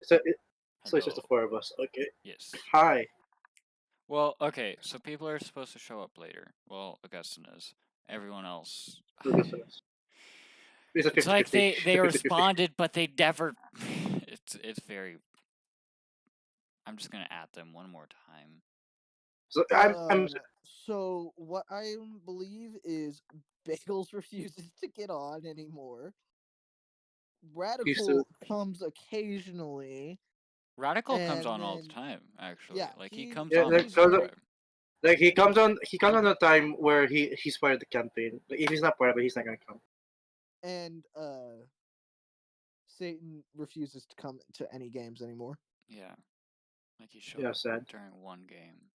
So, so it's just the Hello. 4 of us. Okay. Yes. Hi. Well, okay, so people are supposed to show up later. Well, Augustine is. Everyone else. Who this is? It's a It's like 50-50. they 50-50. responded, but they never. It's very. I'm just gonna add them one more time. So I'm So what I believe is Bagels refuses to get on anymore. used to. Radical comes occasionally, Radical comes and on all the then time, actually. yeah, Like he comes Yeah, on like, most of the usually time. like he comes on. He comes on a time where he's part of the campaign. Like, if he's not part of it, he's not gonna come. and Satan refuses to come to any games anymore. Yeah, like he showed Yeah, up sad. during one game.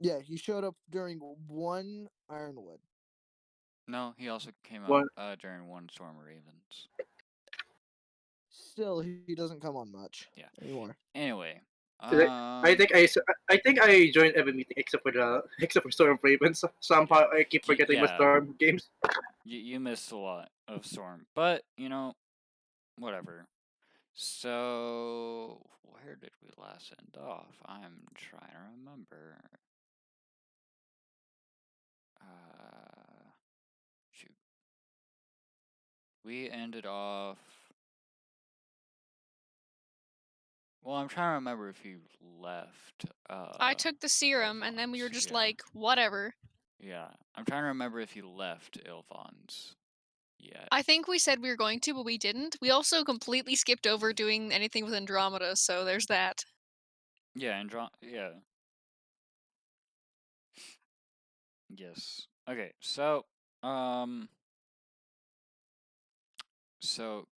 Yeah, he showed up during one Ironwood. No, he also came One. up during one Storm of Ravens. Still, he doesn't come on much Yeah. anymore. Anyway, Like, I think I joined every meeting except for Storm of Ravens. Somehow I keep forgetting my yeah. Storm games. You missed a lot of Storm, but you know, whatever. So where did we last end off? I'm trying to remember. Shoot. We ended off. Well, I'm trying to remember if you left. I took the serum, and then we were Ilvon's, just yeah. like, whatever. Yeah, I'm trying to remember if you left Ilvon's yet. I think we said we were going to, but we didn't. We also completely skipped over doing anything with Andromeda, so there's that. Yeah, yeah. Yes. Okay, so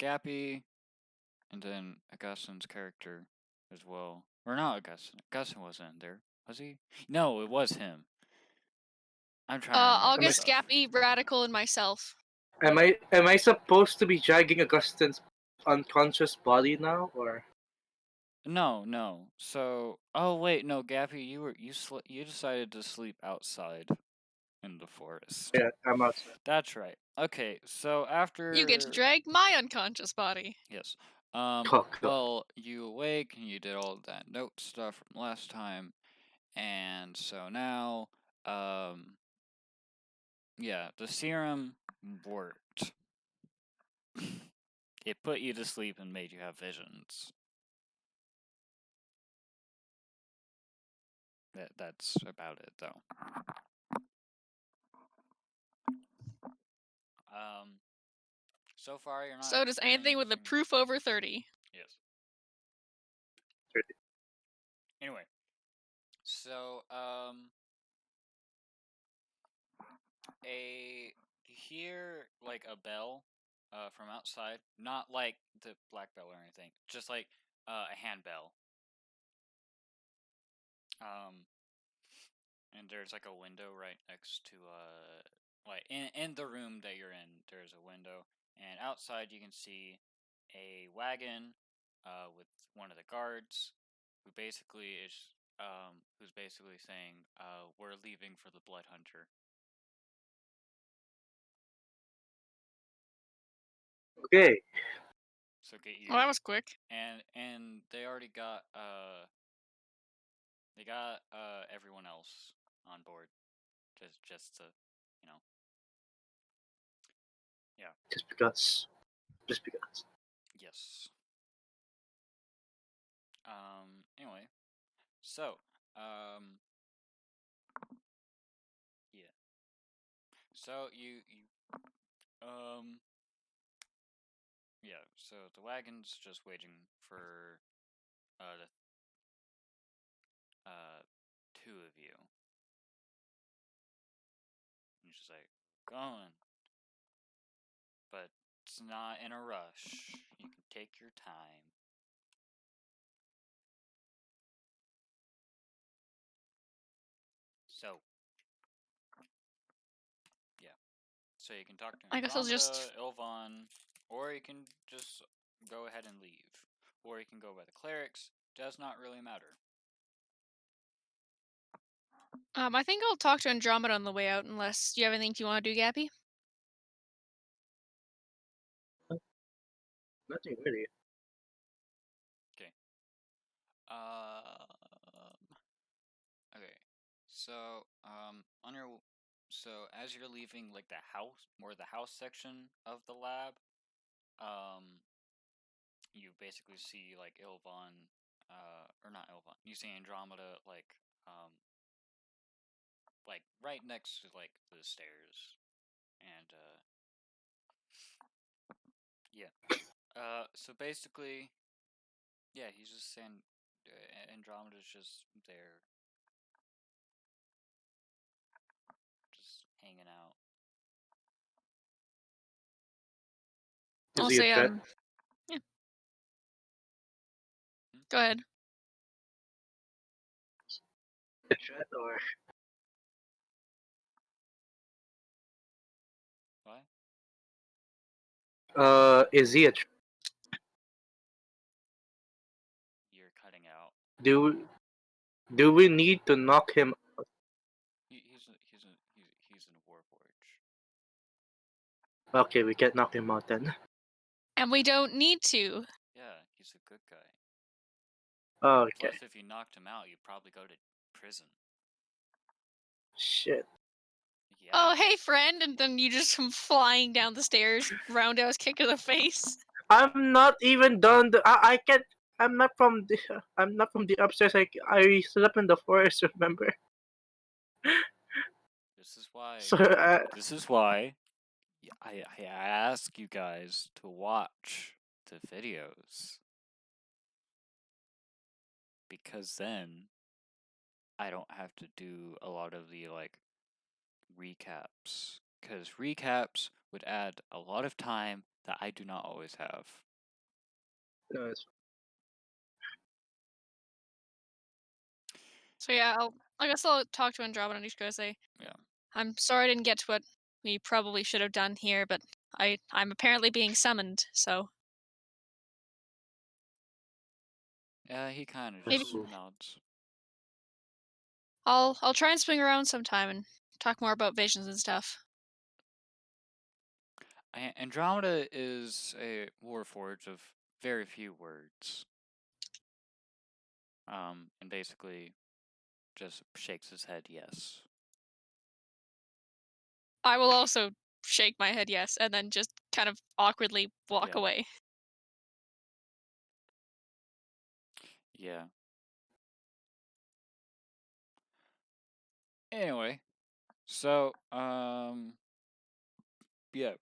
Gappy, and then Augustine's character as well. Or not Augustine. Augustine wasn't in there, was he? No, it was him. I'm trying to remember August, stuff. Gappy, Radical, and myself. Am I supposed to be dragging Augustine's unconscious body now, or? No. So, oh wait, no, Gappy, you decided to sleep outside in the forest. Yeah, I'm outside. That's right. Okay, so after You get to drag my unconscious body. Yes. Oh, God. Well, you awake and you did all that note stuff from last time, and so now, yeah, the serum worked. It put you to sleep and made you have visions. That's about it, though. So far you're not. So does anything with a proof over 30. Yes. Anyway, so you hear like a bell from outside, not like the black bell or anything, just like a handbell. And there's like a window right next to like in the room that you're in. There's a window, and outside you can see a wagon with one of the guards, who basically is who's basically saying, "We're leaving for the Blood Hunter." Okay. So get you. Well, that was quick. And they already got everyone else on board, just to, you know. Yeah. Just because. Yes. Anyway, so yeah. So you yeah. So the wagon's just waiting for the two of you. And she's like, going, but it's not in a rush. You can take your time. So, yeah. So you can talk to I guess I'll Andromeda, just. Ilvon, or you can just go ahead and leave. Or you can go by the clerics. Does not really matter. I think I'll talk to Andromeda on the way out, unless you have anything you want to do, Gappy? Nothing really. Okay. So, on your, so as you're leaving like the house, more the house section of the lab, um, you basically see like Ilvon, or not Ilvon. You see Andromeda like right next to like the stairs, and yeah. So basically, yeah, he's just saying, Andromeda's just there, just hanging out. Is I'll he a say, threat? yeah. Go ahead. A threat or What? is he a threat? You're cutting out. Do do we need to knock him out? He's in a Warforge. Okay, we can't knock him out then. And we don't need to. Yeah, he's a good guy. Okay. Plus, if you knocked him out, you'd probably go to prison. Shit. Yeah. Oh, hey, friend, and then you just come flying down the stairs, roundhouse kick to the face. I'm not even done. I can't. I'm not from the. I'm not from the upstairs. I slept in the forest. Remember? This is why. So This is why I ask you guys to watch the videos, because then I don't have to do a lot of the like recaps, because recaps would add a lot of time that I do not always have. no, it's So yeah, I guess I'll talk to Andromeda and just go say, Yeah. I'm sorry I didn't get to what we probably should have done here, but I'm apparently being summoned, so Yeah, he kind of Maybe- just nods. I'll try and swing around sometime and talk more about visions and stuff. Andromeda is a warforged of very few words. And basically just shakes his head yes. I will also shake my head yes, and then just kind of awkwardly walk Yeah. away. Yeah. Anyway, so yeah.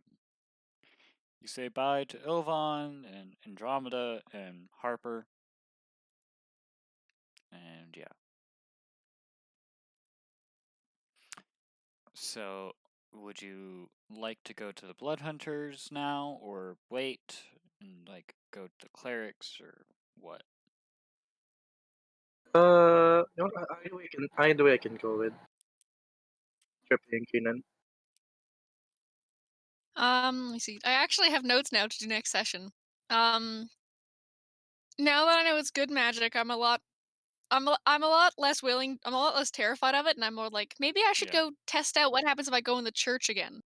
You say bye to Ilvon and Andromeda and Harper. And yeah. So, would you like to go to the Blood Hunters now, or wait and like go to the clerics, or what? no, either way I can go with Triple and Keenan. Let me see. I actually have notes now to do next session. Now that I know it's good magic, I'm a lot less willing. I'm a lot less terrified of it, and I'm more like maybe I should Yeah. go test out what happens if I go in the church again.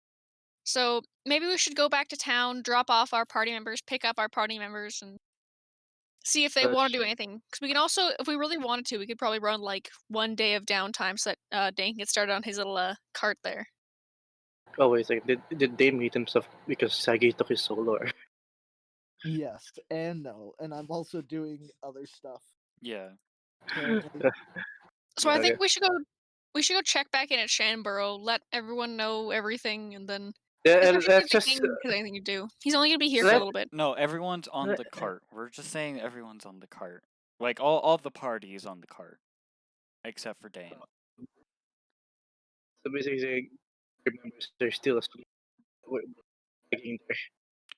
So maybe we should go back to town, drop off our party members, pick up our party members, and see if they want to do anything. Because we can also, if we really wanted to, we could probably run like one day of downtime so that Dan can get started on his little cart there. Oh wait, like did they meet himself because Sagi took his soul or? Yes and no, and I'm also doing other stuff Yeah. currently. So I Okay. think we should go. We should go check back in at Shanborough, let everyone know everything, and then Yeah, especially let's if the just king has anything to do. He's only gonna be here for a Let- little bit. No, everyone's on let- the cart. We're just saying everyone's on the cart. Like all the party is on the cart, except for Dane. so basically saying remembers they're still asleep. We're getting there.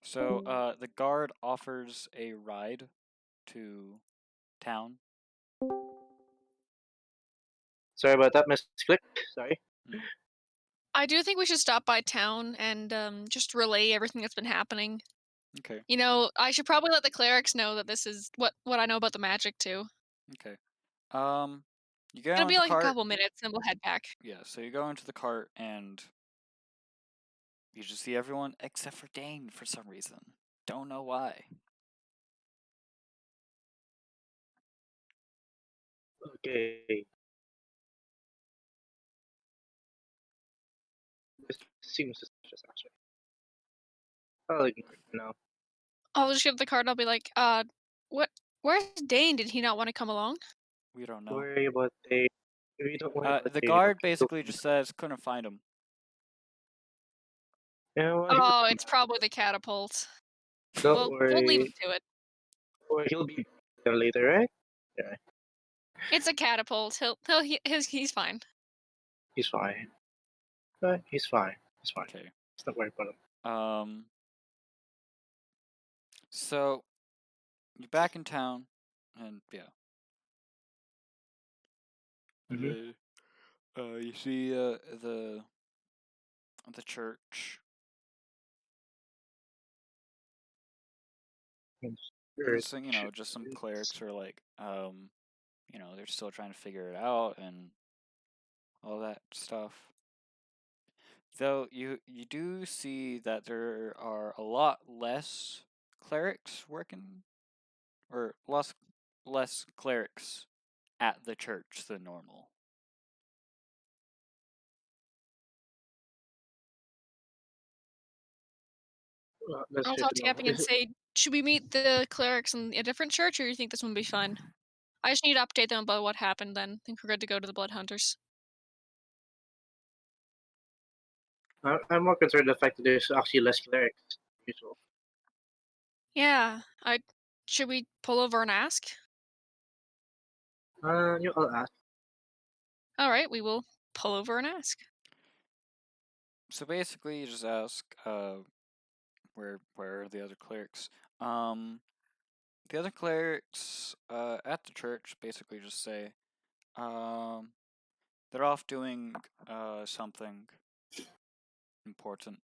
So the guard offers a ride to town. Sorry about that, Miss Click. Sorry. I do think we should stop by town and just relay everything that's been happening. Okay. You know, I should probably let the clerics know that this is what I know about the magic too. Okay. You get It'll on be the like a cart. couple minutes, and we'll head back. Yeah. So you go into the cart and you just see everyone except for Dane for some reason. Don't know why. Okay. This seems suspicious, actually. I'll ignore it for now. I'll just give the card. I'll be like, what? Where's Dane? Did he not want to come along? We don't Don't know. worry about they. We don't worry about The they. guard Okay, basically just says couldn't find him. Yeah, well, Oh, it's probably the catapult. don't We'll leave him worry. to it. Or he'll be there later, right? Yeah, It's a catapult. He's fine. he's fine. He's fine. He's fine. Okay. Let's not worry about him. So you're back in town, and yeah. Mhm. You see the church. Just just some clerics are like, they're still trying to figure it out and all that stuff. Though you do see that there are a lot less clerics working, or less clerics at the church than normal. That's I'll good talk to to know. Epping and say, should we meet the clerics in a different church, or do you think this one will be fine? I just need to update them about what happened then. I think we're good to go to the Blood Hunters. I'm more concerned with the fact that there's actually less clerics than usual. Yeah, should we pull over and ask? I'll ask. All right, we will pull over and ask. So basically, you just ask, where are the other clerics? The other clerics at the church basically just say, they're off doing something important.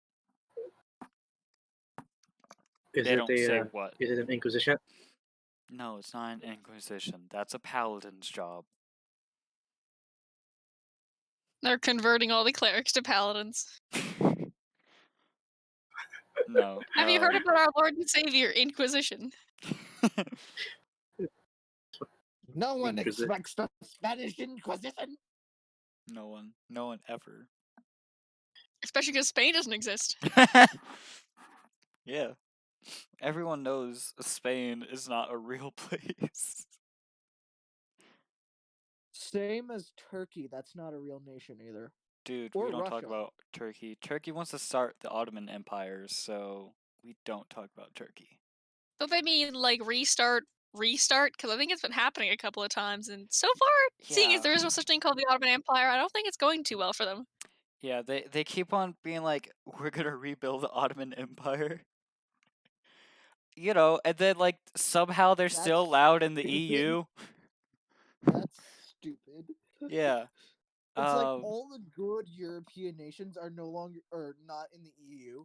Is They it don't say a what. is it an inquisition? No, it's not an inquisition. That's a paladin's job. They're converting all the clerics to paladins. No. Have you heard about our Lord and Savior, Inquisition? No one Inquisition. expects the Spanish Inquisition. No one ever. Especially because Spain doesn't exist. Yeah. Everyone knows Spain is not a real place. Same as Turkey. That's not a real nation either. Dude, Or we don't talk Russia. about Turkey. Turkey wants to start the Ottoman Empire, so we don't talk about Turkey. Don't they mean like restart? Because I think it's been happening a couple of times, and so far, seeing as there is no such thing called the Ottoman Empire, I don't think it's going too well for them. Yeah, they keep on being like, we're gonna rebuild the Ottoman Empire. And then like somehow they're still allowed in the EU. That's stupid. Yeah. It's like all the good European nations are no longer or not in the EU,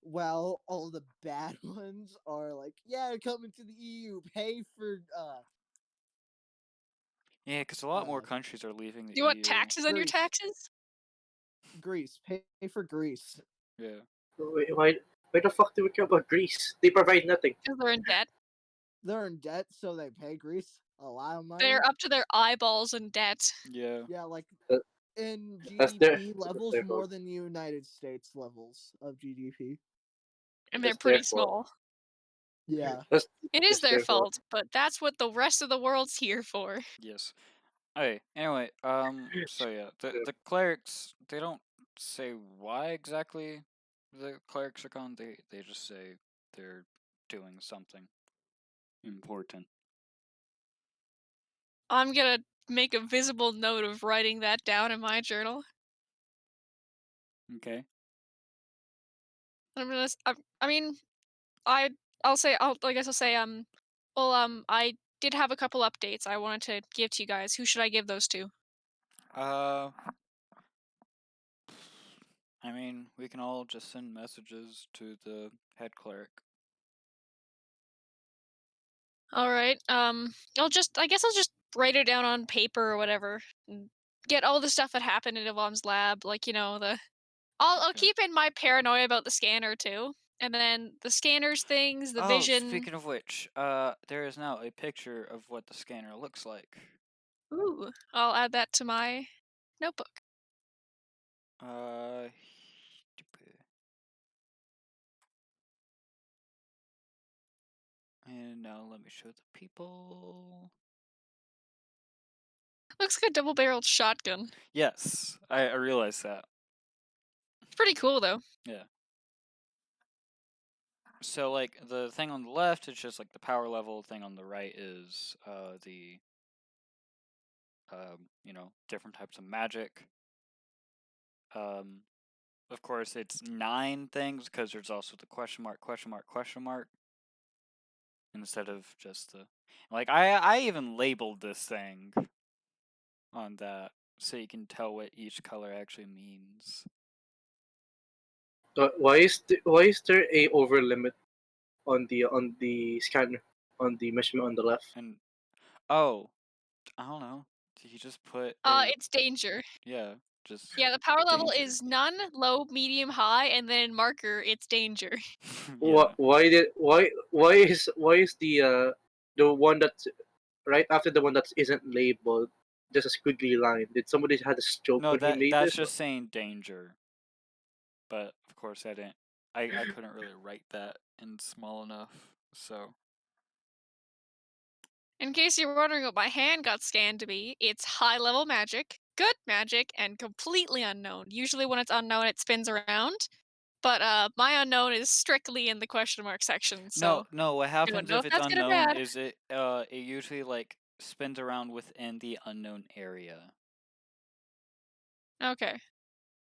while all the bad ones are like, yeah, come into the EU, pay for Yeah, because a lot more countries are leaving the Do you want EU. taxes on your Greece. taxes? Greece. Pay for Greece. Yeah. Wait, why the fuck do we care about Greece? They provide nothing. Because they're in debt. They're in debt, so they pay Greece a lot of money. They're up to their eyeballs in debt. Yeah. Yeah, like That- in that's GDP their levels fault. more than the United States levels of GDP. And they're That's pretty their fault. small. Yeah. It is that's their their fault. fault, but that's what the rest of the world's here for. Yes. Okay. Anyway, so yeah, the clerics, they don't say why exactly the clerics are gone. They just say they're doing something important. I'm gonna make a visible note of writing that down in my journal. Okay. I'm gonna. I mean, I'll say. I guess I'll say. Well. I did have a couple updates I wanted to give to you guys. Who should I give those to? I mean, we can all just send messages to the head cleric. All right. I guess I'll just write it down on paper or whatever. And get all the stuff that happened in Yvonne's lab, like the. I'll Okay. keep in my paranoia about the scanner too, and then the scanners things, the vision. Speaking of which, there is now a picture of what the scanner looks like. Ooh, I'll add that to my notebook. Uh, and now let me show the people. Looks like a double-barreled shotgun. Yes, I realized that. It's pretty cool though. Yeah. So like the thing on the left is just like the power level. Thing on the right is the different types of magic. Of course, it's 9 things because there's also the question mark, instead of just the like. I even labeled this thing on that so you can tell what each color actually means. Why is there a over limit on the scanner on the measurement on the left? And oh, I don't know. Did you just put It's danger. yeah, just Yeah, the power level danger. is none, low, medium, high, and then marker, it's danger. Yeah. Why is the one that's right after the one that isn't labeled just a squiggly line? Did somebody had a stroke No, when he made that's this? just saying danger. But of course I didn't. I couldn't really write that in small enough. So In case you're wondering what my hand got scanned to be, it's high-level magic, good magic, and completely unknown. Usually when it's unknown, it spins around. But my unknown is strictly in the question mark section, so no. What I don't happens know if if it's that's good or unknown bad. is it usually like spins around within the unknown area, Okay.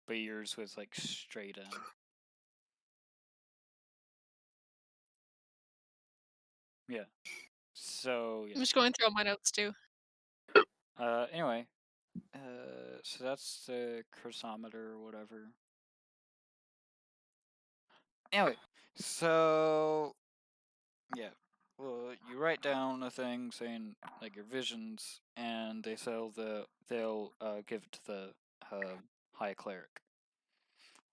but yours was like straight in. Yeah. So I'm yeah. just going through all my notes too. Anyway. So that's the chronometer or whatever. Anyway, so yeah. Well, you write down a thing saying like your visions, and they'll give it to the high cleric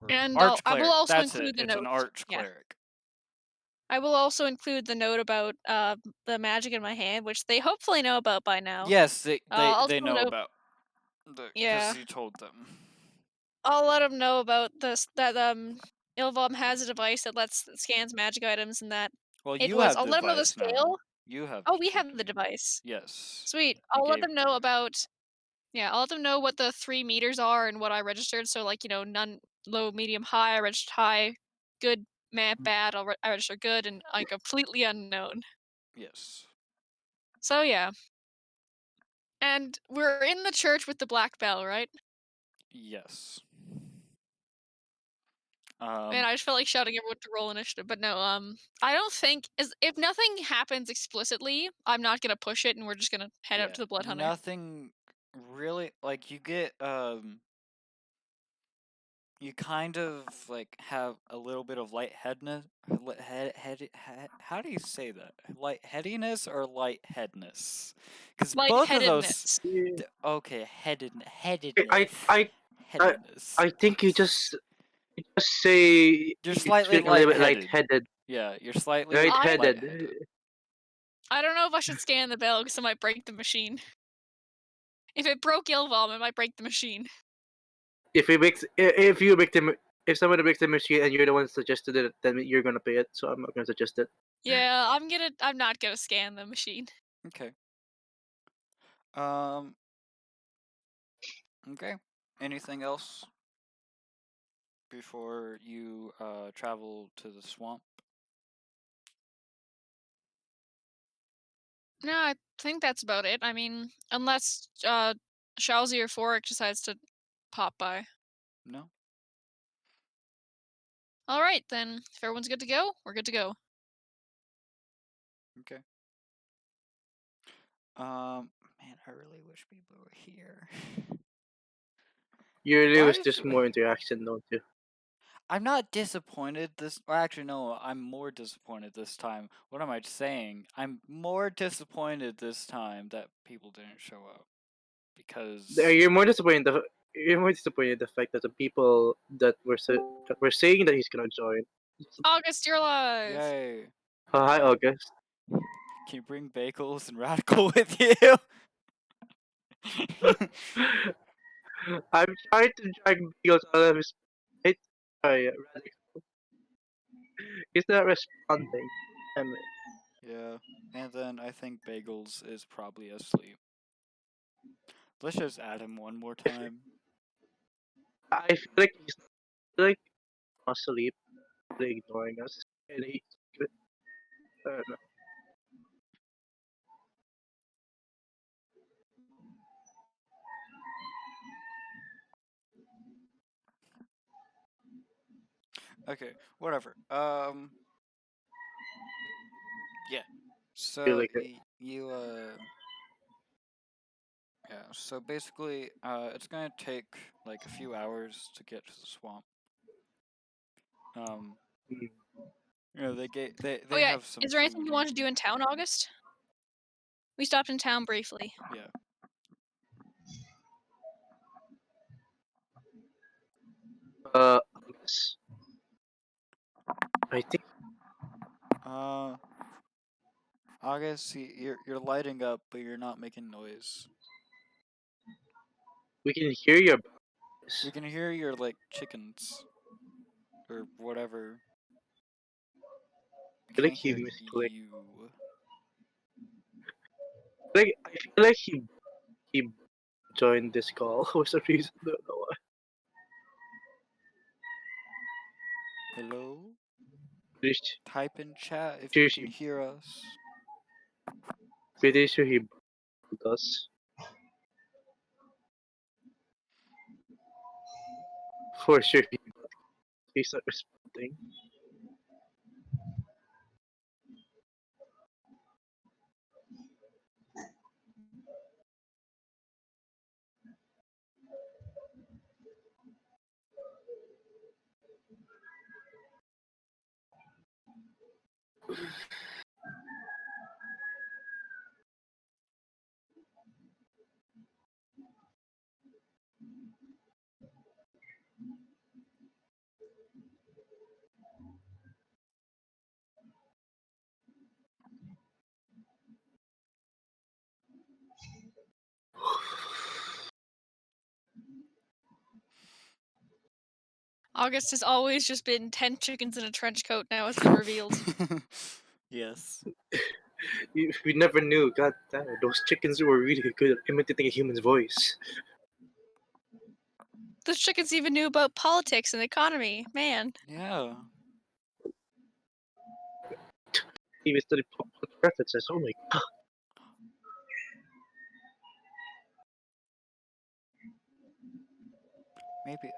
or And arch I will cleric. also That's it. include the It's an note. arch Yeah. cleric. I will also include the note about the magic in my hand, which they hopefully know about by now. Yes, I'll they tell know them, about the yeah, because you told them. I'll let them know about this that Ilvom has a device that scans magic items and that Well, it you was. have I'll the let them know the device now. scale. You have Oh, we the have the device. yes. Sweet. You I'll let gave them it to know her. about. Yeah, I'll let them know what the 3 meters are and what I registered. So like none, low, medium, high. I registered high, good, bad. I registered good, and completely unknown. Yes. So yeah. And we're in the church with the black bell, right? Yes. Man, I just felt like shouting everyone to roll initiative, but no, I don't think if nothing happens explicitly, I'm not gonna push it, and we're just gonna head out to the Blood Hunter. Nothing really like you get you kind of like have a little bit of lightheadedness. How do you say that? Lightheadedness or lightheadedness? Because both of those. Lightheadedness. Yeah. Okay, I headedness. I I Headedness. I think you just say You're you're slightly feeling a little bit lightheaded. lightheaded. Yeah, you're slightly Lightheaded. lightheaded. I don't know if I should scan the bell because it might break the machine. If it broke Ilvom, it might break the machine. If somebody makes the machine and you're the one that suggested it, then you're gonna pay it. So I'm not gonna suggest it. Yeah, I'm not gonna scan the machine. Okay. Um. Okay. Anything else before you travel to the swamp? No, I think that's about it. I mean, unless Shauzi or Forik decides to pop by. No. All right, then. If everyone's good to go, we're good to go. Okay. Man, I really wish people were here. You really Why was is just more interaction, don't you? I'm not disappointed this. Or actually, no, I'm more disappointed this time. What am I saying? I'm more disappointed this time that people didn't show up because You're more disappointed in the fact that the people that were saying that he's gonna join. August, you're alive. yay! Oh, hi, August. Can you bring bagels and radical with you? I'm trying to drag Beagles out of his pit. Sorry, Radical. He's not responding. Damn it. Yeah, and then I think Bagels is probably asleep. Let's just add him one more time. I feel like he's like asleep, ignoring us, and he's good. I don't know. Okay, whatever. Yeah. I feel So like it. yeah. So basically, it's gonna take like a few hours to get to the swamp. Um, Mm. they Oh they yeah, have some is there anything food you and want to do in town, August? We stopped in town briefly. yeah. Yes. I think August, you're lighting up, but you're not making noise. we can hear your voice. We can hear your like chickens or whatever. We I feel like can't he hear misclicked. you. Like I feel like he joined this call for some reason. I don't know why. Hello? Pretty, Type in chat if you sure can he, hear us. pretty sure he does. For sure he's not responding. August has always just been 10 chickens in a trench coat. Now it's been revealed. Yes. We never knew. God damn, those chickens were really good at imitating a human's voice. Those chickens even knew about politics and the economy. Man. Yeah. He even studied pop culture references. Oh my god. Maybe.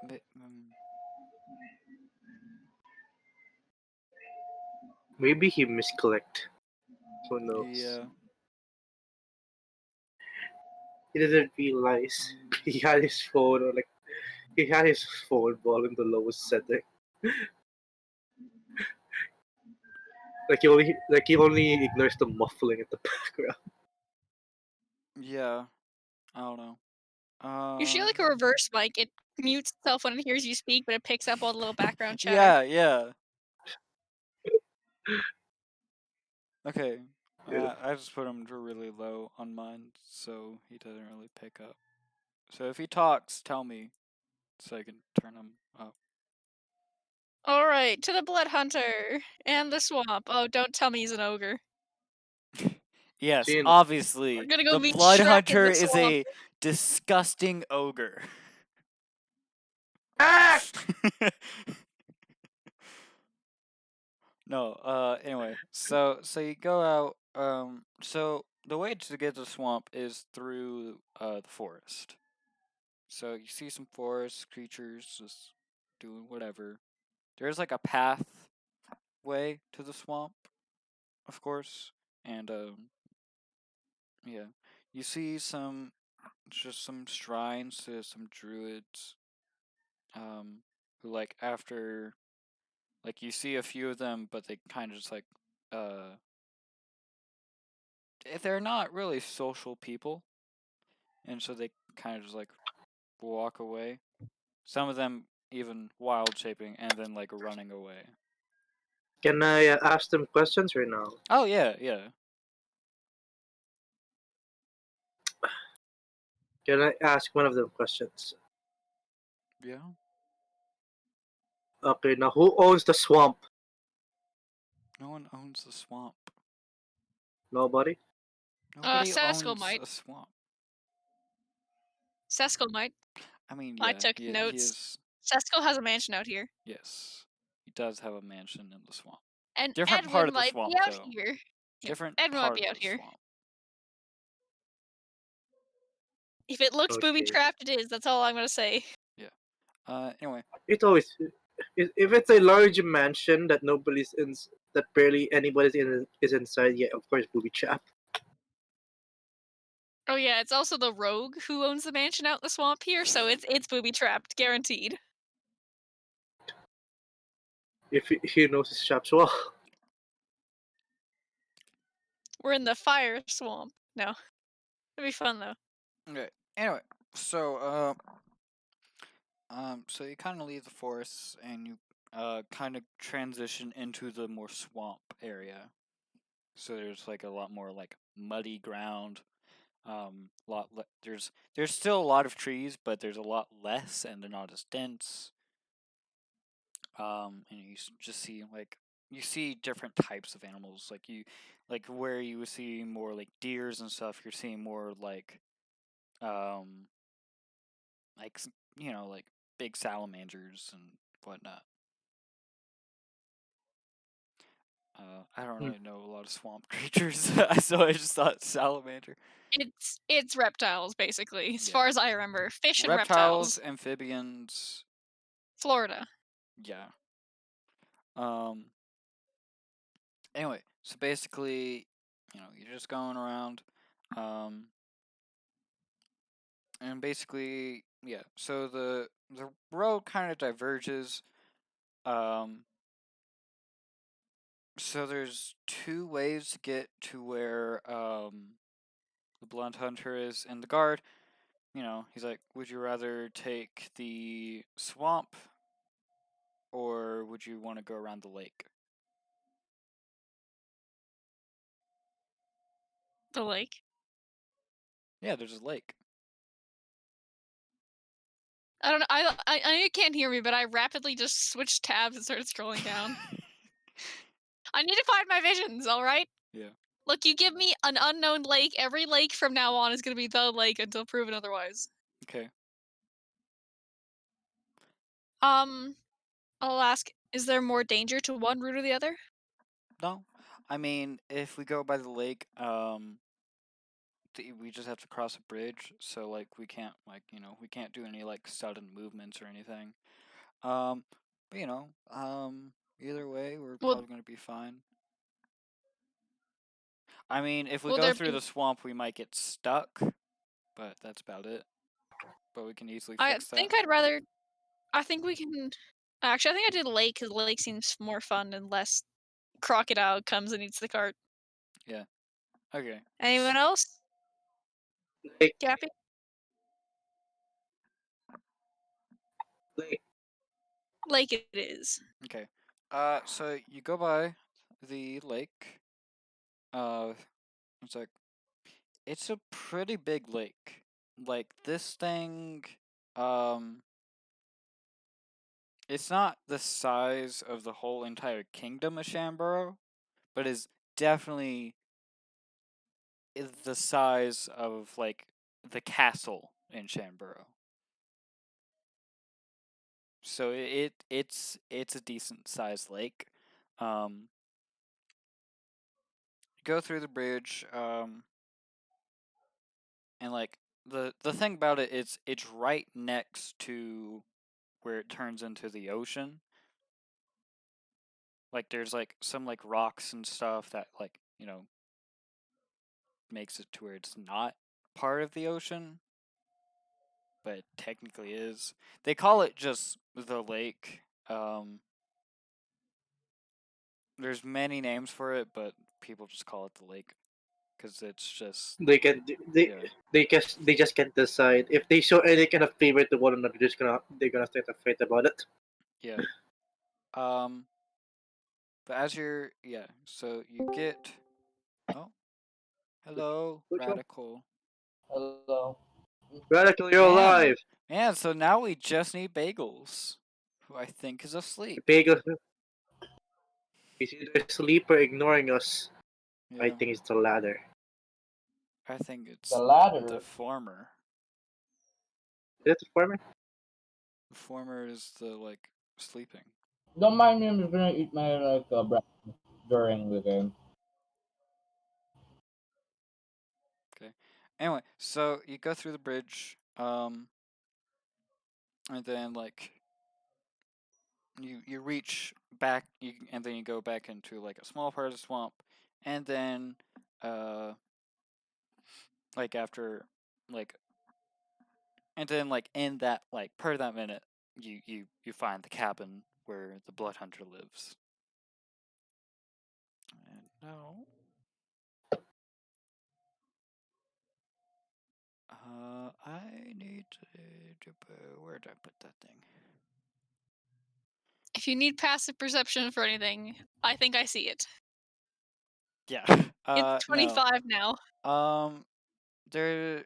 Maybe he misclicked. Who knows? Yeah. He didn't realize he had his phone or like he had his phone ball in the lowest setting. Like he only ignores the muffling at the background. Yeah. I don't know. You should get like a reverse mic. It mutes itself when it hears you speak, but it picks up all the little background chatter. Yeah, yeah. Okay. Yeah. I just put him to really low on mine, so he doesn't really pick up. So if he talks, tell me, so I can turn him up. Alright, to the Blood Hunter and the swamp. Oh, don't tell me he's an ogre. Yes, Jin, We're obviously, gonna go the meet Blood Shrek in Hunter the is swamp. a disgusting ogre. ah! No, anyway, so you go out, so the way to get to the swamp is through, the forest. So you see some forest creatures just doing whatever. There's like a pathway to the swamp, of course, and, yeah. You see just some shrines to some druids, who, like, after, like, you see a few of them, but they kind of just, like, uh, they're not really social people, and so they kind of just like walk away. Some of them even wild shaping and then like running away. Can I ask them questions right now? Oh yeah, yeah. Can I ask one of them questions? Yeah. Okay, now who owns the swamp? No one owns the swamp. Nobody? Nobody Sasko owns might. a swamp. Sesko might. I mean, I yeah, took he notes. is. Sesko has a mansion out here. Yes, he does have a mansion in the swamp. And Different part Edwin of the might swamp, be out though. here. Yeah, Different Edwin part might be of out the here. swamp. If it looks booby Okay. trapped, it is. That's all I'm gonna say. Anyway, It always if it's a large mansion that nobody's in, that barely anybody's in is inside. Yeah, of course, booby trap. Oh yeah, it's also the rogue who owns the mansion out in the swamp here, so it's booby trapped, guaranteed. If he knows his traps well. We're in the fire swamp. No, it'd be fun though. okay. Anyway, so so you kind of leave the forest and you kind of transition into the more swamp area. So there's like a lot more like muddy ground. There's still a lot of trees, but there's a lot less, and they're not as dense. And just see like you see different types of animals. Like where you would see more like deers and stuff. You're seeing more um, like big salamanders and whatnot. I don't Hmm. really know a lot of swamp creatures, so I just thought salamander. It's reptiles basically, as Yeah. far as I remember. Fish and Reptiles, reptiles. amphibians. Florida. Yeah. Anyway, so basically, you're just going around, and basically, yeah. So the road kind of diverges. So there's two ways to get to where the blunt hunter is, and the guard. He's like, would you rather take the swamp, or would you want to go around the lake? The lake. Yeah, there's a lake. I don't know. I know you can't hear me, but I rapidly just switched tabs and started scrolling down. I need to find my visions. All right. Yeah. Look, you give me an unknown lake. Every lake from now on is gonna be the lake until proven otherwise. Okay. I'll ask: is there more danger to one route or the other? No, I mean, if we go by the lake, we just have to cross a bridge, so like we can't we can't do any like sudden movements or anything. But either way, we're Will probably gonna be fine. I mean, if we Will go there through be? the swamp, we might get stuck, but that's about it. But we can easily I fix that. think I'd rather. I think we can. Actually, I think I did lake because lake seems more fun and less crocodile comes and eats the cart. Yeah. Okay. Anyone else? Like, Gappy? like Lake it is. Okay. So you go by the lake. It's like it's a pretty big lake. Like this thing, um, it's not the size of the whole entire kingdom of Shamboro, but is definitely the size of like the castle in Shamboro. So it's a decent sized lake. Um, go through the bridge, and like the thing about it is it's right next to where it turns into the ocean. Like there's like some like rocks and stuff that like makes it to where it's not part of the ocean, but it technically is. They call it just the lake. There's many names for it, but people just call it the lake because it's just they can yeah. they just can't decide if they show any kind of favor to one another. They're gonna start a fight about it. Yeah. But as so you get. Oh, hello, Which one? Radical. Hello. Radical, you're Man. alive. And so now we just need Bagels, who I think is asleep. Bagel. He's either asleep or ignoring us. Yeah, I think it's the latter. I think it's The latter. the former. Is it the former? The former is the like sleeping. Don't mind me, I'm just gonna eat my breakfast during the game. Okay. Anyway, so you go through the bridge, and then like you reach back, and then you go back into like a small part of the swamp, and then like after like and then like in that like part of that minute, you find the cabin where the blood hunter lives. And now, I need to where did I put that thing? If you need passive perception for anything, I think I see it. Yeah. It's 25 now. No. There.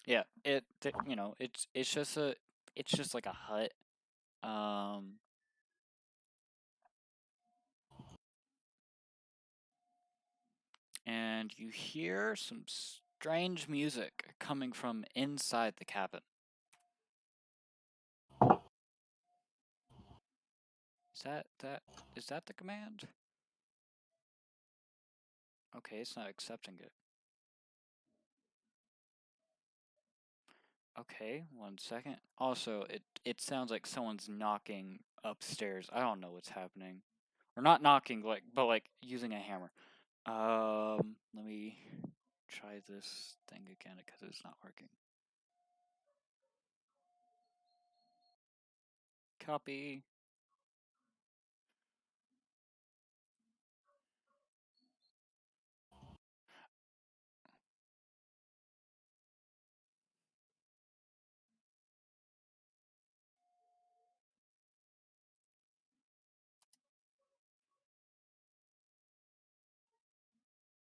Yeah. You know, it's just like a hut. And you hear some strange music coming from inside the cabin. Is that the command? Okay, it's not accepting it. Okay, 1 second. Also, it sounds like someone's knocking upstairs. I don't know what's happening. Or not knocking, like, but like using a hammer. Let me try this thing again because it's not working. Copy.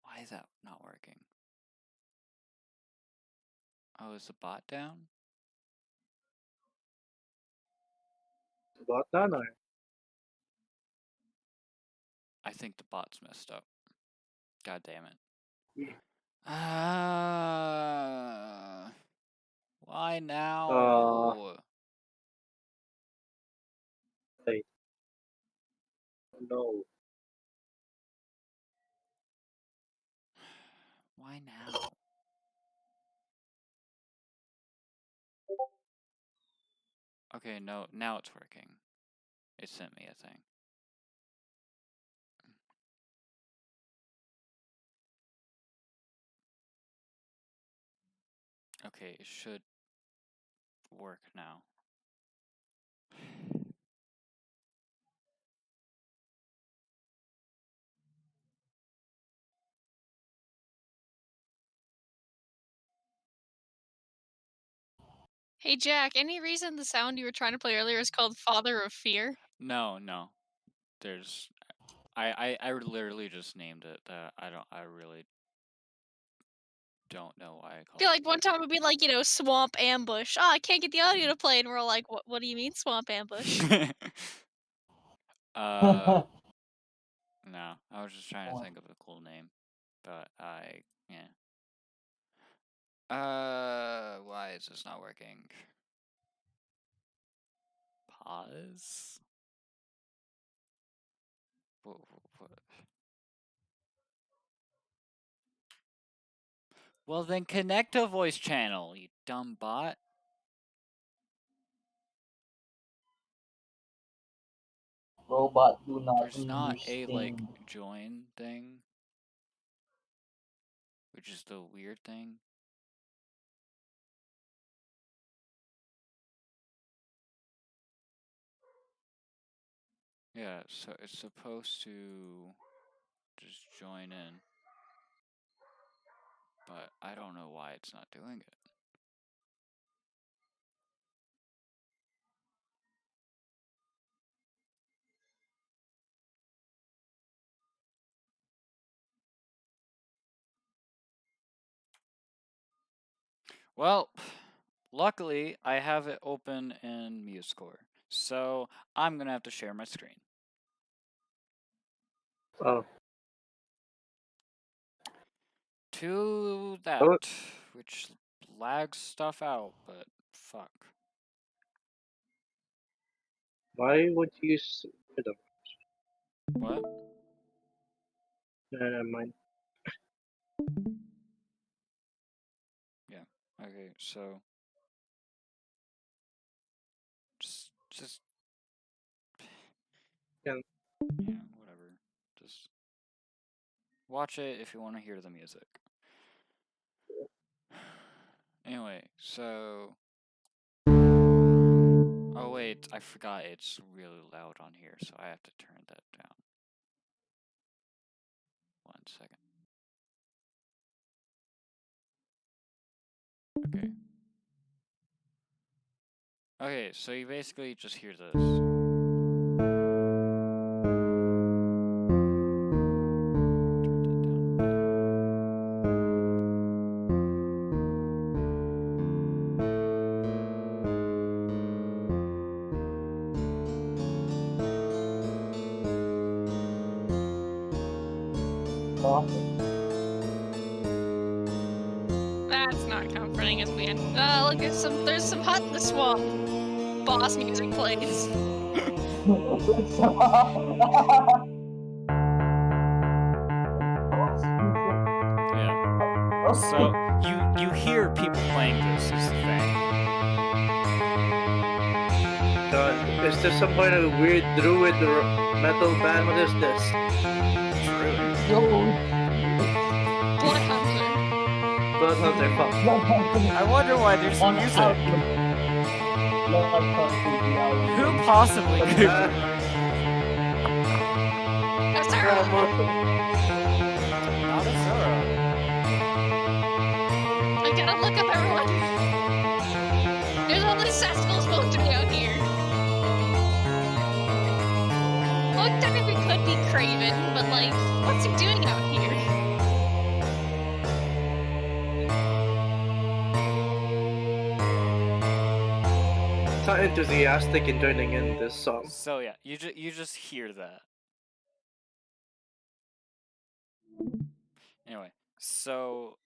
Why is that not working? Oh, is the bot down? Bot done or? I think the bot's messed up. God damn it. Yeah. Why now? Wait. No. Why now? Okay, no, now it's working. It sent me a thing. Okay, it should work now. Hey Jack, any reason the sound you were trying to play earlier is called Father of Fear? No. There's I literally just named it. I really don't know why I I called feel it like one that. time it'd be like, Swamp Ambush. Oh, I can't get the audio to play, and we're all like, what do you mean Swamp Ambush? No, I was just trying to think of a cool name, but yeah. Why is this not working? Pause. What? Well, then connect a voice channel, you dumb bot. Robot do not There's not a like understand. join thing, which is the weird thing. Yeah, so it's supposed to just join in, but I don't know why it's not doing it. Well, luckily I have it open in MuseScore, so I'm gonna have to share my screen. Oh, To that, Oh. which lags stuff out, but fuck. why would you? What? Never mind. Yeah. Okay, so just Yeah. yeah, whatever. Just watch it if you want to hear the music. Anyway, so oh wait, I forgot it's really loud on here, so I have to turn that down. 1 second. Okay. Okay, so you basically just hear this. Turn that down a bit. That's not comforting as we end. Look, there's some hut in the swamp. Boss music plays. Yeah. So you hear people playing this is the thing. God, is this some kind of weird druid or metal band? What is this? Bloodhunter. Bloodhunter, fuck. I wonder why there's music. Who possibly could? Sarah! Not a Zora. I gotta look up everyone. There's all these festivals supposed to be out here. Well, technically could be Craven, but like, what's he doing out here? It's not enthusiastic in joining in this song. So yeah, you just hear that. Anyway, so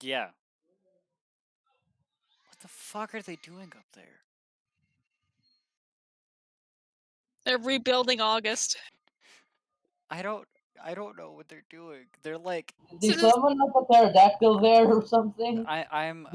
yeah. What the fuck are they doing up there? They're rebuilding August. I don't know what they're doing. They're like Did someone have a pterodactyl there or something? I'm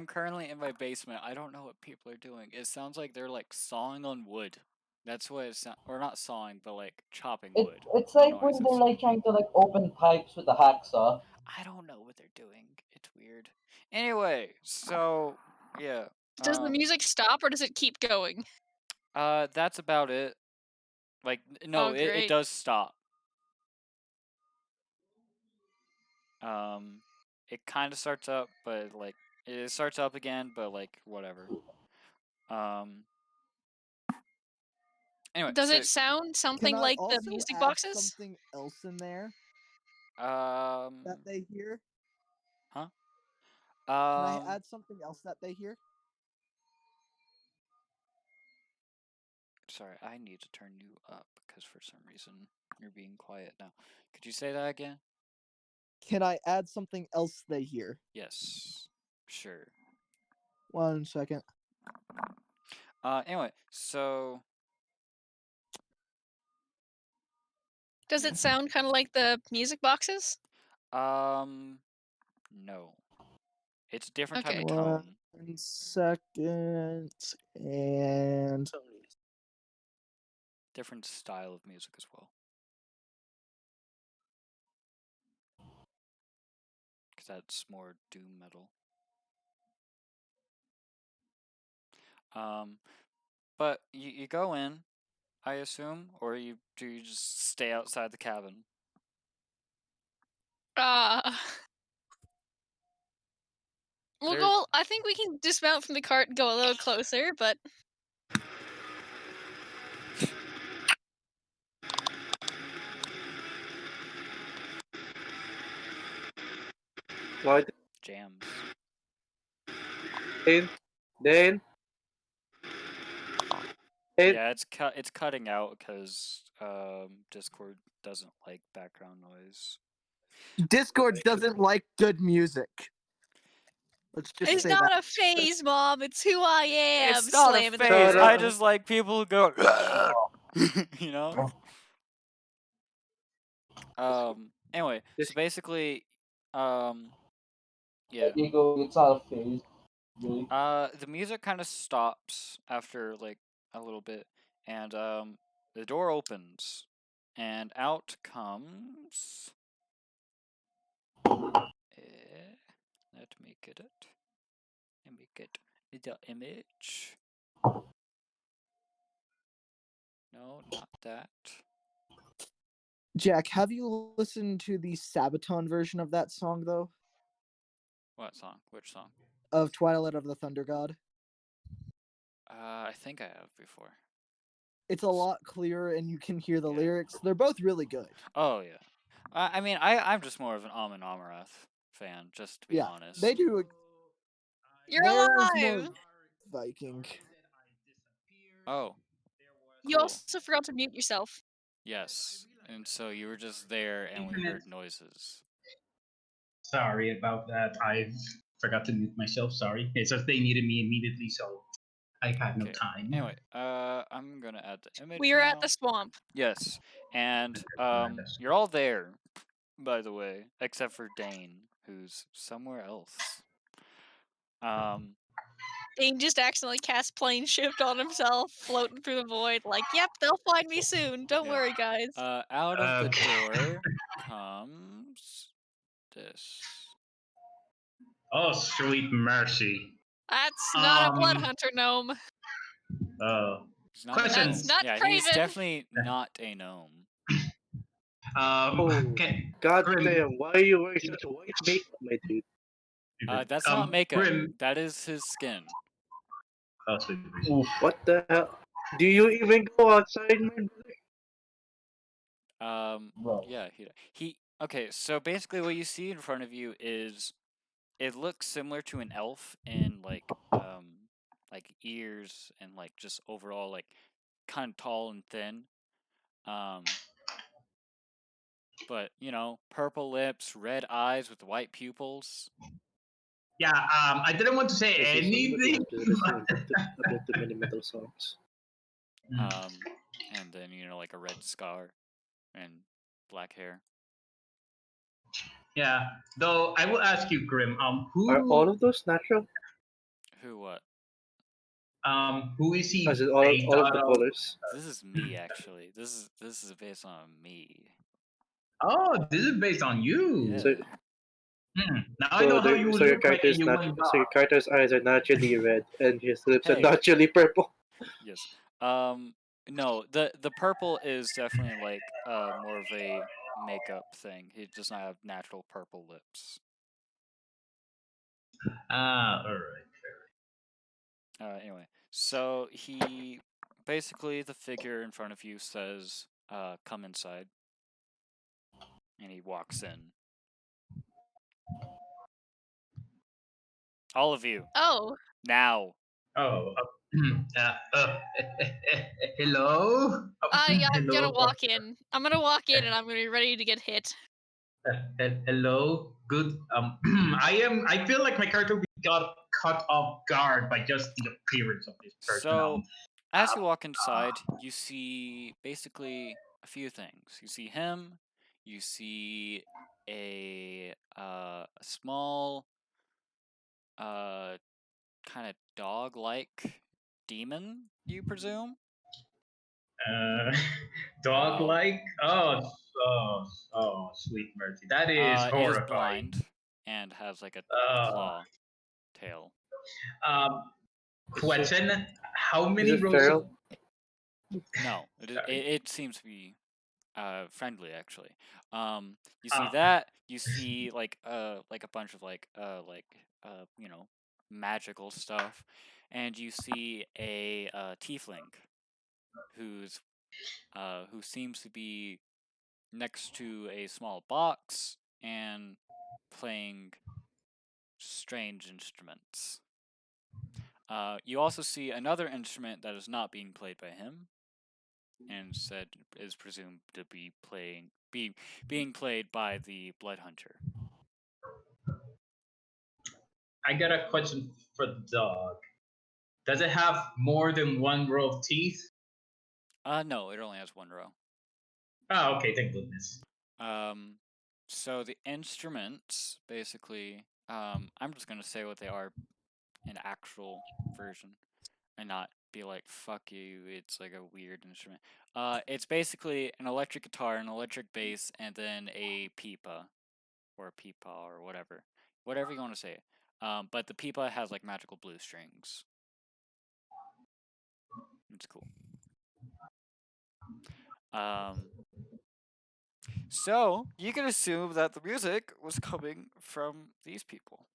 currently in my basement. I don't know what people are doing. It sounds like they're like sawing on wood. That's what it sounds, or not sawing, but like chopping wood. It's like when they're like trying to like open pipes with a hacksaw. I don't know what they're doing. It's weird. Anyway, so yeah. Does the music stop or does it keep going? That's about it. Like no, Oh, it great. does stop. It kind of starts up, but like it starts up again, but like whatever. Anyway, Does so, it sound something Can I like the also music add boxes? something else in there that they hear? Huh? Can I add something else that they hear? Sorry, I need to turn you up because for some reason you're being quiet now. Could you say that again? Can I add something else they hear? Yes. Sure. 1 second. Anyway, so Does it sound kind of like the music boxes? no. It's a different type of tone. 1 second. And Different style of music as well. Because that's more doom metal. But you go in, I assume, or do you just stay outside the cabin? We'll go. I think we can dismount from the cart and go a little closer, but Why? Jams. Dane? Dane? Yeah, it's cutting out because Discord doesn't like background noise. Discord doesn't like good music. Let's just It's say not that. a phase, Mom. It's who I am. It's not a Slamming the phase. Shut I up. just like people who go, you know. Anyway, so Just- basically, yeah. Diego, it's not a phase. Really. The music kind of stops after like a little bit, and the door opens, and out comes. Let me get it. Let me get the image. No, not that. Jack, have you listened to the Sabaton version of that song though? What song? Which song? Of Twilight of the Thunder God? I think I have before. It's a lot clearer and you can hear the Yeah. lyrics. They're both really good. Oh yeah. I mean, I'm just more of an Amun Amarath fan, just to be Yeah, honest. they do. You're There's alive. more Viking. Oh. You Cool. also forgot to mute yourself. Yes. And so you were just there, and we heard noises. Sorry about that. I forgot to mute myself. Sorry. It's just they needed me immediately, so I had no Okay. time. Anyway, I'm gonna add the image. We are at now. the swamp. Yes, and Tremendous. you're all there, by the way, except for Dane, who's somewhere else. Dane just accidentally cast plane shift on himself, floating through the void. Like, yep, they'll find me soon. Don't Yeah. worry, guys. Out of the Okay. door comes this. Oh, sweet mercy. That's not a blood Um, hunter gnome. He's not a Question. gnome. That's not Yeah, he's Craven. definitely not a gnome. Oh, Can, God Grim, damn, why are you wearing such a white makeup, my dude? That's not makeup. Grim. That is his skin. Oh, sweet mercy. Oof. What the hell? Do you even go outside, my brother? Bro. Yeah, he. Okay, so basically, what you see in front of you is, it looks similar to an elf in like ears and like just overall like kind of tall and thin. But purple lips, red eyes with white pupils. Yeah, I didn't want to say This is somebody anything. who's listening about the mini metal songs. And then like a red scar and black hair. Yeah, though I will ask you, Grim. Are all of those natural? Who what? Who is he As in based all of out the of? colors? This is me actually. This is based on me. Oh, this is based on you. Yeah. So, Now I know how you so your look like, and character's you want so your character's eyes are naturally red, and his lips are Hey. naturally purple. Yes. No, the purple is definitely like more of a makeup thing. He does not have natural purple lips. all right. Anyway, so he basically, the figure in front of you says, "Come inside," and he walks in. All of you Oh, now. Oh, hello. I'm gonna Hello. walk in. I'm gonna walk in, and I'm gonna be ready to get hit. Hello. Good. I feel like my character got caught off guard by just the appearance of this person. So, as you walk inside, you see basically a few things. You see him. You see a small, kind of dog-like demon. You presume? Dog-like. Oh, sweet mercy. That is Is horrifying. blind and has like a claw tail. Question: How Is many it rows feral? of? No, it Sorry. seems to be friendly actually. You see Ah. that. You see like a bunch of magical stuff, and you see a tiefling who seems to be next to a small box and playing strange instruments. You also see another instrument that is not being played by him, and instead is presumed to be being played by the Blood Hunter. I got a question for the dog. Does it have more than one row of teeth? No, it only has one row. Oh, okay, thank goodness. So the instruments, basically, I'm just gonna say what they are in actual version, and not be like, fuck you, it's like a weird instrument. It's basically an electric guitar, an electric bass, and then a pipa, or a peepaw, or whatever you want to say. But the pipa has like magical blue strings. It's cool. So you can assume that the music was coming from these people.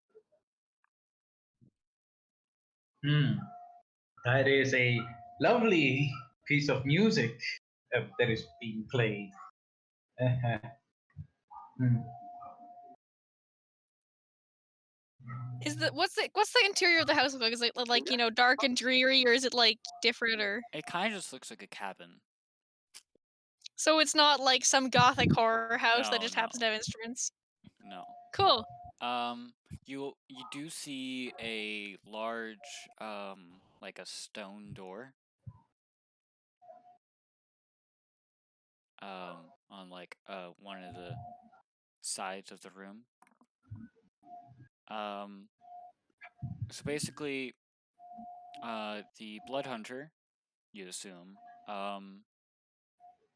That is a lovely piece of music that is being played. Hmm. What's the interior of the house look like? Is it like dark and dreary, or is it like different, or It kind of just looks like a cabin. so it's not like some gothic horror house that No, just happens to have instruments? No. Cool. You do see a large like a stone door on like one of the sides of the room. So basically the blood hunter, you assume,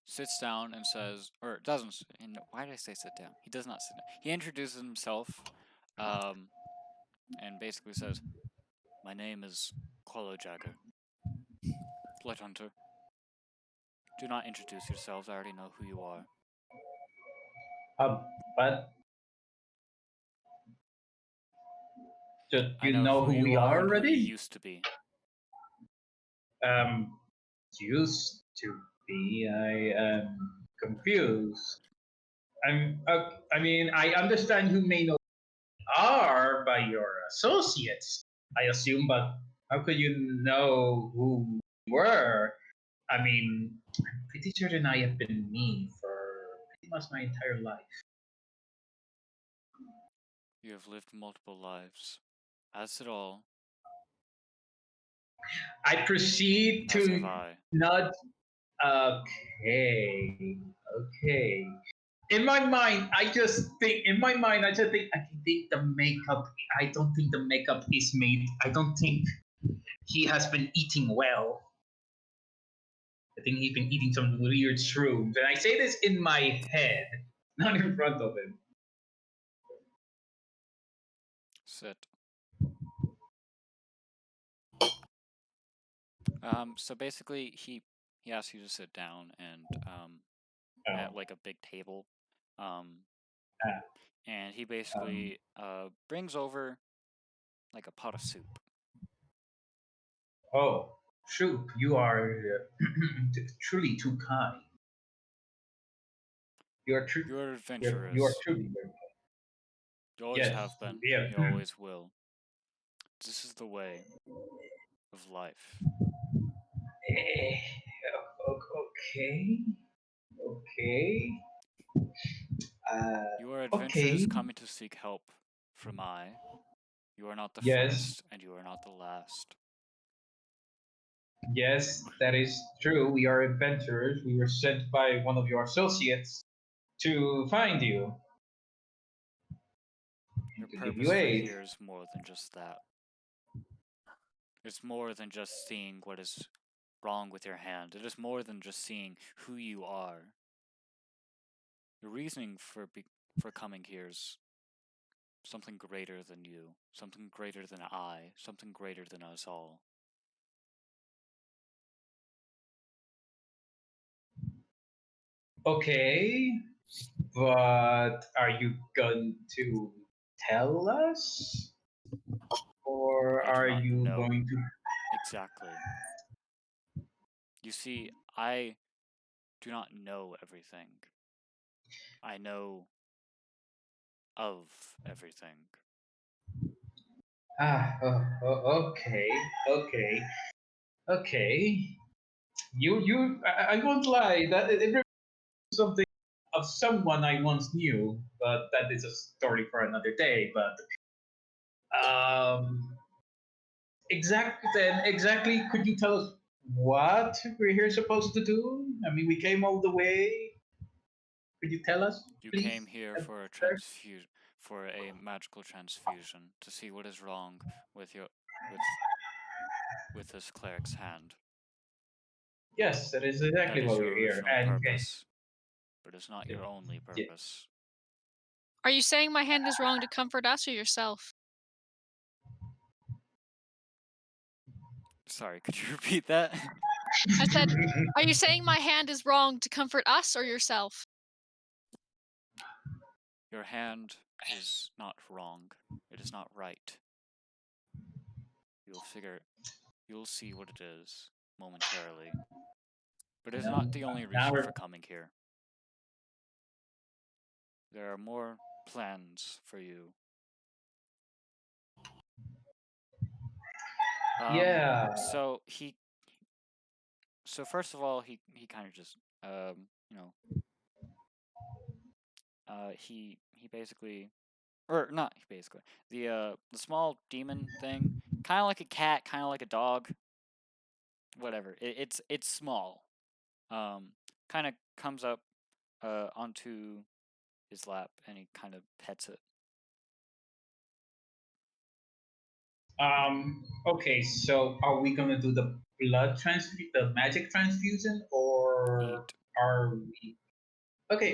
sits down and says, or doesn't, and why did I say sit down? He does not sit down. He introduces himself and basically says, "My name is Qualo Jagger, blood hunter. Do not introduce yourselves. I already know who you are." But do I you know know who who you we are are and who you already? used to be. Used to be. I am confused. I mean, I understand you may know who you are by your associates, I assume, but how could you know who we were? I mean, I'm pretty sure that I have been me for pretty much my entire life. You have lived multiple lives. As did all, I proceed as have to I. nod. Okay, okay. In my mind, I just think. In my mind, I just think. I think the makeup. I don't think the makeup is made. I don't think he has been eating well. I think he's been eating some weird shrooms, and I say this in my head, not in front of him. Sit. So basically, he asks you to sit down and at Oh, like a big table, um, ah, and he um, basically brings over like a pot of soup. oh, Shoop, you are truly too kind. You are true. You are You are adventurers. truly very kind. You always Yes, have been. yeah. You always will. This is the way of life. Eh, okay, okay, You are adventurers okay. coming to seek help from I. You are not the Yes, first, and you are not the last. yes, that is true. We are adventurers. We were sent by one of your associates to find you and Your to give you purpose for aid. here is more than just that. It's more than just seeing what is wrong with your hand. It is more than just seeing who you are. Your reasoning for coming here is something greater than you, something greater than I, something greater than us all. Okay, but are you going to tell us? Or I do are not you know going to. exactly. You see, I do not know everything. I know of everything. Okay, okay, okay. I won't lie. That it reminds me something of someone I once knew, but that is a story for another day. But um, exactly. Could you tell us what we're here supposed to do? I mean, we came all the way. Could you tell us, You please? came here for a for a magical transfusion to see what is wrong with your with with this cleric's hand. Yes, that is That exactly is why your we're here. original And purpose, but it's not your only yeah, purpose. Are you saying my hand is wrong to comfort us or yourself? Sorry, could you repeat that? I said, are you saying my hand is wrong to comfort us or yourself? Your hand is not wrong. It is not right. You'll see what it is momentarily. But it's not the only now reason we're for coming here. There are more plans for you. yeah. So first of all, he kind of just you know he basically, or not basically, the small demon thing, kind of like a cat, kind of like a dog, whatever. It's small. Kind of comes up onto his lap and he kind of pets it. Okay, so are we gonna do the the magic transfusion, or Eat. are we? Okay.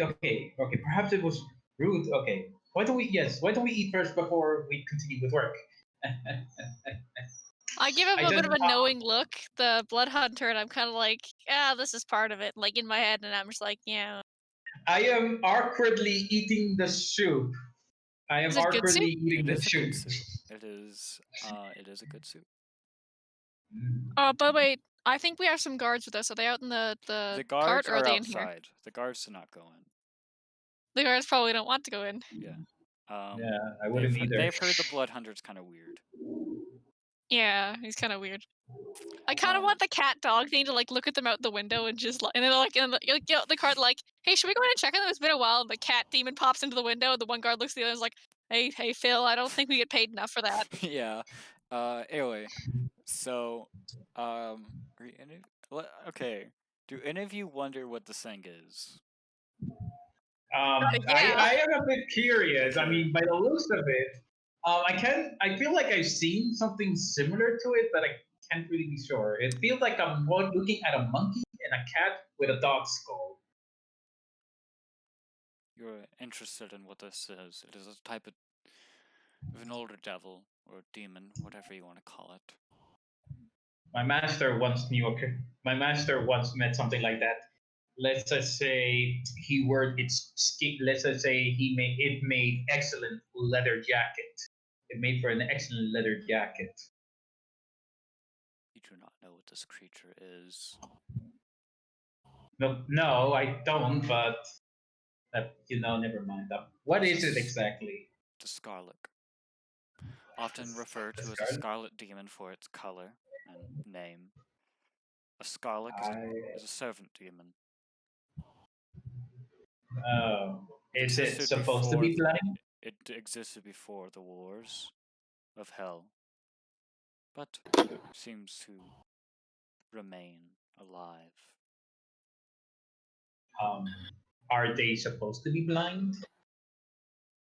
Perhaps it was rude. Okay, why don't we eat first before we continue with work? I give him I a bit just of a knowing look, the blood hunter, and I'm kind of like, yeah, this is part of it, like in my head, and I'm just like, yeah. I am awkwardly eating the soup. I am Is it good awkwardly soup? eating It the is a soup. good suit. It is a good suit. But wait, I think we have some guards with us. Are they out in the The cart guards or are are they in here? outside. The guards do not go in. The guards probably don't want to go in. Yeah. Yeah, I wouldn't either. They've heard the blood hunter's kind of weird. Yeah, he's kind of weird. I kind of Um, want the cat dog thing to like look at them out the window and just and then like and the cart like, hey, should we go in and check on them? It's been a while. And the cat demon pops into the window. And the one guard looks at the other and is like, hey Phil, I don't think we get paid enough for that. yeah. Anyway, so are okay. Do any of you wonder what this thing is? Yeah. I am a bit curious. I Okay. mean, by the looks of it, I feel like I've seen something similar to it, but I can't really be sure. It feels like I'm looking at a monkey and a cat with a dog skull. You're interested in what this is. It is a type of an older devil or demon, whatever you want to call it. My master once knew. My master once met something like that. Let's just say he wore its skin. Let's just say it made excellent leather jacket. It made for an excellent leather jacket. You do not know what this creature is. No, I don't. But never mind. What This is it is exactly? the Scarlet, often referred The to as a scarlet. scarlet demon for its color and name. A Scarlet I. is a servant demon. It Is it existed supposed to before be blind? it existed before the wars of hell, but seems to remain alive. Um, are they supposed to be blind?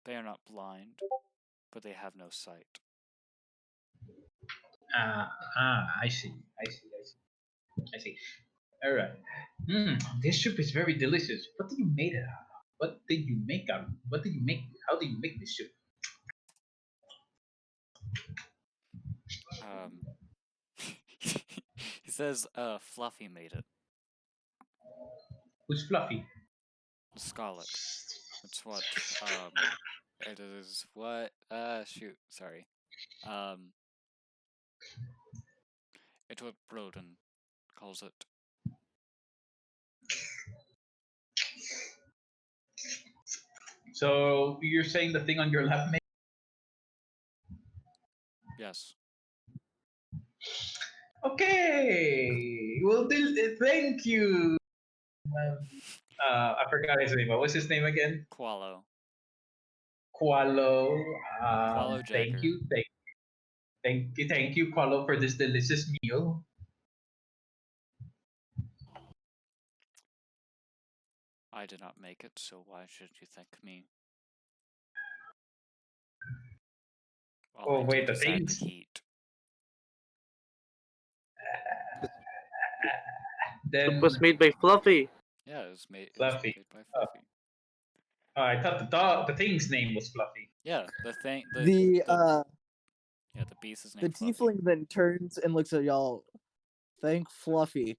They are not blind, but they have no sight. I see. I see. All right. This soup is very delicious. What did you make it out of? What did you make out? What did you make? How did you make this soup? Um, he says, Fluffy made it. Who's Fluffy? The Scarlet. That's what, it is what, shoot, sorry. It's what Broden calls it. So you're saying the thing on your lap made? Yes. Okay. Well, thank you. I forgot his name. What was his name again? Qualo. Qualo. Qualo Thank Jacker. you. Thank you, Qualo, for this delicious meal. I did not make it, so why should you thank me? All Oh I wait, did the was add the things. heat. It was Then made by Fluffy. Yeah, it was made Fluffy. by Oh, Fluffy. I thought the thing's name was Fluffy. Yeah, the thing The yeah, the beast is the named Fluffy. tiefling then turns and looks at y'all. Thank Fluffy.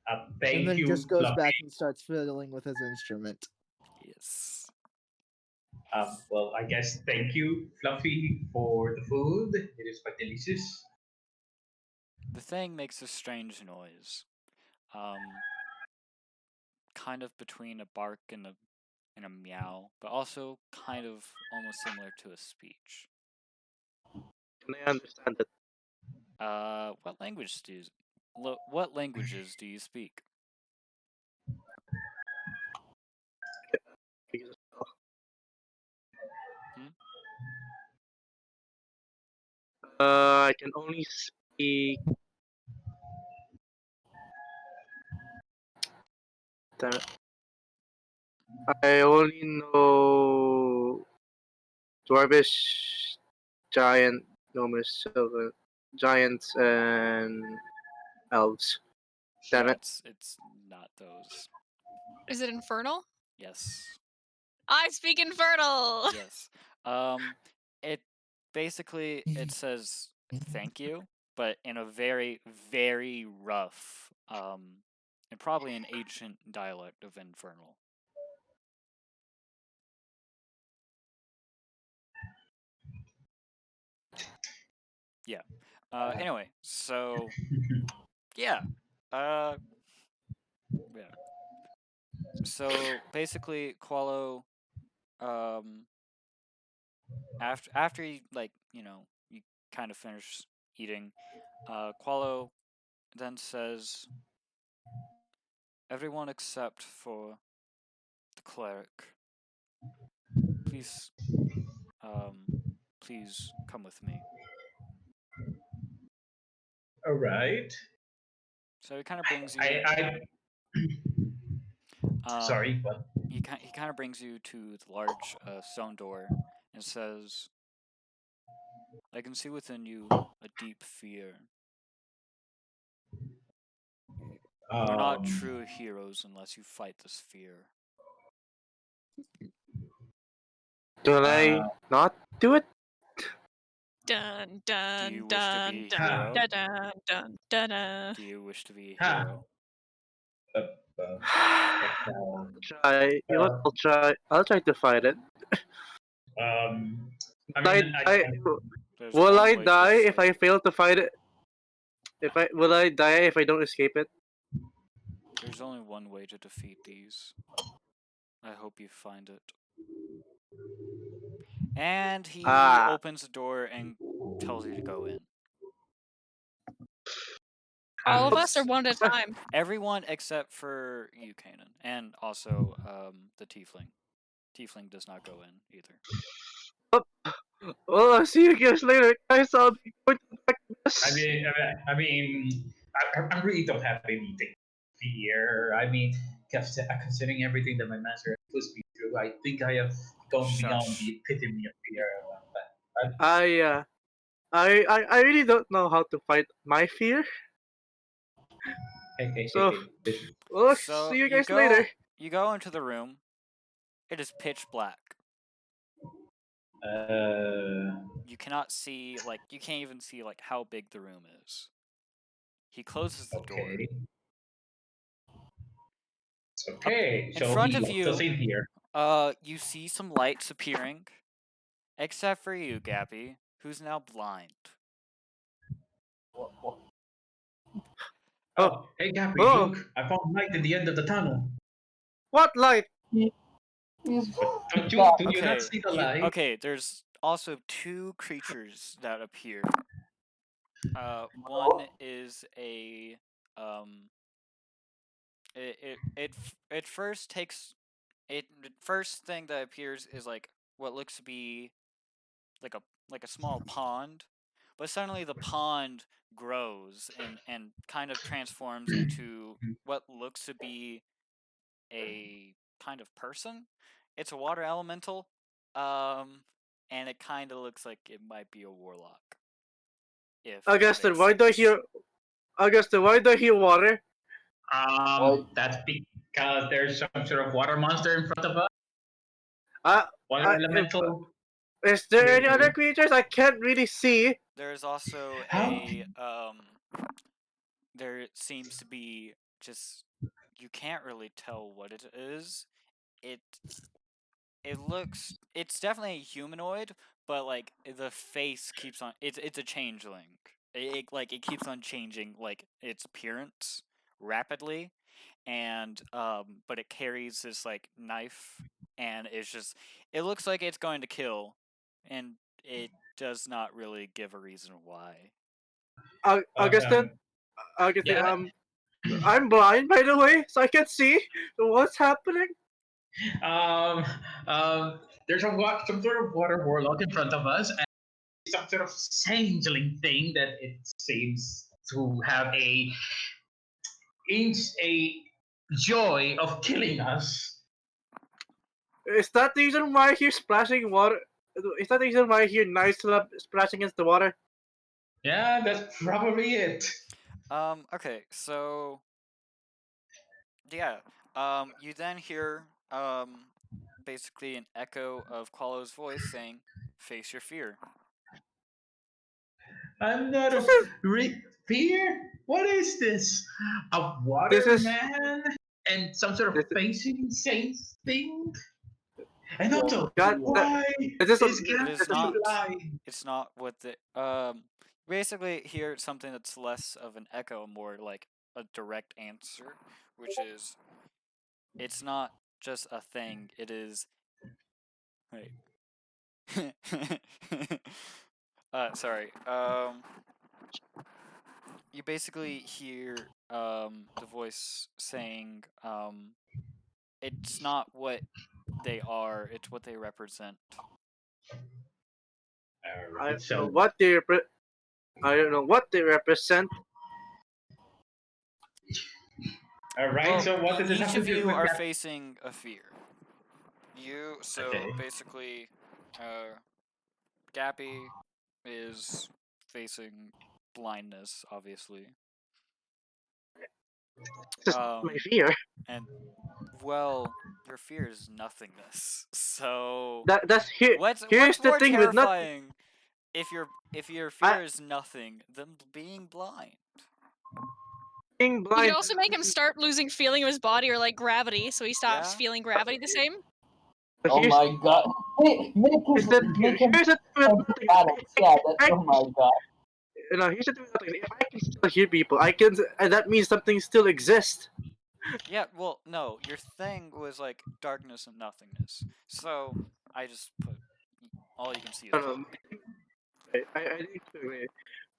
And Thank then you, just goes Fluffy. back and starts fiddling with his instrument. Yes. Well, I guess thank you, Fluffy, for the food. It is quite delicious. The thing makes a strange noise. Kind of between a bark and a meow, but also kind of almost similar to a speech. Can I understand it? What language do you what languages do you speak? I can only speak. Damn it. I only know Dwarvish, Giant, Gnomish, Silver, Giants, and Elves. Damn it. It's not those. Is it infernal? Yes. I speak infernal. Yes. It basically it says thank you, but in a very, very rough, and probably an ancient dialect of infernal. Yeah. Anyway, so yeah. Yeah. So basically, Qualo, after you you kind of finish eating, Qualo then says, "Everyone except for the cleric, please, please come with me." All right. So he kind of brings you. I Um, sorry, what? he kind of brings you to the large stone door and says, "I can see within you a deep fear. You are not true heroes unless you fight this fear." Can I not do it? Dun Do dun you wish to dun be a dun hero? dun dun dun dun dun. Do you wish to be a Ha. hero? I'll try. You know what? I'll try. I'll try to fight it. I Will I mean, die? There's Will one I way to die if I escape. fail to fight it? Will I die if I don't escape it? There's only one way to defeat these. I hope you find it. And he Ah. opens the door and tells you to go in. All of us, or It's one at a time? everyone except for you, Kanan, and also the tiefling. Tiefling does not go in either. Well, I'll see you guys later, guys. I'll be going to I practice. mean, I really don't have anything fear. I mean, considering everything that my master has pushed me through, I think I have gone beyond Shush. the epitome of fear. I really don't know how to fight my fear. So, Listen. well, So see you guys later. you go into the room. It is pitch black. You cannot see, like, you can't even see, like, how big the room is. He closes the door. Okay, In so front he of locked us you, in here. you see some lights appearing, except for you, Gappy, who's now blind. Oh, hey Gappy, Oh. look! I found light at the end of the tunnel. What light? He's Don't you got do you not see the light? Okay, there's also two creatures that appear. One is a it first takes it the first thing that appears is like what looks to be like a small pond, but suddenly the pond grows and kind of transforms into what looks to be a kind of person. It's a water elemental, and it kind of looks like it might be a warlock. If that Augustin, makes why do I sense. hear water? That's because there's some sort of water monster in front of us. Uh, Water elemental. is there any other creatures I can't really see? There's also How? there seems to be just you can't really tell what it is. It it's definitely humanoid, but like the face keeps on it's a changeling. It keeps on changing like its appearance rapidly, and but it carries this like knife, and it looks like it's going to kill, and it does not really give a reason why. Augustin, Augustin, Yeah. I'm blind by the way, so I can't see what's happening. Um, there's some sort of water warlock in front of us, and some sort of changeling thing that it seems to have a joy of killing us. Is that the reason why I hear splashing water? Is that the reason why I hear knives splashing against the water? Yeah, that's probably it. Okay, so yeah. You then hear basically an echo of Qualo's voice saying, "Face your fear." I'm not a fear. What is this? A This water is man and some sort of this, facing saints thing? And Yeah. also, God. why This is is It Cat is not. blind? It's not what the basically hear something that's less of an echo, more like a direct answer, which is it's not just a thing. It is wait. Sorry. You basically hear the voice saying it's not what they are, it's what they represent. I Alright, don't know so what they I don't know what they represent. alright, Well, so what does this each have to of do you with are Cat? facing a fear. So Okay. basically, Gappy is facing blindness, obviously. This is my fear. And well, your fear is nothingness. So That's here. what's Here's the more thing with not terrifying if your I, fear is nothing than being blind? being You could blind. also make him start losing feeling of his body or like gravity, so he stops Yeah. feeling gravity the same. Oh Here's my god. here's the Make him here's the thing with nothing. panic. Yeah, that's oh my god. No, here's the thing with nothing. If I can still hear people, I can, and that means something still exists. Yeah, well, no, your thing was like darkness and nothingness. So I just put all you can see is I don't black. know. I think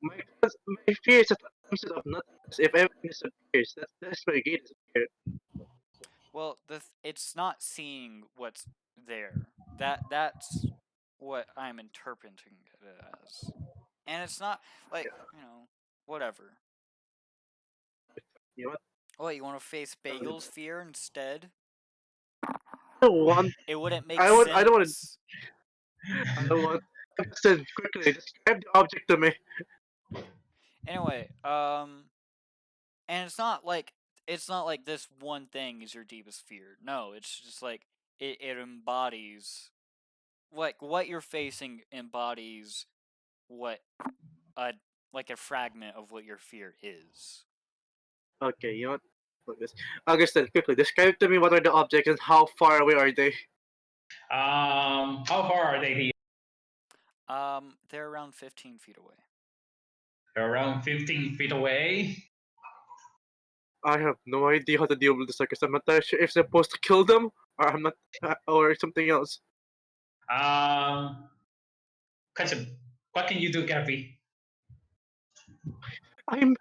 my my fear is a concept of nothingness. If everything disappears, that's where gate disappeared. Well, it's not seeing what's there. That's what I'm interpreting it as. And it's not like, whatever. You know what? What, you want to face Bagel's fear instead? I don't want. It wouldn't make I want. I don't want sense. to. I don't want. Listen, quickly, describe the object to me. Anyway, and it's not like this one thing is your deepest fear. No, it's just like it embodies what you're facing embodies what a like a fragment of what your fear is. Okay, you know what? Look this. Augustin, quickly, describe to me what are the objects and how far away are they? How far are they here? They're around 15 feet away. They're around 15 feet away. I have no idea how to deal with this because I'm not sure if I'm supposed to kill them or I'm not, or something else. Um, What can you do, Cappy? I'm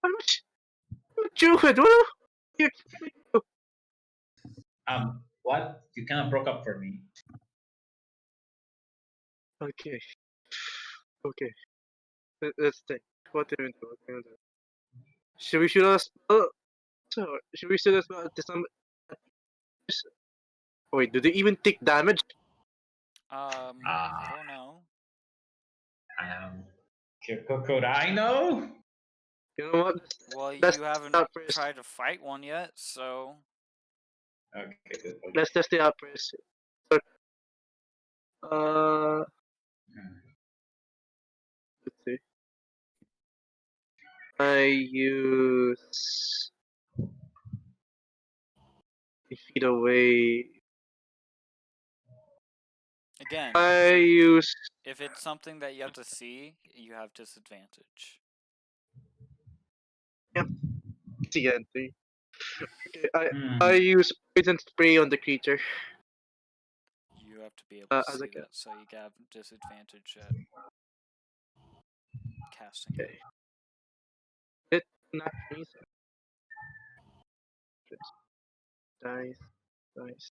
a druid. What? You, What? You kind of broke up for me. okay. Okay. Let's think. What do we do? What do we do? Should we shoot a spell? So, should we shoot a spell to some? Wait, do they even take damage? I Ah, don't know. could I know? You know what? Well, Let's you test haven't it out first. tried to fight one yet, so Okay, good. Okay. Let's test it out first. So, uh, let's see. I use feet away. again, I use if it's something that you have to see, you have disadvantage. TNT. Okay, I Hmm. use poison spray on the creature. You have to be able to As see I can. that, so you have disadvantage at casting Okay. it. It not me. So. Dice, dice.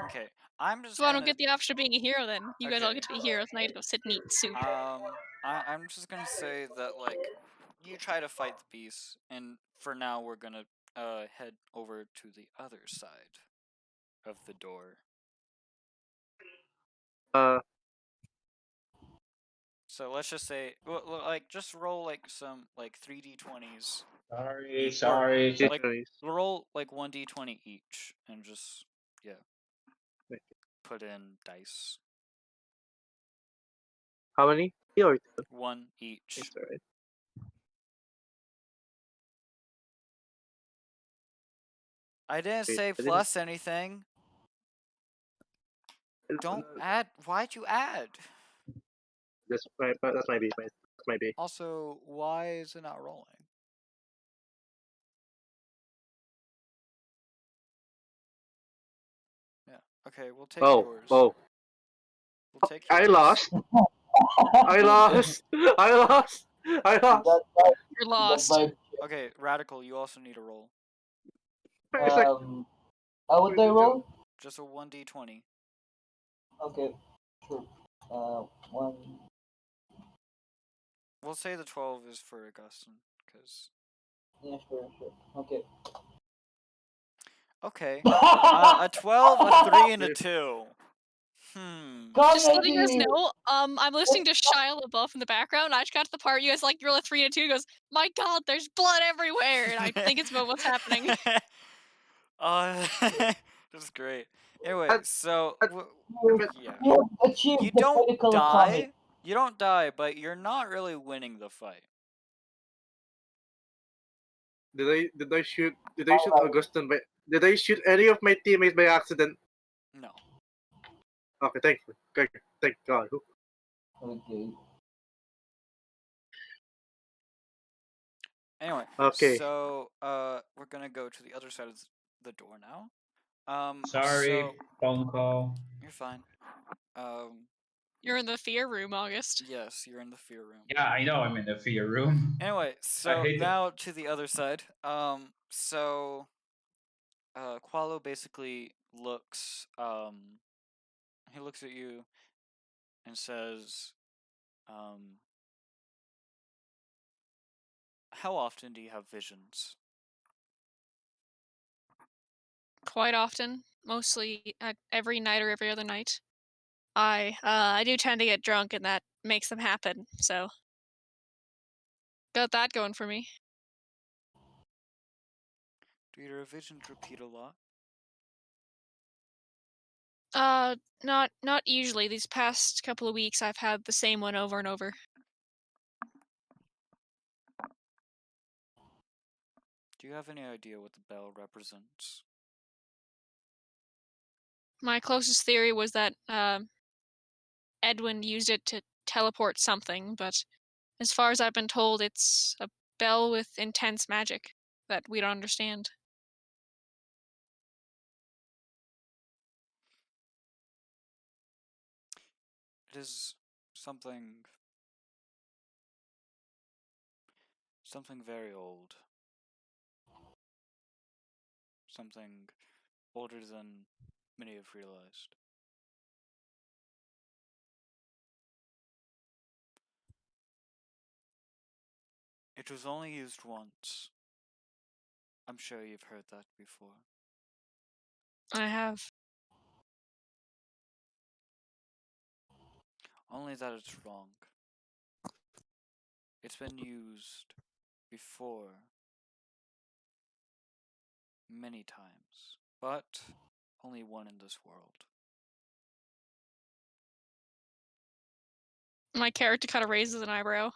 Okay, I'm just So I don't gonna get the option of being a hero then. You guys all Okay. get to be heroes, and I get to go sit and eat soup. I'm just gonna say that like you try to fight the beast, and for now we're gonna head over to the other side of the door. Uh, So let's just say, like, just roll like some like 3d20s. Sorry, Or sorry. it like noise. roll like 1d20 each, and just Wait, put in dice. how many? Yeah, or two. One each. It's alright. I didn't Wait, say I didn't. plus anything. Don't add. Why'd you add? That's my B. That's my B. Also, why is it not rolling? Yeah. Okay, we'll take Oh, yours. oh. We'll take I yours. lost. I lost. I lost. I lost. You're lost. Okay, Radical, you also need a roll. It's like, How would I roll? Just a 1d20. Okay, sure. One. We'll say the 12 is for Augustine, because... Yeah, sure. Okay. Okay. A 12, a 3, and a 2. Just letting you guys know, I'm listening to Shia LaBeouf in the background. I just got to the part you guys like roll a 3 and a 2. He goes, "My God, there's blood everywhere," and I think it's about what's happening. That's great. Anyway, I- so yeah, You have achieved you the don't pinnacle of die. comic. You don't die, but you're not really winning the fight. did I shoot Augustine by did I shoot any of my teammates by accident? No. Okay, thank God. Okay. Anyway, Okay. so we're gonna go to the other side of the door now. Sorry, So phone call. you're fine. You're in the fear room, August. Yes, you're in the fear room. Yeah, I know I'm in the fear room. Anyway, so hate it. now to the other side. So Qualo basically looks he looks at you and says, how often do you have visions? Quite often, mostly every night or every other night. I do tend to get drunk, and that makes them happen. So got that going for me. Do your visions repeat a lot? Not usually. These past couple of weeks, I've had the same one over and over. Do you have any idea what the bell represents? My closest theory was that Edwin used it to teleport something, but as far as I've been told, it's a bell with intense magic. that we don't understand. It is something very old. Something older than many have realized. It was only used once. I'm sure you've heard that before. I have. Only that it's wrong. It's been used before many times, but only one in this world. My character kind of raises an eyebrow.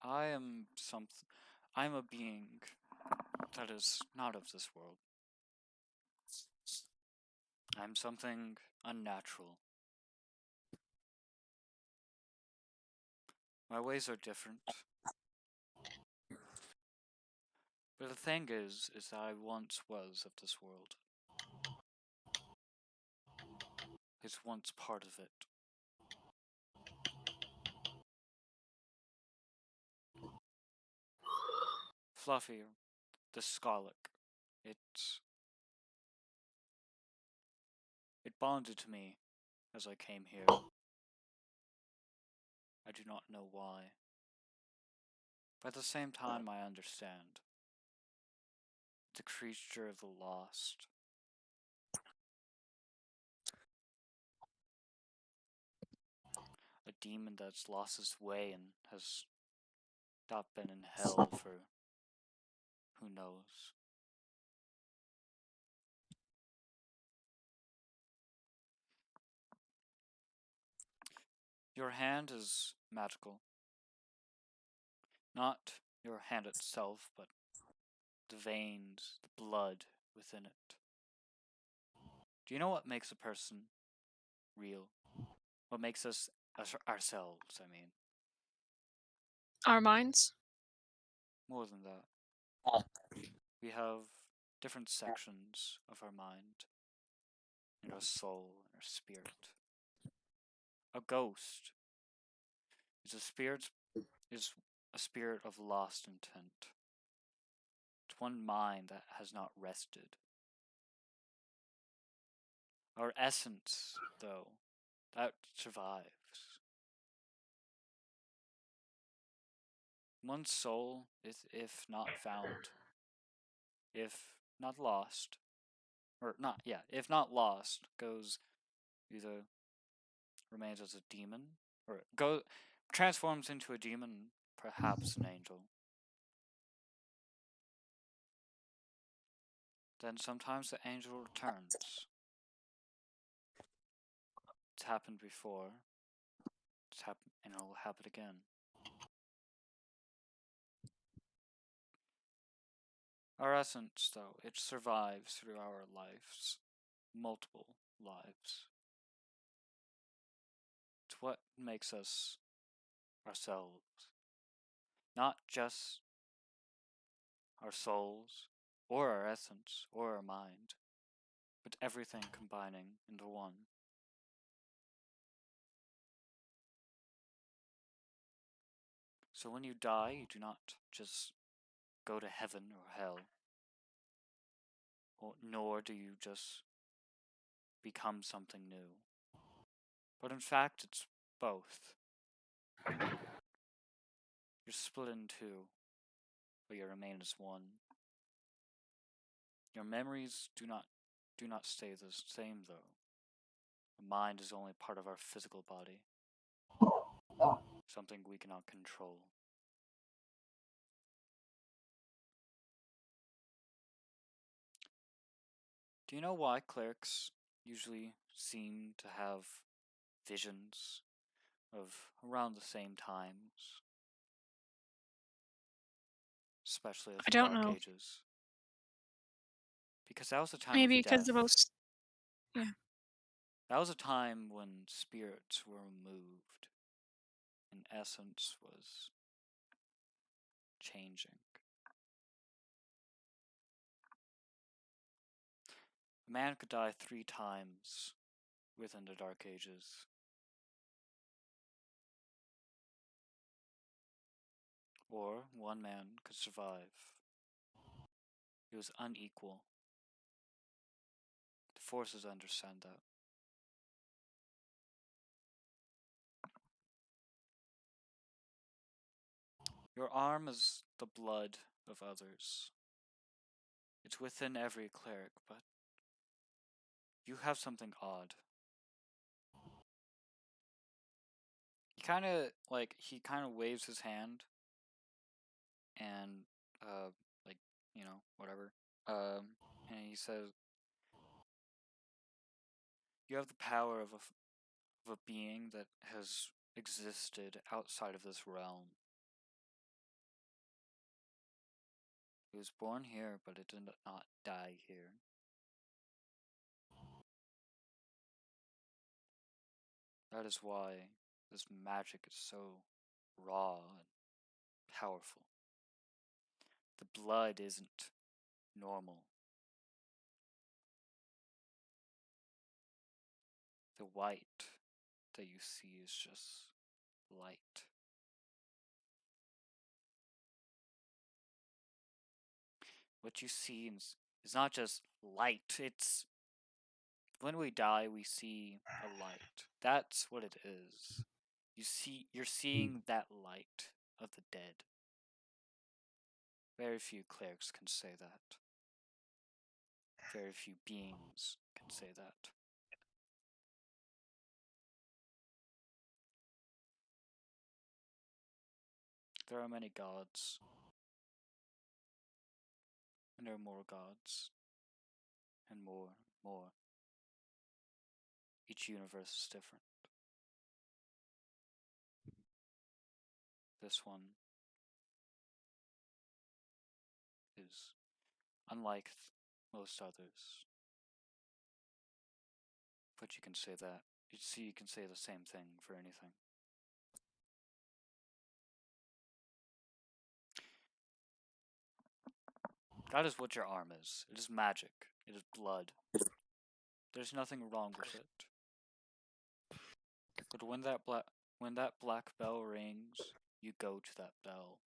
I'm a being that is not of this world. I'm something unnatural. My ways are different. But the thing is that I once was of this world. It's once part of it. Fluffy, the Scarlet, it bonded to me as I came here. I do not know why. But at the same time, I understand. The creature of the lost. A demon that's lost its way and has not been in hell for who knows. Your hand is magical. Not your hand itself, but the veins, the blood within it. Do you know what makes a person real? What makes us ourselves, I mean. Our minds? More than that. We have different sections of our mind, and our soul, and our spirit. A ghost is a spirit of lost intent. It's one mind that has not rested. Our essence, though, that survives. One soul, if not found, if not lost, if not lost, goes either remains as a demon, or transforms into a demon, perhaps an angel. Then sometimes the angel returns. It's happened before. And it will happen again. Our essence, though, it survives through our lives, multiple lives. It's what makes us ourselves. Not just our souls, or our essence, or our mind, but everything combining into one. So when you die, you do not just go to heaven or hell, nor do you just become something new. But in fact, it's both. You're split in two, but you remain as one. Your memories do not stay the same, though. The mind is only part of our physical body, something we cannot control. Do you know why clerics usually seem to have visions of around the same times? Especially of I the don't Dark know. Ages. Because that was the time Maybe of because death. the most. Yeah. That was a time when spirits were removed and essence was changing. A man could die 3 times within the Dark Ages. Or one man could survive. It was unequal. The forces understand that. Your arm is the blood of others. It's within every cleric, but you have something odd. He kind of waves his hand and whatever. And he says, you have the power of a being that has existed outside of this realm. It was born here, but it did not die here. That is why this magic is so raw and powerful. The blood isn't normal. The white that you see is just light. What you see is not just light, it's when we die we see a light. That's what it is. You're seeing that light of the dead. Very few clerics can say that. Very few beings can say that. There are many gods. And there are more gods. And more. Each universe is different. This one is unlike most others. But you can say that. You can say the same thing for anything. That is what your arm is. It is magic. It is blood. There's nothing wrong with it. But when that black bell rings, you go to that bell.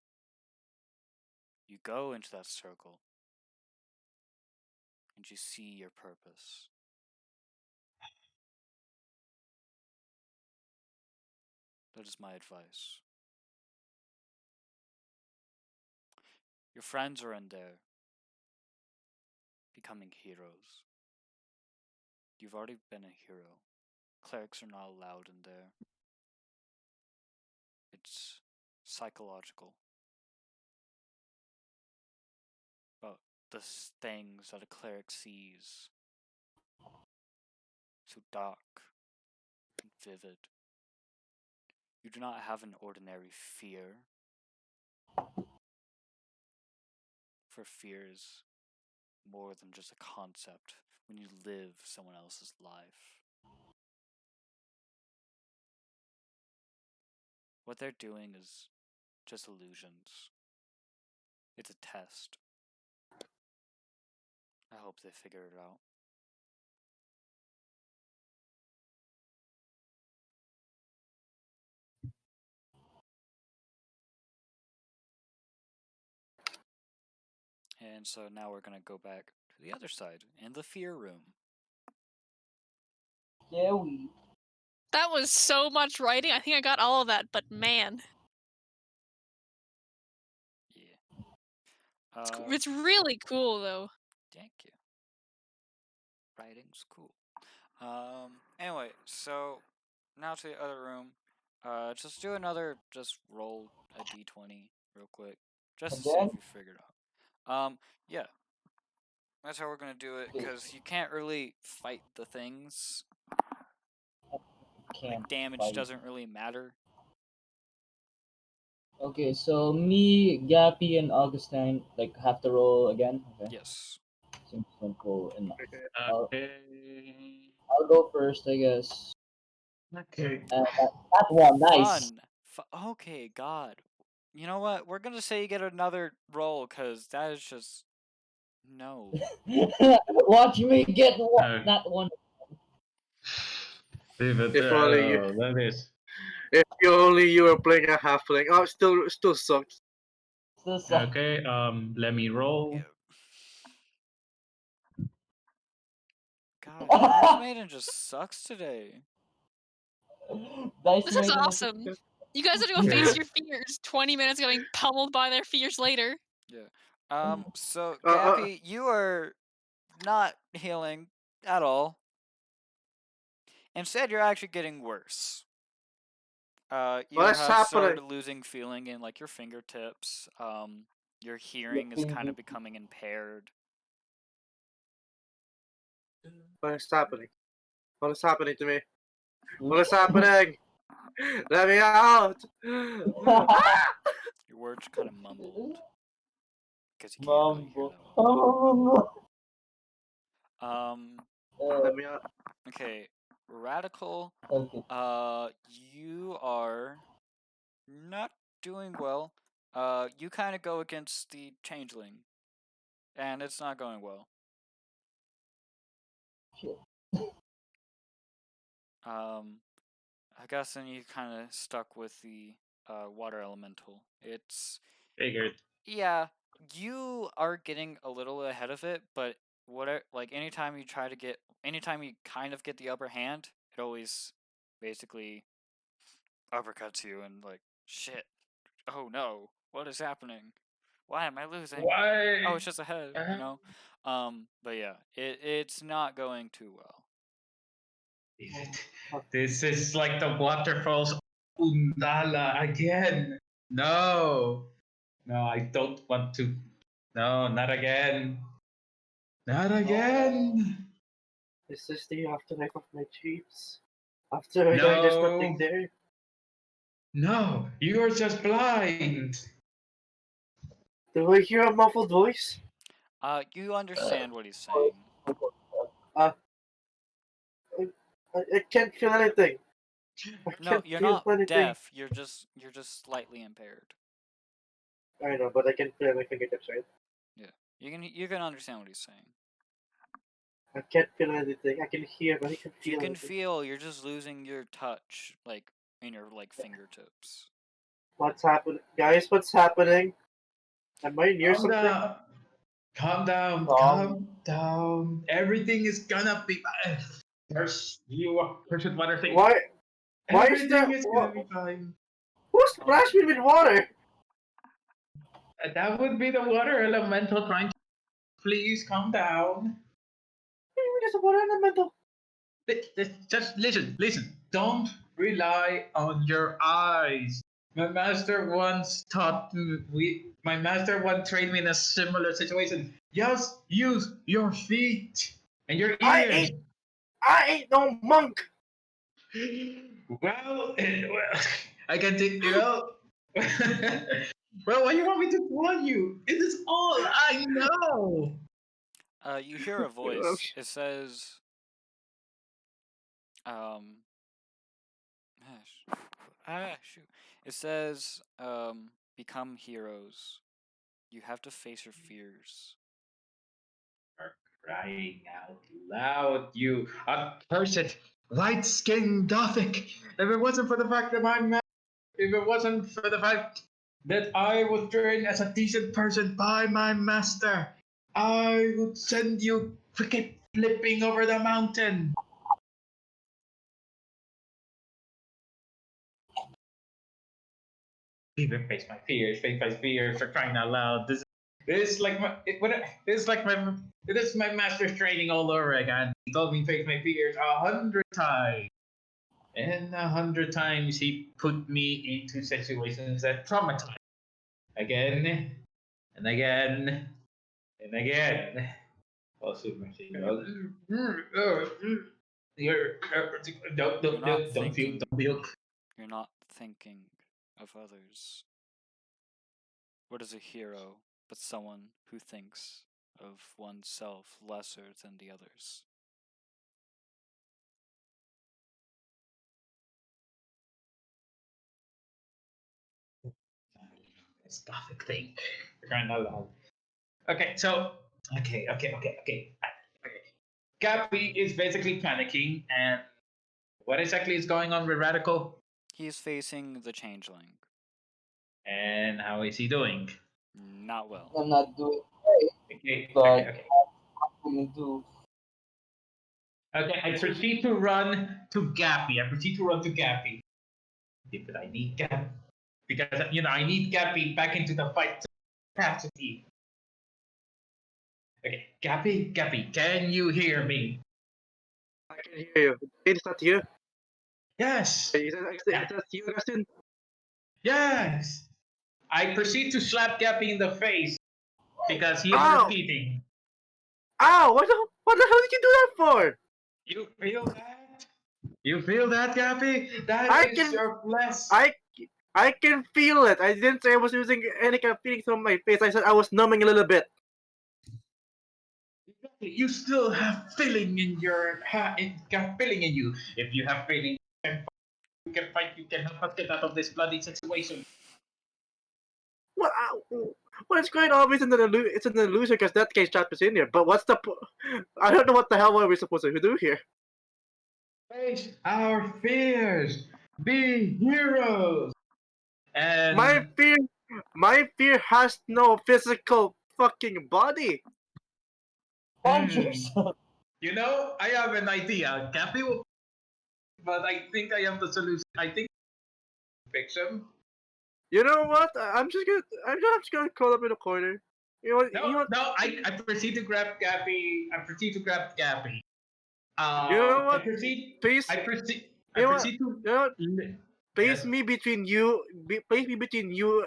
You go into that circle. And you see your purpose. That is my advice. Your friends are in there, becoming heroes. You've already been a hero. Clerics are not allowed in there. It's psychological. But the things that a cleric sees, so dark and vivid. You do not have an ordinary fear. For fear is more than just a concept when you live someone else's life. What they're doing is just illusions. It's a test. I hope they figure it out. And so now we're gonna go back to the other side, in the fear room. Yeah, we. That was so much writing. I think I got all of that, but man, Yeah. it's really cool though. Thank you. Writing's cool. Anyway, so now to the other room. Just do another, just roll a d20 real quick, just to see Again? if you figured out. Yeah. That's how we're gonna do it, because you can't really fight the things. Can't Like, damage fight. doesn't really matter. Okay, so me, Gappy, and Augustine have to roll again. Okay. Yes. Seems simple enough. Okay. I'll go first, I guess. Okay. That one, nice. Fun. Okay, God. You know what? We're gonna say you get another roll, cause that is just no. Watch me get Uh, that one. If only you, that is. if you were playing a halfling. Oh, still sucks. Still suck. Okay, let me roll. God, Dice Maiden just sucks today. Dice This is Maiden awesome. You guys are to go face your fears. 20 minutes getting pummeled by their fears later. Yeah. So Uh, uh, Gappy, you are not healing at all. Instead, you're actually getting worse. You What's have started happening? losing feeling in like your fingertips. Your hearing is kind of becoming impaired. What is happening? What is happening to me? What is happening? Let me out! Your words kind of mumbled because you can't really hear Mumbo. them. Let me out. Okay, Radical. Okay. You are not doing well. You kind of go against the changeling, and it's not going well. Shit. I guess then you kind of stuck with the water elemental. It's Figured. yeah, you are getting a little ahead of it, but anytime you kind of get the upper hand, it always basically uppercuts you and like shit. Oh no, what is happening? Why am I losing? Why? Oh, it's just a head, you know. But yeah, it's not going too well. This is like the waterfalls of Undala again. No. No, I don't want to. No, not again. Not again. Is this the afterlife of my dreams? After I die, there's nothing No. there. No, you're just blind. Do I hear a muffled voice? You understand what he's saying. Uh, I can't feel anything. I No, can't you're feel not anything. deaf. You're just slightly impaired. I know, but I can feel my fingertips, right? Yeah, you can understand what he's saying. I can't feel anything. I can hear, but I can't You feel can anything. feel you're just losing your touch, like in your like fingertips. What's happening? Guys, what's happening? Am I near Calm something? down. Calm down. Calm. Calm down. Everything is gonna be fine. There's you, Person Water thing. Why? Why is Everything that? is gonna be fine. Who splashed me with water? That would be the water elemental trying to. Please calm down. There's a water elemental. Just listen. Don't rely on your eyes. My master once taught me. My master once trained me in a similar situation. Just use your feet and your ears. I ain't no monk. Well, I can take you out. Well, why you want me to warn you? It is all I know. You hear a voice. It says, um, shoot. It says, become heroes. You have to face your fears. Are crying out loud, you accursed light-skinned Gothic. If it wasn't for the fact that if it wasn't for the fact that I was trained as a decent person by my master, I would send you freaking flipping over the mountain. Even face my fears, for crying out loud. This is like this is my master's training all over again. He told me to face my fears 100 times. And 100 times he put me into situations that traumatize again and again and again. Also, You're not don't feel, thinking. don't feel. You're not thinking of others. What is a hero but someone who thinks of oneself lesser than the others? this gothic thing. For crying out loud. Okay, so okay. Gappy is basically panicking, and what exactly is going on with Radical? He's facing the changeling. And how is he doing? Not well. I'm not doing great, Okay, but okay. I'm gonna do. Okay, I proceed to run to Gappy. But I need Gappy because I need Gappy back into the fight capacity. Okay, Gappy, can you hear me? I can hear you. Is that you? Yes. Is that you, Augustine? Yes. I proceed to slap Gappy in the face because he is Ow! repeating. Ow! What the hell did you do that for? You feel that? You feel that, Gappy? That I is can- your flesh. I can feel it. I didn't say I was using any kind of feelings on my face. I said I was numbing a little bit. You still have feeling in your got feeling in you. If you have feeling, you can fight. You can help us get out of this bloody situation. Well, it's quite obvious it's an illusion because that case trap is in here. But what's the I don't know what the hell we're supposed to do here. Face our fears. Be heroes. And My fear has no physical fucking body. Punch Hmm. yourself. I have an idea. Gappy will, but I think I have the solution. I think fix him. You know what? I'm just gonna crawl up in a corner. You know what? No. I proceed to grab Gappy. You know I what? proceed. Please, I proceed. I you know what? proceed to. You know what? Place Yes. me between you. Place me between you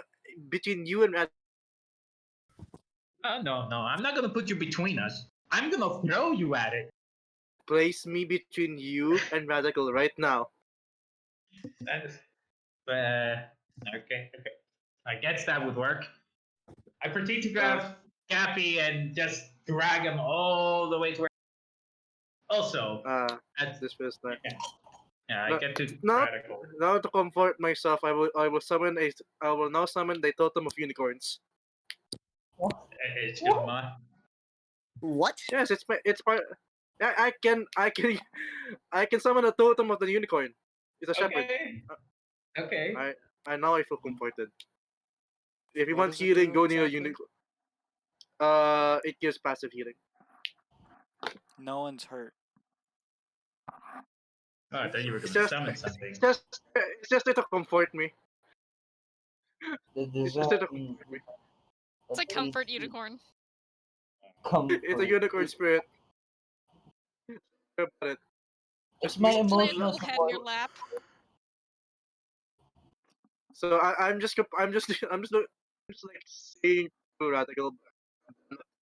and Rad. No. I'm not gonna put you between us. I'm gonna throw you at it. Place me between you and Radical right now. That is, okay. I guess that would work. I proceed to grab Gappy and just drag him all the way to where. Also, This feels nice. I No, get to Now Radical. to comfort myself, I will now summon a totem of unicorns. It's just my. What? Yes, it's part. I can summon a totem of the unicorn. It's a shepherd. Okay. I now I feel comforted. If you What want does it healing, do go near a exactly? unicorn. It gives passive healing. No one's hurt. Oh, I thought you were It's gonna just summon something. it's just there to comfort me. The It's just there to design. comfort me. It's a comfort unicorn. It's a unicorn spirit. About it. It's my Just lay a emotional little head in your support. lap. So I'm just like saying to Radical,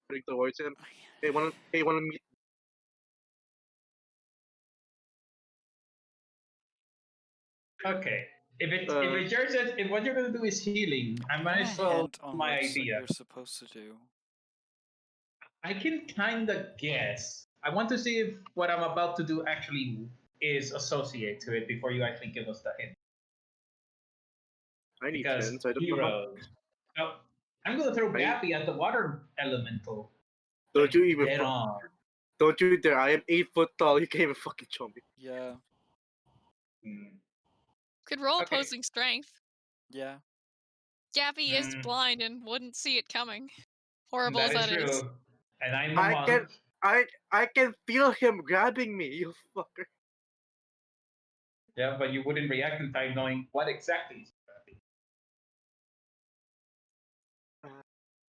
putting towards him. Hey, wanna meet? Okay. If what you're gonna do is healing, I might as well Hint on my what idea. you're supposed to do. I can kinda guess. I want to see if what I'm about to do actually is associated to it before you actually give us the hint. I need Because hints. I don't know. heroes. No, I'm gonna throw I- Gappy at the water elemental. Don't you even Dead on. Don't you dare! I am 8 foot tall. You can't even fucking show me. Yeah. Could roll Okay. opposing strength. Yeah. Gappy is Mm. blind and wouldn't see it coming. Horrible That as is that is. true. And I'm a monk. I can feel him grabbing me. You fucker. Yeah, but you wouldn't react in time knowing what exactly is happening.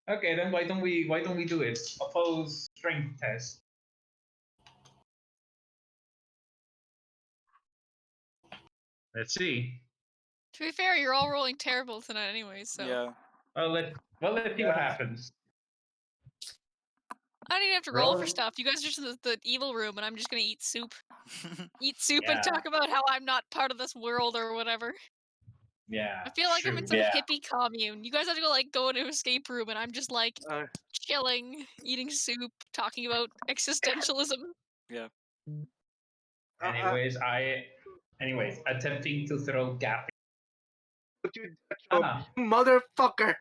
Okay, then why don't we do it? Oppose strength test. Let's see. To be fair, you're all rolling terrible tonight anyway, so. Yeah. Well, let's see what happens. I don't even have to roll for Roll. stuff. You guys are just in the evil room, and I'm just gonna eat soup. Eat soup Yeah. and talk about how I'm not part of this world or whatever. Yeah. I feel like I'm in true. some hippie commune. You guys have to go into an escape room, and I'm just like chilling, eating soup, talking about existentialism. Yeah. Anyways, attempting to throw Gappy. Don't you death roll, Ah, you motherfucker!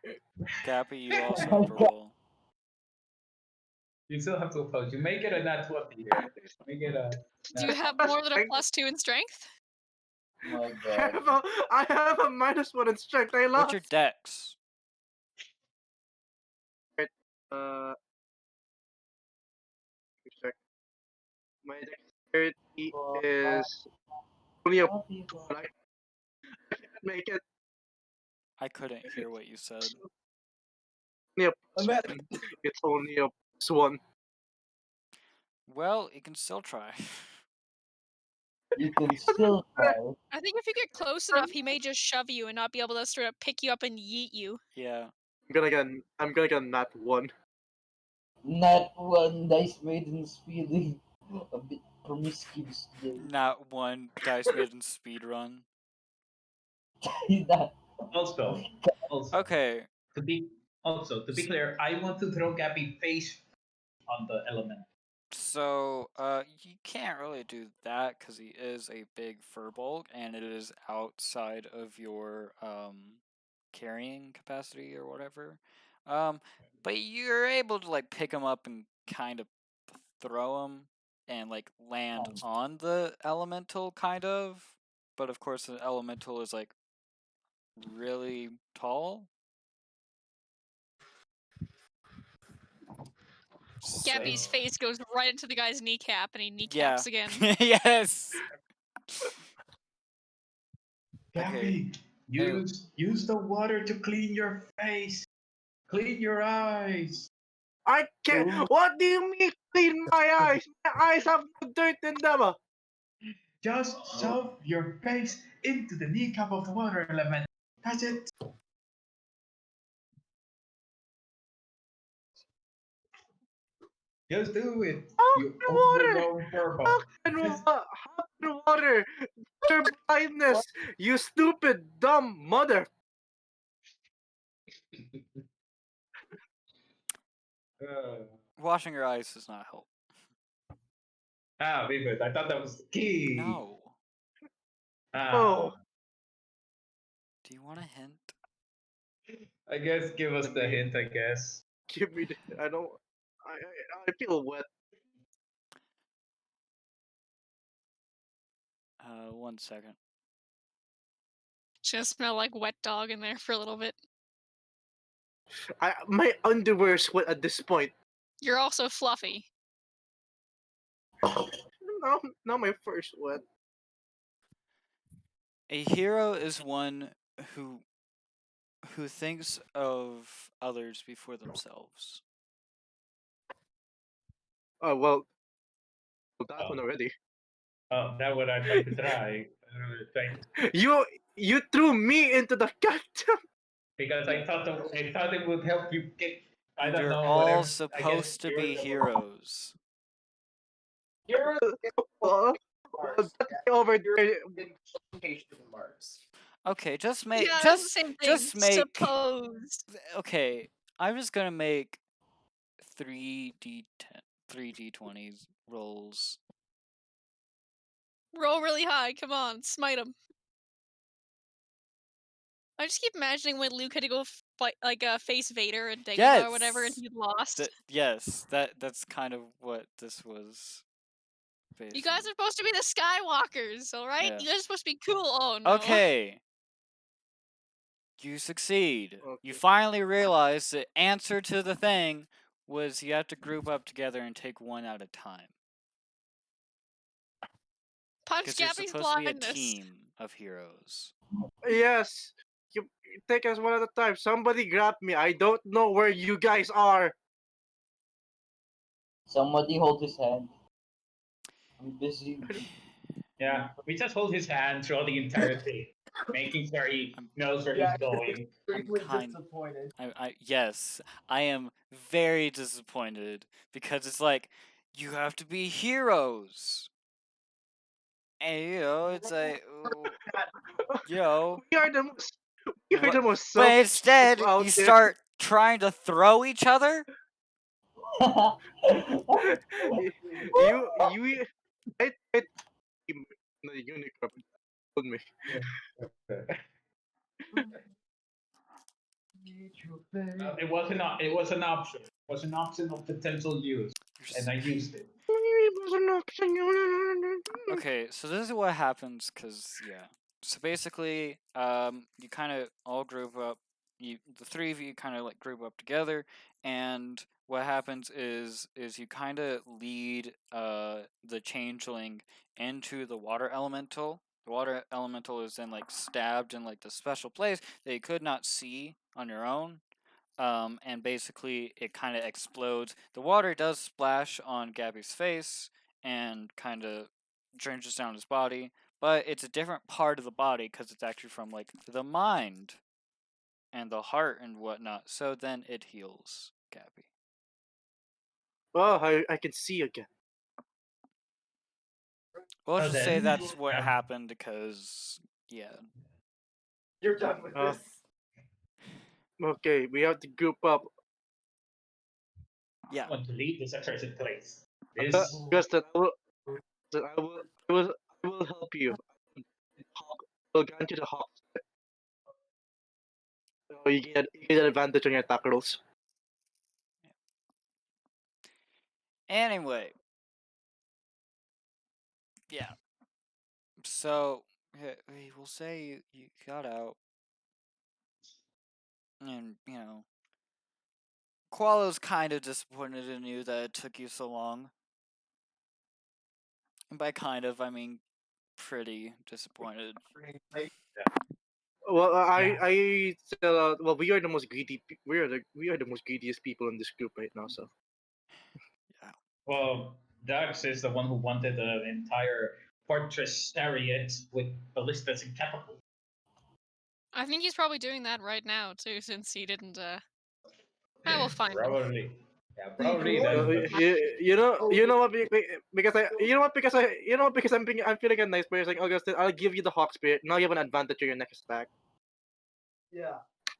Gappy, you also have to roll. you still have to oppose. You make it a nat 20 here. Make it a. Do you have more than a +2 in strength? Oh my I god. have a -1 in strength. I What's lost. your dex? Uh, check. My dexterity is only a I can't make it. I couldn't hear what you said. Only a +1. It's only a +1. Well, you can still try. You can still try. I think if you get close enough, he may just shove you and not be able to straight up pick you up and yeet you. Yeah. I'm gonna get a nat 1. Not one dice maidens feeling a bit promiscuous today. Not one dice maiden speed run. Not- Also, Okay. to be clear, I want to throw Gappy face on the element. So, you can't really do that because he is a big fur bulk and it is outside of your carrying capacity or whatever. But you're able to like pick him up and kind of throw him and like land on the elemental kind of. But of course the elemental is like really tall. Gappy's So, face goes right into the guy's kneecap, and he yeah. kneecaps again. Yes. Okay. Gappy, use the water to clean your face. Clean your eyes. I can't. What do you mean clean my eyes? My eyes have no dirt in them. Just shove your face into the kneecap of the water element. That's it. Just do it. How You can water? overgrown purple. How can water? Your blindness, you stupid, dumb mother. Washing your eyes does not help. Vivid. I thought that was the key. No. Oh, Do you want a hint? I guess give us I the mean, hint, I guess. give me the. I don't. I feel wet. 1 second. It's gonna smell like wet dog in there for a little bit. My underwear sweat at this point. You're also fluffy. Now my first sweat. A hero is one who thinks of others before themselves. Oh well, that one already. Oh, that's what I tried to try. You threw me into the goddamn. Because I thought it would help you get. I don't You're know, all whatever. I guess supposed to be heroes. Well, that's over there. Okay, just make Yeah, that's the same thing. just make Suppose. okay. I'm just gonna make 3d20s rolls. Roll really high. Come on, smite him. I just keep imagining when Luke had to go fight, like, face Vader and Dagobah or whatever, and he lost. Yes, that's kind of what this was. You guys are supposed to be the Skywalkers, all right? Yeah. You guys are supposed to be cool. Oh no. Okay. You succeed. You Okay. finally realize the answer to the thing was you have to group up together and take one at a time. Punch Because you're Gappy's supposed to be a blindness. team of heroes. Yes. You take us one at a time. Somebody grab me. I don't know where you guys are. Somebody hold his hand. I'm busy. Yeah, we just hold his hand throughout the entire thing, making sure he knows where he's going. Disappointed. Yes, I am very disappointed because it's like you have to be heroes, and it's like We are the most. We are the most but selfish instead people out you there. start trying to throw each other. you. I tried to be the unicorn. Told me. It was an option. It was an option of potential use, and I used it. Okay, so this is what happens, cause yeah. So basically, you kind of all group up. The three of you, kind of like group up together, and what happens is you kind of lead the changeling into the water elemental. The water elemental is then like stabbed in like the special place that you could not see on your own. And basically it kind of explodes. The water does splash on Gabby's face and kind of drenches down his body, but it's a different part of the body because it's actually from like the mind and the heart and whatnot. So then it heals Gabby. Oh, I can see again. We'll So just say then, that's what happened because yeah. You're done with Oh. this. Okay, we have to group up. Yeah. I want to leave this accursed place. This. Justin, I will help you. I'll grant you the hawk. So you get an advantage on your attack rolls. Anyway. Yeah. So we will say you got out. And, you know, Qualo's kind of disappointed in you that it took you so long. And by kind of, I mean pretty disappointed. Well, I still well, we are the most greedy. We are the most greediest people in this group right now. So Yeah. Well, Dax is the one who wanted an entire fortress area with ballistas and catapults. I think he's probably doing that right now too, since he didn't. I will find him. Probably. Yeah, probably then. But you know what because I'm feeling a nice person. Augustin, I'll give you the hawk spirit. Now you have an advantage on your next attack. Yeah.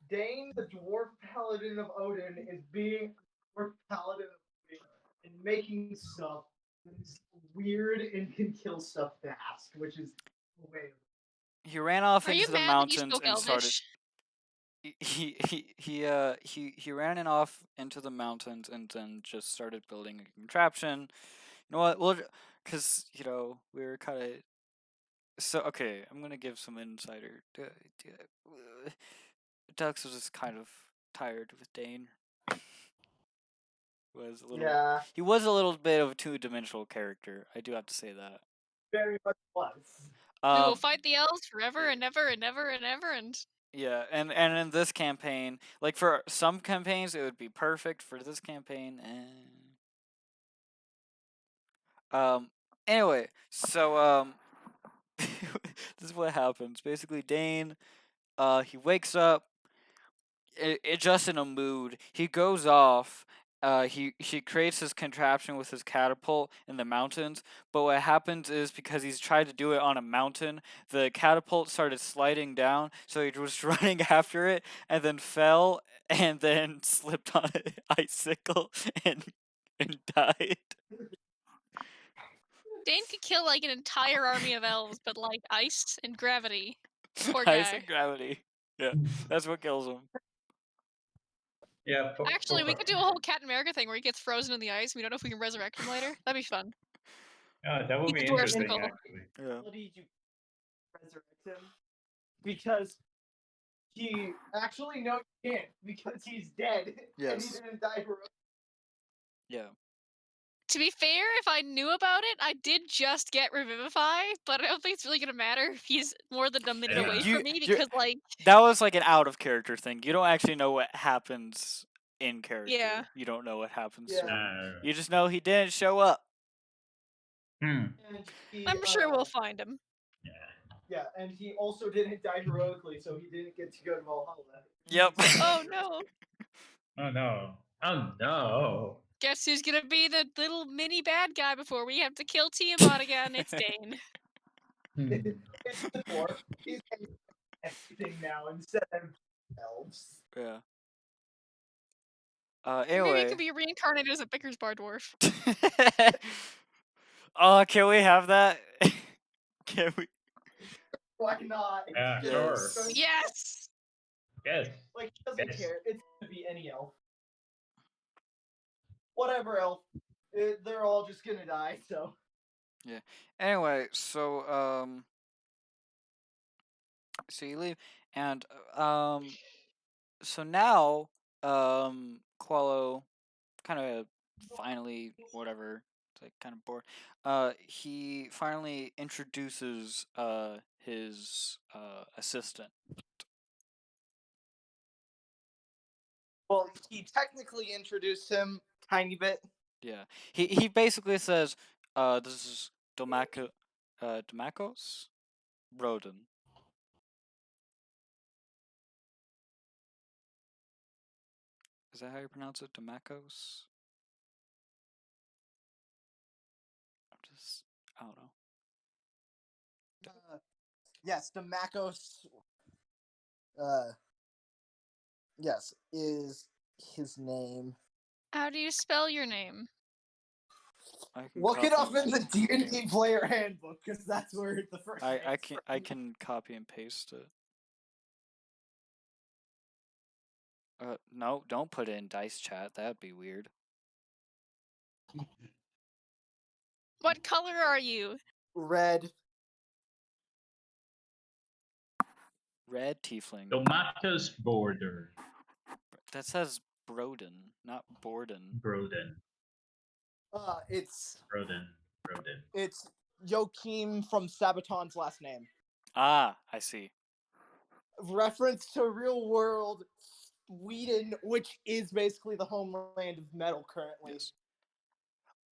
Dane, the dwarf paladin of Odin, is being dwarf paladin of Odin and making stuff that's weird and can kill stuff fast, which is way. He ran off Are you into the mad that you mountains spoke and started. Elvish? He ran it off into the mountains and then just started building a contraption. You know what? Well, because you know we were kind of. So okay, I'm gonna give some insider. Dux was just kind of tired with Dane. Was a little. Yeah, He was a little bit of a two-dimensional character. I do have to say that. very much was. We will Um, fight the elves forever and ever and ever and ever and. yeah, and in this campaign, like for some campaigns, it would be perfect. For this campaign, Anyway, so this is what happens. Basically, Dane, he wakes up. It just in a mood. He goes off. He creates his contraption with his catapult in the mountains. But what happens is because he's tried to do it on a mountain, the catapult started sliding down. So he was running after it and then fell and then slipped on an icicle and died. Dane could kill like an entire army of elves, but like ice and gravity. Poor Ice guy. and gravity. Yeah, that's what kills him. yeah. Actually, we could do a whole Captain America thing where he gets frozen in the ice. We don't know if we can resurrect him later. That'd be fun. That would He's be a dwarf interesting, skull. actually. Yeah. Ability to resurrect him because he actually no he can't because he's dead and he Yes. didn't die heroically. Yeah. To be fair, if I knew about it, I did just get Revivify, but I don't think it's really gonna matter if he's more than a minute away You- from me you're- because, like, That was like an out of character thing. You don't actually know what happens in character. Yeah. You don't know what happens Yeah. to him. You just know he didn't show up. Hmm. And he, I'm sure we'll find him. Yeah. Yeah, and he also didn't die heroically, so he didn't get to go to Valhalla. Yep. Oh no! Oh no. Oh no. Guess who's gonna be the little mini bad guy before we have to kill Tiamat again? It's Dane. Hmm. It's the dwarf. He's everything now instead of elves. Yeah. Maybe it Anyway. could be reincarnated as a Bickersbar bar dwarf. Oh, can we have that? Can we? Why not? Yeah, Yes. sure. Yes! Yes. Like, he doesn't Yes. care. It's gonna be any elf. Whatever elf. They're all just gonna die, so. Yeah. Anyway, so you leave, and so now Qualo kind of finally whatever. It's like kind of bored. He finally introduces his assistant. Well, he technically introduced him tiny bit. Yeah. He basically says, this is Domacos Roden. Is that how you pronounce it? Domacos? I don't know. Yes, Demacos. Yes, is his name. How do you spell your name? I can Look it up copy in the and D&D player handbook, because that's where the first. I can copy and paste it. No, don't put it in dice chat. That'd be weird. What color are you? Red. Red tiefling. Tomatoes border. That says Broden, not Borden. Broden. It's Broden. it's Joachim from Sabaton's last name. Ah, I see. Reference to real world Sweden, which is basically the homeland of metal currently. Yes.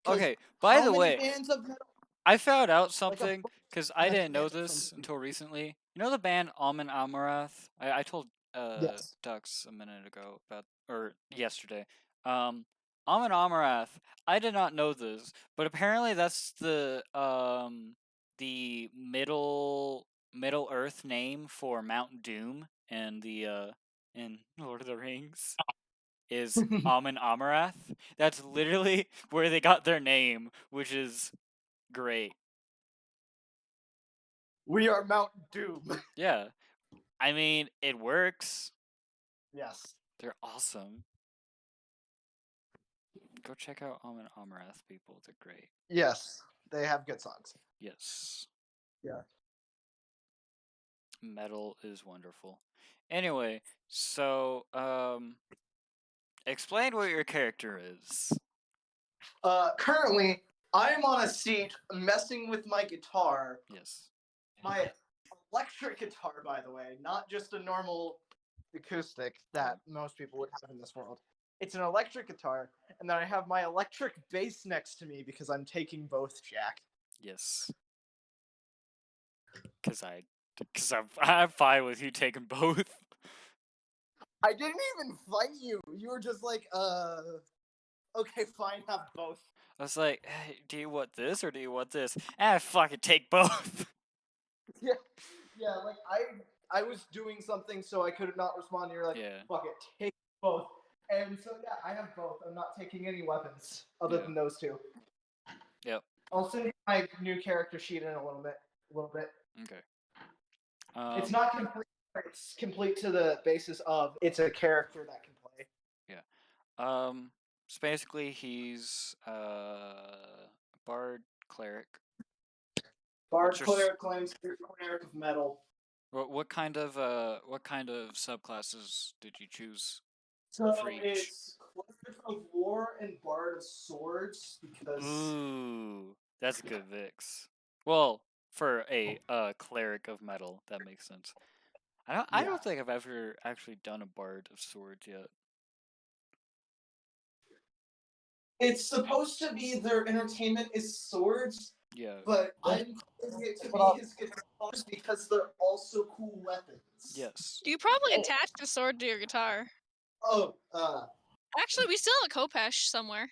'Cause Okay, by how the many way, bands of metal? I found out Like a something bunch because I metal didn't know bands from this Sweden. until recently. You know the band Alman Amarath? I told Yes. Dux a minute ago about, or yesterday. Alman Amarath. I did not know this, but apparently that's the Middle Earth name for Mount Doom and the in Lord of the Rings is Amun Amarath. That's literally where they got their name, which is great. We are Mount Doom. Yeah. I mean, it works. Yes. They're awesome. Go check out Amun Amarath, people. They're great. Yes. They have good songs. Yes. Yeah. Metal is wonderful. Anyway, so explain what your character is. Currently, I'm on a seat messing with my guitar. Yes. My electric guitar, by the way, not just a normal acoustic that most people would have in this world. It's an electric guitar, and then I have my electric bass next to me because I'm taking both, Jack. Yes. Because I'm fine with you taking both. I didn't even fight you. You were just like, okay, fine, have both. I was like, hey, do you want this or do you want this? Ah, fucking take both. Yeah, like I was doing something so I could not respond. You're like, Yeah. fuck it, take both. And so yeah, I have both. I'm not taking any weapons other than those two. Yep. I'll send you my new character sheet in a little bit. Okay. It's not complete. It's complete to the basis of it's a character that can play. Yeah. So basically, he's bard cleric. Bard cleric claims cleric of metal. What kind of subclasses did you choose? So for each? it's cleric of war and bard of swords because. Ooh, that's a good mix. Well, for a cleric of metal, that makes sense. I don't think I've ever actually done a bard of swords yet. It's supposed to be their entertainment is swords. Yeah. But I'm calling it to be his guitars because they're also cool weapons. Yes. You probably attached a sword to your guitar. Oh, Actually, we still have a Kopesh somewhere.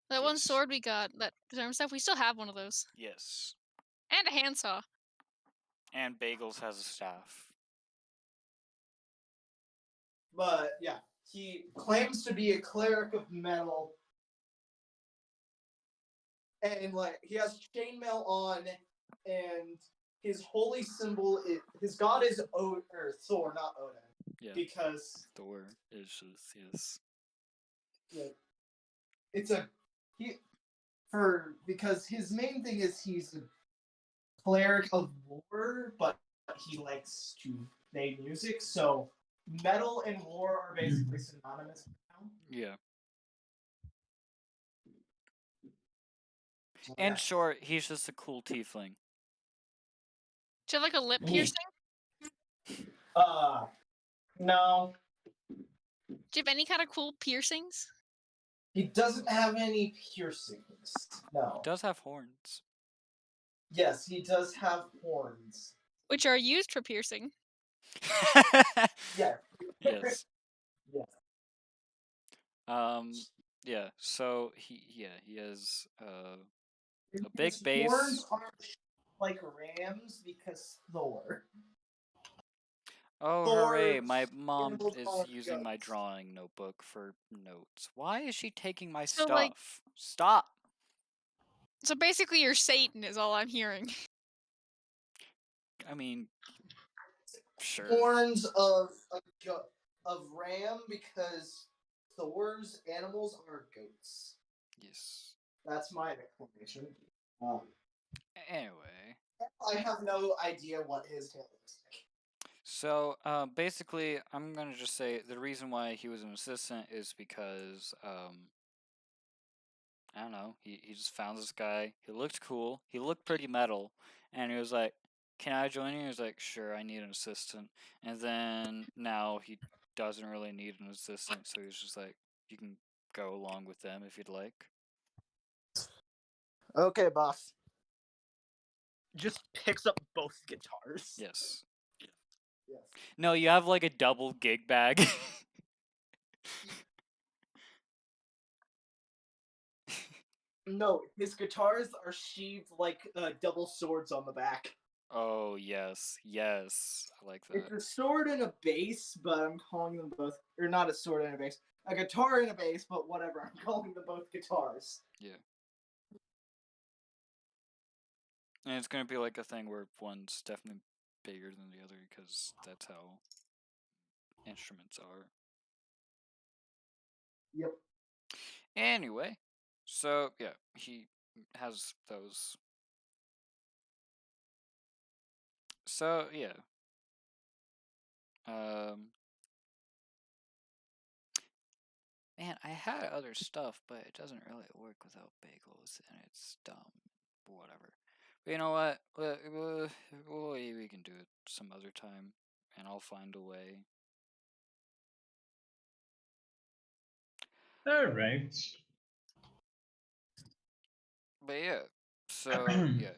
That one sword we got, that stuff, we still have one of those. Yes. And a handsaw. And Bagels has a staff. but yeah, he claims to be a cleric of metal. And like he has chainmail on, and his holy symbol is his god is Thor, not Odin. Yeah. Because Thor is just yes. yeah, it's because his main thing is he's a cleric of war, but he likes to play music, so metal and war are basically synonymous now. Yeah. So, In yeah. short, he's just a cool tiefling. Do you have like a lip He- piercing? No. Do you have any kind of cool piercings? He doesn't have any piercings. No. He does have horns. Yes, he does have horns. Which are used for piercing. Yeah. Yes. Yes. Yeah. So he has a big His base. horns are like rams because Thor. Oh, Thor hooray! My mom symbols is are using my goats. drawing notebook for notes. Why is she taking my So, stuff? like- Stop. So basically, you're Satan, is all I'm hearing. I mean, sure. Horns of ram because Thor's animals are goats. Yes. That's my explanation. Anyway. I have no idea what his tail looks like. So, basically, I'm gonna just say the reason why he was an assistant is because, I don't know, he just found this guy, he looked cool, he looked pretty metal, and he was like, can I join you? He was like, sure, I need an assistant, and then now he doesn't really need an assistant, so he's just like, you can go along with them if you'd like. Okay, boss. Just picks up both guitars. Yes. Yes. No, you have like a double gig bag. No, his guitars are sheathed like double swords on the back. Oh, yes, yes, I like that. It's a sword and a bass, but I'm calling them both, or not a sword and a bass, a guitar and a bass, but whatever. I'm calling them both guitars. Yeah. And it's gonna be like a thing where one's definitely bigger than the other because that's how instruments are. Yep. Anyway, so yeah, he has those. So yeah. Man, I had other stuff, but it doesn't really work without bagels, and it's dumb. Whatever. But you know what? We can do it some other time, and I'll find a way. All right. But yeah, so yeah,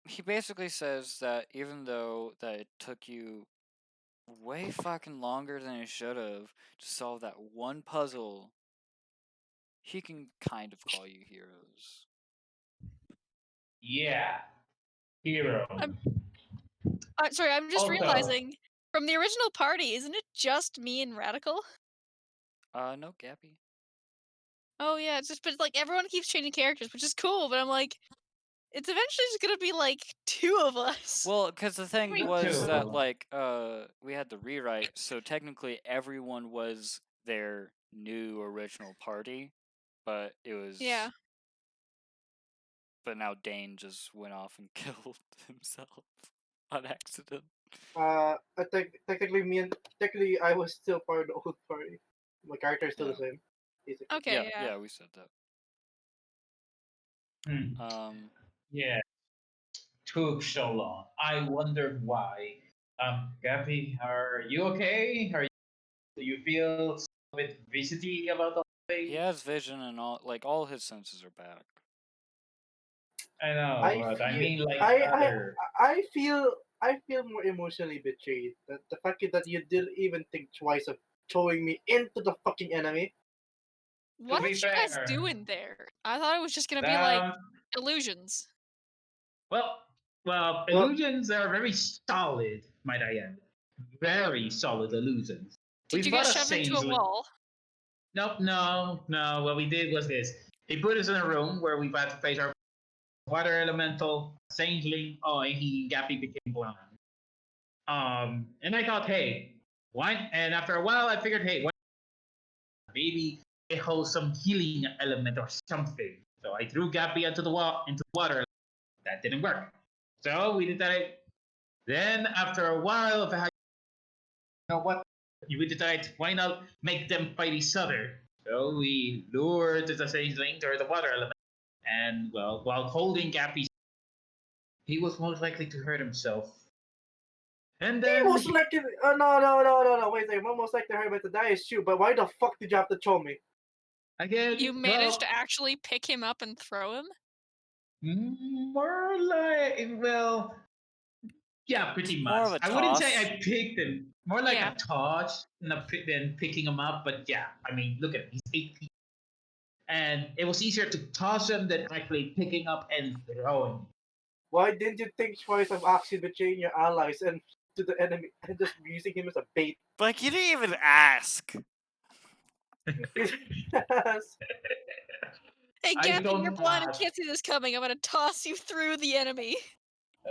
he basically says that even though that it took you way fucking longer than it should have to solve that one puzzle, he can kind of call you heroes. Yeah. Hero. Sorry, I'm just Although- realizing from the original party, isn't it just me and Radical? No, Gabby. Oh yeah, it's just but like everyone keeps changing characters, which is cool. But I'm like, it's eventually just gonna be like 2 of us. Well, because the thing Me was too. that like we had the rewrite, so technically everyone was their new original party, but it was Yeah. But now Dane just went off and killed himself on accident. I think technically I was still part of the old party. My character is still the Yeah. same. Basically. Okay. Yeah, we said that. Yeah. Took so long. I wondered why. Gabby, are you okay? Do you feel a bit visity about the thing? He has vision and all his senses are back. I know, but I mean, like I feel more emotionally betrayed. The fact that you didn't even think twice of throwing me into the fucking enemy. What be are you guys fair, doing there? I thought it was just gonna be like Um, illusions. well, illusions are very solid, might I add. Very solid illusions. Did you get shoved into a wall? Nope, no. What we did was this. He put us in a room where we had to face our water elemental, changeling. Oh, and Gappy became blind. And I thought, hey, why? And after a while, I figured, hey, maybe it holds some healing element or something. So I threw Gappy into the water. That didn't work. So we decided. Then after a while of you know what, we decided why not make them fight each other. So we lured the changeling or the water element, and well, while holding Gappy, he was most likely to hurt himself. And He then was like, no. Wait a second. Almost like the about to die is true, but why the fuck did you have to throw me? again, You managed to actually pick him up and throw him? more like, well, yeah, pretty More much. of a I wouldn't say toss. I picked him. More like Yeah. a toss than picking him up. But yeah, I mean, look at him. He's 8 feet. And it was easier to toss him than actually picking up and throwing. Why didn't you think twice of actually betraying your allies and to the enemy and just using him as a bait? Like, you didn't even ask. Yes. Hey, I Gappy, you're don't blind and ask. can't see this coming. I'm gonna toss you through the enemy.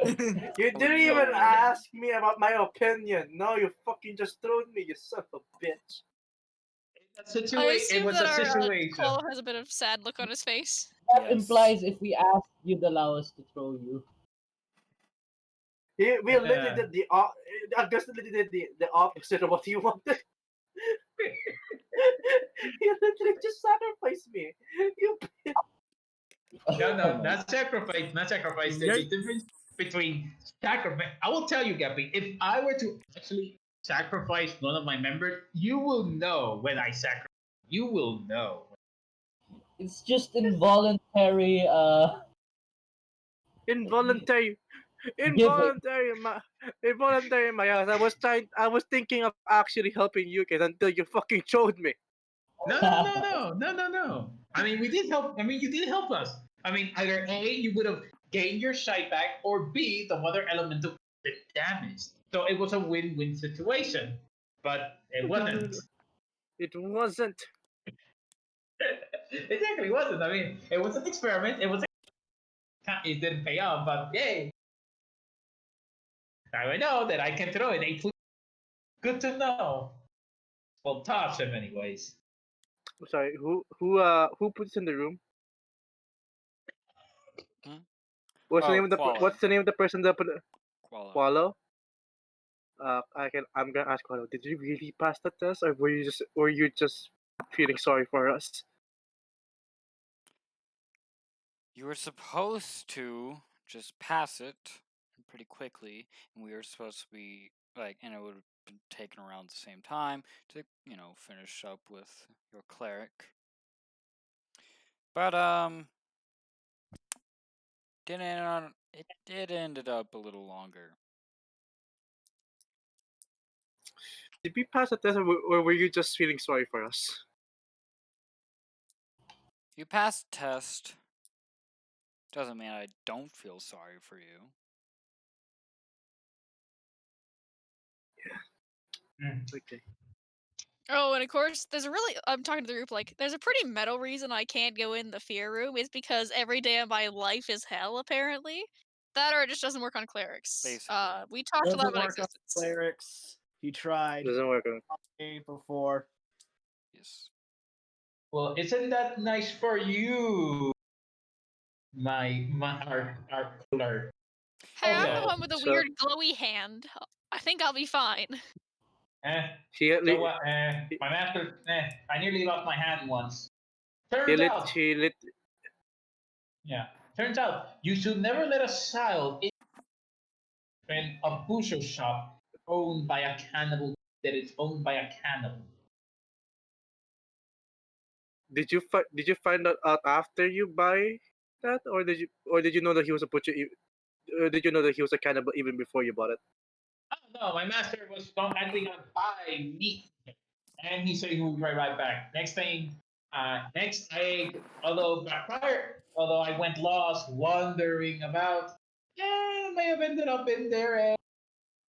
You didn't no. even ask me about my opinion. No, you fucking just threw me, you son of a bitch. I It assume was that a our situation. Koala has a bit of sad look on his face. That Yes. implies if we ask, you'd allow us to throw you. We literally Yeah. did August literally did the opposite of what you wanted. You literally just sacrificed me. You No, Oh no, my not sacrifice, not sacrifice. There's a difference between sacrifice. I will tell you, Gappy, if I were to actually sacrifice one of my members, you will know when I sacrifice. You will know. It's just involuntary. involuntary Giving. involuntary my ass. I was thinking of actually helping you guys until you fucking showed me. No. I mean, we did help. I mean, you did help us. I mean, either A, you would have gained your sight back, or B, the weather elemental did damage. So it was a win-win situation. But it wasn't. It wasn't. It actually wasn't. I mean, it was an experiment. It didn't pay off, but yay! Now I know that I can throw it 8 foot. Good to know. Well, toss him anyways. Sorry, who put this in the room? Hmm? What's the Oh, name of the Koala. What's the name of the person that put Koala. Qualo? I'm gonna ask Qualo. Did you really pass the test, or were you just feeling sorry for us? You were supposed to just pass it pretty quickly, and we were supposed to be like, and it would have been taken around the same time to, finish up with your cleric. But it did ended up a little longer. Did we pass the test, or were you just feeling sorry for us? You passed the test. Doesn't mean I don't feel sorry for you. Okay. Oh, and of course, I'm talking to the group like, there's a pretty metal reason I can't go in the fear room. It's because every day of my life is hell, apparently. That or it just doesn't work on clerics. Basically. We talked a lot Doesn't about work on existence. clerics. He tried Doesn't work on. before. Yes. Well, isn't that nice for you, our clerk? Hey, I'm Okay. the one with the So- weird glowy hand. I think I'll be fine. She So what? My master. I nearly lost my hand once. Turns out, yeah. Turns out, you should never let a child in a butcher shop owned by a cannibal that is owned by a cannibal. Did you find that out after you buy that, or did you know that he was a butcher? Did you know that he was a cannibal even before you bought it? Oh no, my master was actually gonna buy meat, and he said he would be right back. Although I went lost, wandering about, I may have ended up in there. And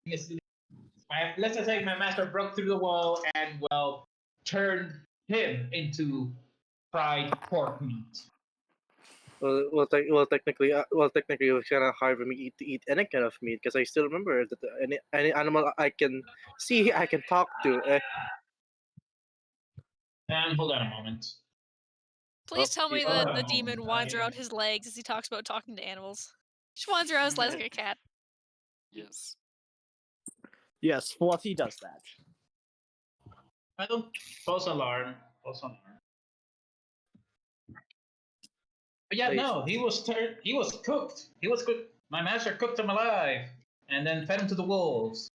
let's just say my master broke through the wall and turned him into fried pork meat. Technically, it was kind of hard for me to eat any kind of meat because I still remember that any animal I can see, I can talk to. And hold on a moment. Please tell me Hold that on the a moment. demon winds around his legs as he talks about talking to animals. Just winds around his legs like a cat. Yes. Yes, Fluffy does that. I don't. False alarm. False alarm. But yeah, Like, no, he was he was cooked. He was cooked. My master cooked him alive, and then fed him to the wolves.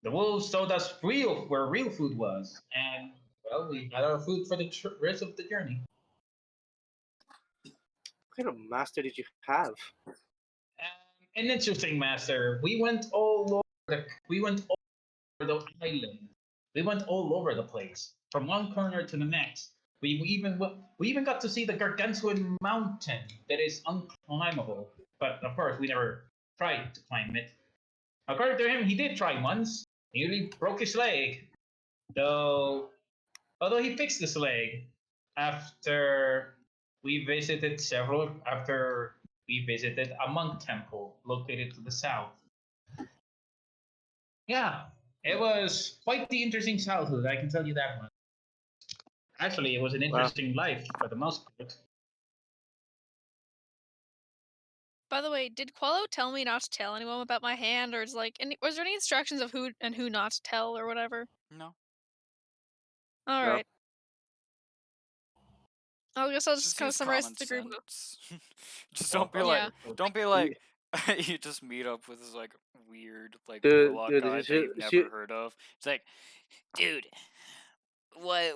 The wolves told us where real food was, and well, we had our food for the rest of the journey. what kind of master did you have? An interesting master. We went all over the island. We went all over the place, from one corner to the next. We even got to see the gargantuan mountain that is unclimbable. But of course, we never tried to climb it. According to him, he did try once. He nearly broke his leg, though. Although he fixed his leg after after we visited a monk temple located to the south. Yeah, it was quite the interesting childhood, I can tell you that one. Actually, it was an Wow. interesting life for the most part. By the way, did Quello tell me not to tell anyone about my hand, or is like, was there any instructions of who and who not to tell or whatever? No. All No. right. I guess I'll just Just kind of use summarize common the group. sense. Just Well, Yeah. don't be like, you just meet up with this like weird like Dude, warlock dude, guy that you've never heard of. It's like, dude, what?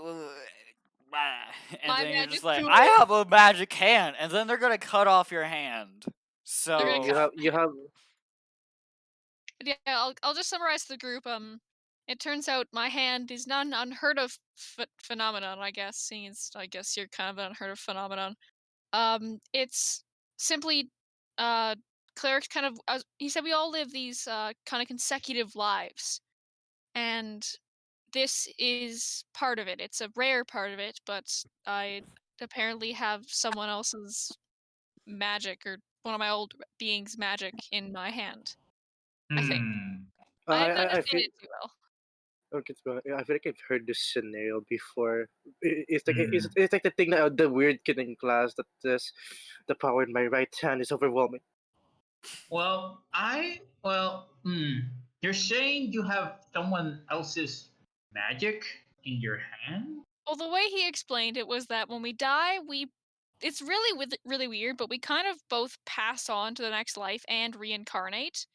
And My then you're magic just like, tool. I have a magic hand, and then they're gonna cut off your hand. They're gonna So you have Yeah, I'll just summarize the group. It turns out my hand is not an unheard of phenomenon. I guess, seeing as I guess you're kind of an unheard of phenomenon. It's simply, uh, clerics kind of. He said we all live these kind of consecutive lives, and this is part of it. It's a rare part of it, but I apparently have someone else's magic or one of my old beings' magic in my hand. I think. Hmm. I didn't I understand feel it too well. okay, I feel like I've heard this scenario before. It's like Hmm. it's like the thing that the weird kid in class that says the power in my right hand is overwhelming. You're saying you have someone else's magic in your hand? Well, the way he explained it was that when we die, it's really really weird, but we kind of both pass on to the next life and reincarnate.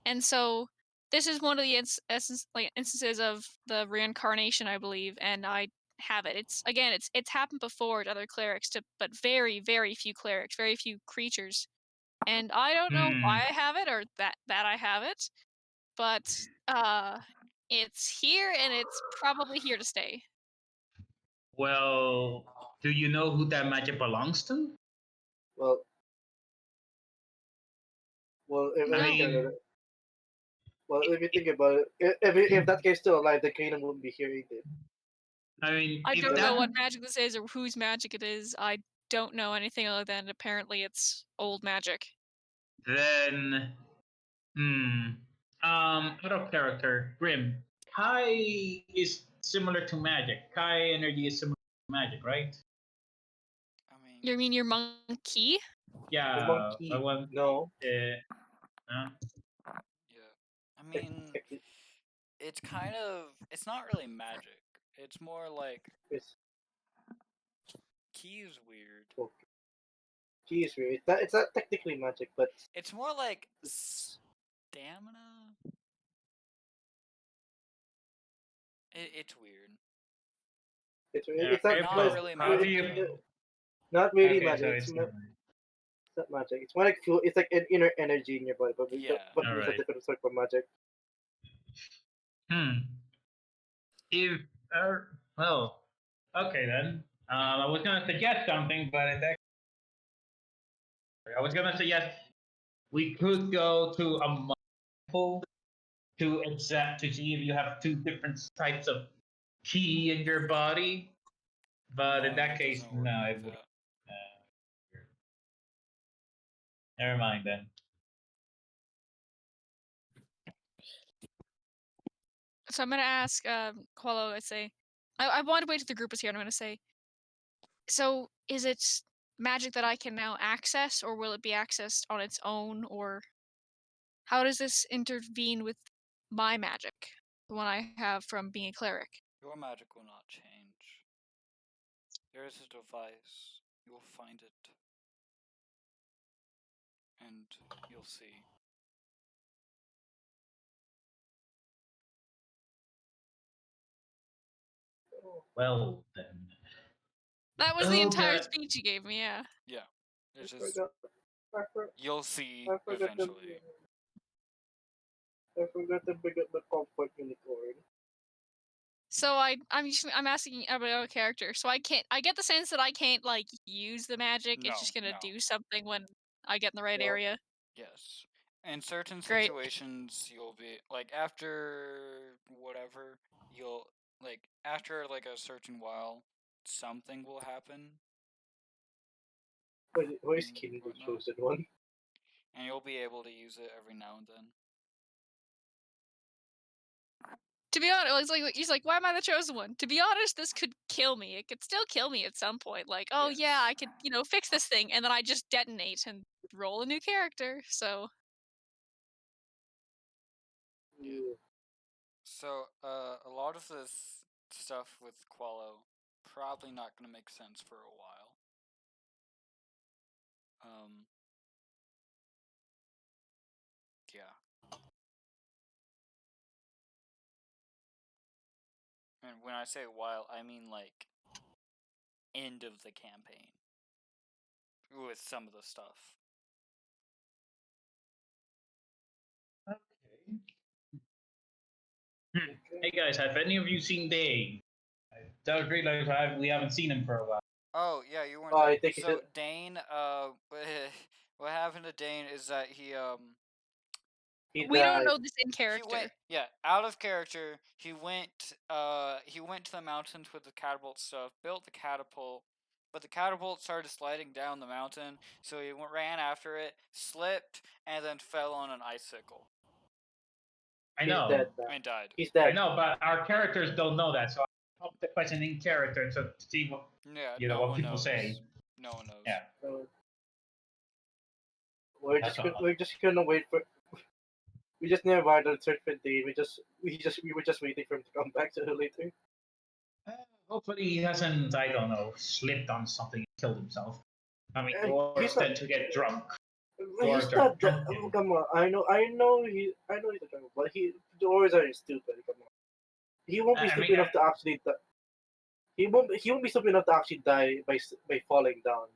And so this is one of the instances of the reincarnation, I believe, and I have it. It's happened before to other clerics, but very very few clerics, very few creatures, and I don't know why Hmm. I have it or that I have it, but it's here and it's probably here to stay. Well, do you know who that magic belongs to? Well, if I you think No, about mean, it, if you think about it, if that guy's still alive, the Kanan wouldn't be here either. I if don't know that what magic this is or whose magic it is. I don't know anything other than apparently it's old magic. then hmm. Out of character, Grim. Kai is similar to magic. Kai energy is similar to magic, right? I mean, You mean your monkey? The Yeah, I monkey, want. no, Uh, yeah. I mean, it's, it's not really magic. It's more like it's key is weird. well, key is weird. It's not technically magic, but It's more like it's stamina. It's weird. it's not okay, Not it's, really how do magic you? though. not really Okay, magic. so it's not. It's not magic. It's more like fuel. It's like an inner energy in your body, Yeah. but All it's a right. different sort of magic. Hmm. If well, okay then. I was gonna suggest something, but I was gonna suggest we could go to a temple to see if you have two different types of key in your body. But in No, that it case, doesn't work no, like it wouldn't. that. Uh, Never mind then. So I'm gonna ask Qualo. I say, I want to wait till the group is here. And I'm gonna say, so is it magic that I can now access, or will it be accessed on its own, or how does this intervene with my magic, the one I have from being a cleric? Your magic will not change. There is a device. You will find it. And you'll see. Well then. That was the entire Okay. speech you gave me. Yeah. Yeah. It's I just forgot. you'll see I forgot to. eventually. I forgot to bring up the comfort unicorn. So I'm asking about a character. So I get the sense that I can't like use the magic. It's just gonna No. do something when I get in the right No. area. Yes. In certain Great. situations, you'll be like after whatever, you'll like after like a certain while, something will happen. Who is King the Whatnot. chosen one? And you'll be able to use it every now and then. To be honest, he's like, why am I the chosen one? To be honest, this could kill me. It could still kill me at some point. Like, oh yeah, I could, fix this thing, and then I just detonate and roll a new character. So Yeah. So, a lot of this stuff with Qualo probably not gonna make sense for a while. Yeah. And when I say while, I mean like end of the campaign with some of the stuff. Okay. Hey guys, have any of you seen Dane? I don't realize we haven't seen him for a while. Oh yeah, you weren't Oh, there. I think So Dane, what happened to Dane is that he we don't died. know this in he character. went out of character. He went to the mountains with the catapult stuff, built the catapult, but the catapult started sliding down the mountain, so he ran after it, slipped, and then fell on an icicle. I He's know. dead now. And died. He's dead. I know, but our characters don't know that, so I pop the question in character to see what what people knows. say. No one knows. Yeah. We're just gonna wait for. We just never bothered to search for Dave. We were just waiting for him to come back to later. Hopefully he hasn't, I don't know, slipped on something and killed himself. I mean, He's dwarves not- tend to get drunk. He's Dwarves are not that. drunken. Oh, come on, I know he's a drunk, but dwarves are stupid. Come on, he won't be stupid enough to actually. He won't be stupid enough to actually die by falling down.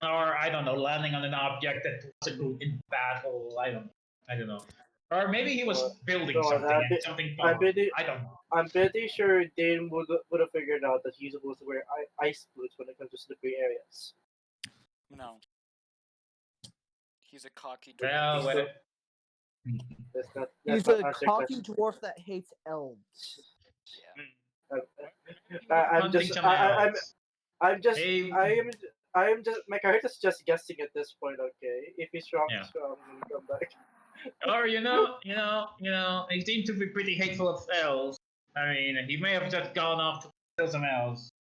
Or I don't know, landing on an object that wasn't good in battle. I don't know. Or maybe he was building something and something fell. I don't know. I'm pretty sure Dane would have figured out that he's supposed to wear ice boots when it comes to slippery areas. No. He's a cocky dwarf. Well, He's a cocky dwarf that hates elves. Yeah. I am just my character's just guessing at this point. Okay, if he's strong, he's strong. When he come back. Or he seems to be pretty hateful of elves. I mean, he may have just gone off to kill some elves.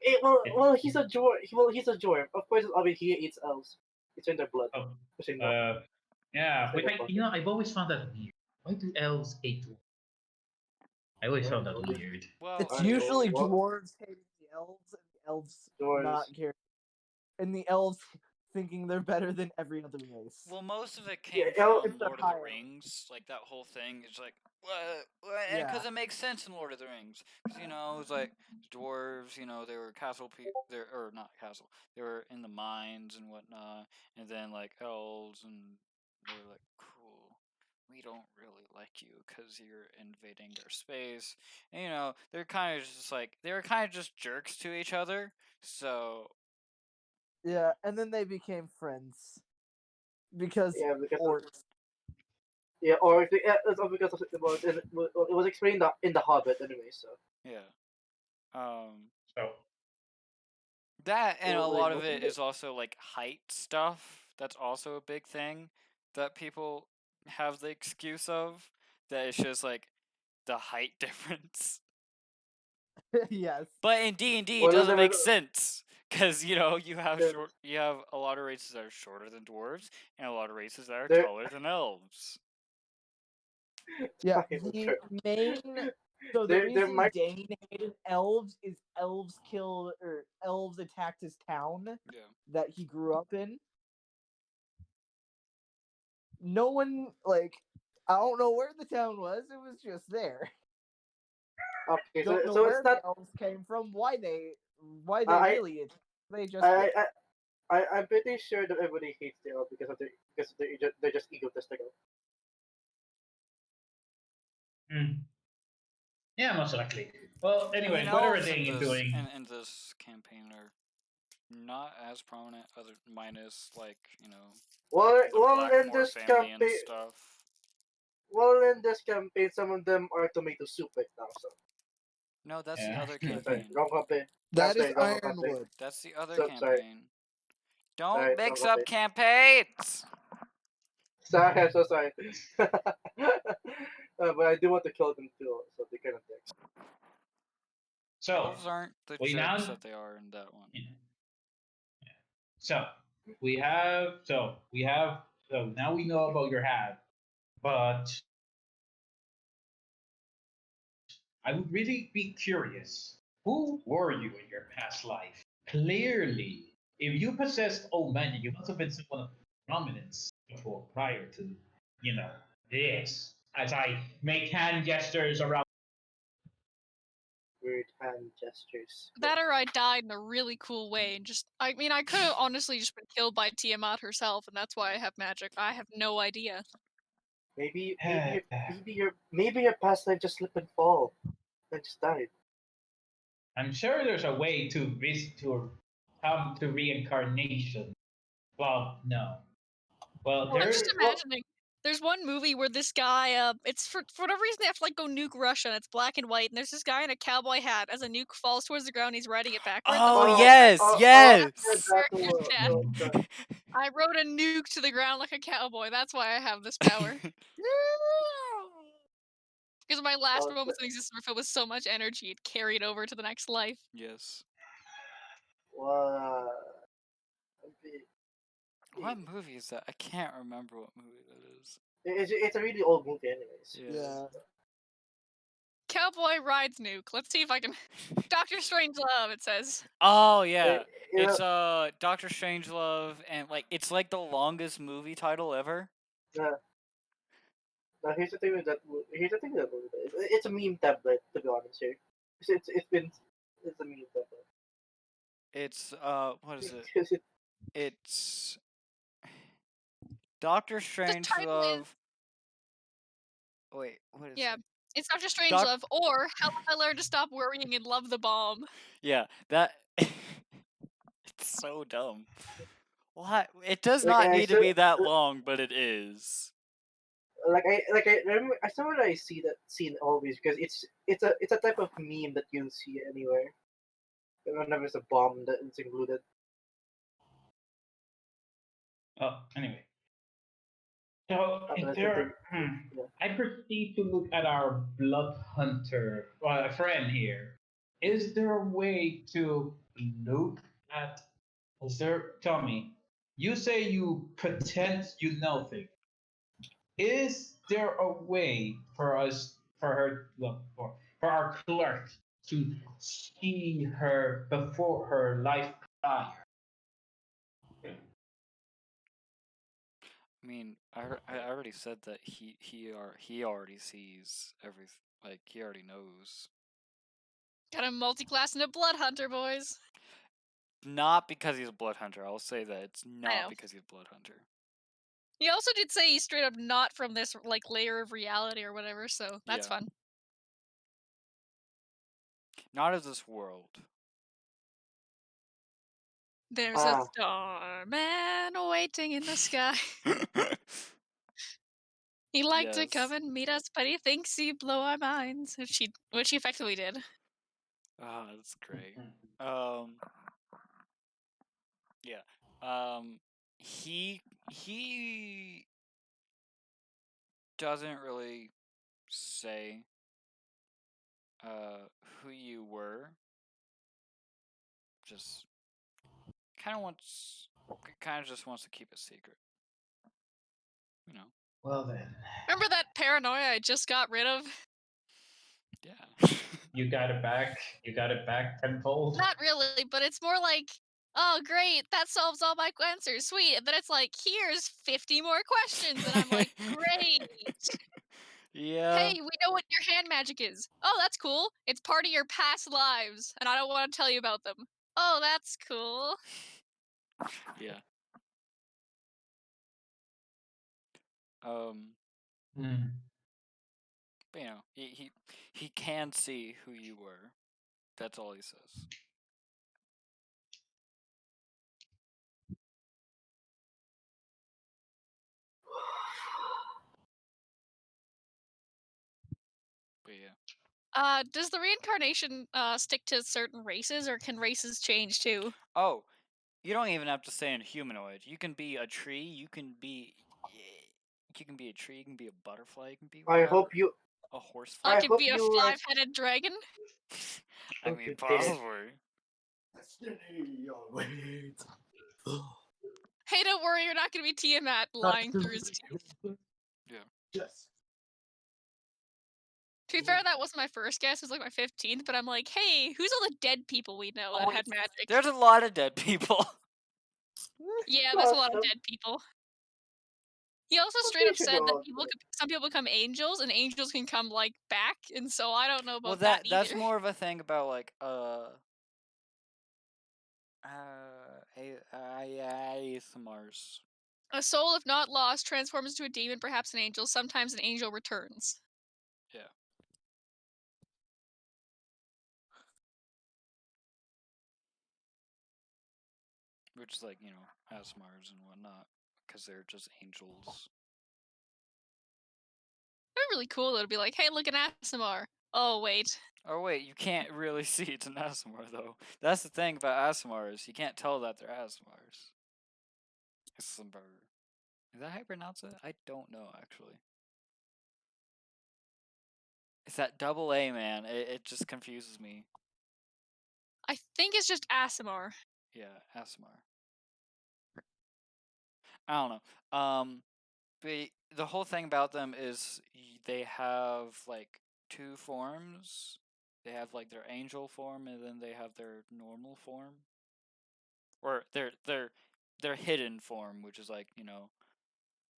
He's a dwarf. He's a dwarf. Of course, I mean, he eats elves. It's in their blood. Yeah, but I've always found that weird. Why do elves hate dwarves? I always found that weird. Well, it's usually dwarves hating the elves, and the elves not caring, and the elves thinking they're better than every other race. Well, most of it came from Lord of the Rings. Like, that whole thing is like, what? And because it makes sense in Lord of the Rings. Because, it's like, dwarves, they were castle people, or not castle, they were in the mines and whatnot. And then, like, elves, and they were like, cool, we don't really like you because you're invading our space. And, they're kind of just like, they were kind of just jerks to each other. So... Yeah, and then they became friends because orcs. Yeah, or it's all because it was explained in the Hobbit anyway. So yeah, so that and a lot of it is also like height stuff that's also a big thing that people have the excuse of, that it's just like the height difference. Yes. But in D&D, it Well, doesn't make no, sense because you have Yes. you have a lot of races that are shorter than dwarves and a lot of races that are There- taller than elves. Yeah, Okay, the sure. main. So the There reason might Dane hated elves is elves killed or elves attacked his town Yeah. that he grew up in. No one I don't know where the town was. It was just there. okay. Don't know So where it's not. the elves came from. Why they I really attacked. They just I did. I'm pretty sure that everybody hates the elf because they're just egotistical. Yeah, most likely. Well, I mean, anyway, what are elves in they this doing? in this campaign are not as prominent, other minus Well, the Blackmore family and stuff. in this campaign, some of them are tomato soup right now. So No, that's the Yeah. other sorry, campaign. wrong campaign. That is Wrong campaign. Ironwood. That's the other So, sorry. campaign. Don't Sorry, mix wrong up campaigns. Sorry, I'm so sorry. But I do want to kill them too, so they kind of dicks. So Elves aren't the we jerks now that they are in that one. so so now we know about your hat, but I would really be curious. Who were you in your past life? Clearly, if you possessed old man, you must have been someone of prominence before, prior to, this. As I make hand gestures around. Weird hand gestures. That or I died in a really cool way and I could have honestly just been killed by Tiamat herself, and that's why I have magic. I have no idea. Maybe your past life just slip and fall and just died. I'm sure there's a way to come to reincarnation. Well, no. Well, I'm just there. imagining. There's one movie where this guy, it's for whatever reason they have to go nuke Russia, and it's black and white, and there's this guy in a cowboy hat. As a nuke falls towards the ground, he's riding it backward. Oh That's yes, yes. I rode a nuke to the ground like a cowboy. That's why I have this power. Because my last moments in existence were filled with so much energy, it carried over to the next life. Yes. What? What movie is that? I can't remember what movie that is. It's a really old movie, anyways. Yeah. Cowboy rides nuke. Let's see if I can. Doctor Strangelove, it says. Oh yeah, Yeah. it's Doctor Strangelove, and it's like the longest movie title ever. Yeah. Now here's the thing with that. Here's the thing with that movie. It's a meme template, to be honest here. It's a meme template. It's what is it? It's Doctor Strangelove. Wait, what is it? It's Doctor Strangelove, or How I Learned to Stop Worrying and Love the Bomb. Yeah, that. It's so dumb. What? It does not need to be that long, but it is. I remember I somewhere I see that scene always because it's a type of meme that you'll see anywhere. Whenever there's a bomb that is included. Oh, anyway. So I proceed to look at our blood hunter friend here. Is there a way to look at? Tell me? You say you pretend you know things. Is there a way for us, for our clerk to see her before her life prior? I mean, I already said that he already sees everything. Like he already knows. Got a multi-class and a blood hunter, boys. Not because he's a blood hunter. I'll say that it's not because he's a blood hunter. He also did say he's straight up not from this layer of reality or whatever, so that's fun. Not of this world. There's a starman waiting in the sky. He'd like to come and meet us, but he thinks he'd blow our minds, which he effectively did. Oh, that's great. Yeah. he doesn't really say who you were. Just kind of just wants to keep it secret. You know. Well then. Remember that paranoia I just got rid of? Yeah. You got it back. You got it back tenfold. Not really, but it's more like, oh great, that solves all my answers, sweet. And then it's like, here's 50 more questions, and I'm like, great. Yeah. Hey, we know what your hand magic is. Oh, that's cool. It's part of your past lives, and I don't want to tell you about them. Oh, that's cool. Yeah. But you know, he can see who you were. That's all he says. But yeah. Does the reincarnation stick to certain races, or can races change too? Oh, you don't even have to say in humanoid. You can be a tree. You can be a tree. You can be a butterfly. You can be I whatever. hope you. A horsefly. I I can hope be a you are. 5-headed dragon. I Hope mean, you did it. possibly. Hey, don't worry, you're not gonna be Tiamat lying through his teeth. Yeah. Yes. To be fair, that wasn't my first guess. It was like my 15th, but I'm like, hey, who's all the dead people we know that had magic? There's a lot of dead people. Yeah, there's a lot of Awesome. dead people. He also Well, straight they up should said go that out there. some people become angels, and angels can come like back, and so I don't know about Well, that either. that's more of a thing about like ASMRs. A soul, if not lost, transforms into a demon, perhaps an angel. Sometimes an angel returns. Yeah. Which is like, you know, ASMRs and whatnot, because they're just angels. That'd be really cool. Though, to be like, hey, look at ASMR. Oh wait. Oh wait, you can't really see it's an ASMR though. That's the thing about ASMRs. You can't tell that they're ASMRs. ASMR. Is that how you pronounce it? I don't know actually. It's that double A, man. It just confuses me. I think it's just ASMR. Yeah, ASMR. I don't know. But the whole thing about them is they have like two forms. They have like their angel form, and then they have their normal form, or their hidden form, which is like, you know,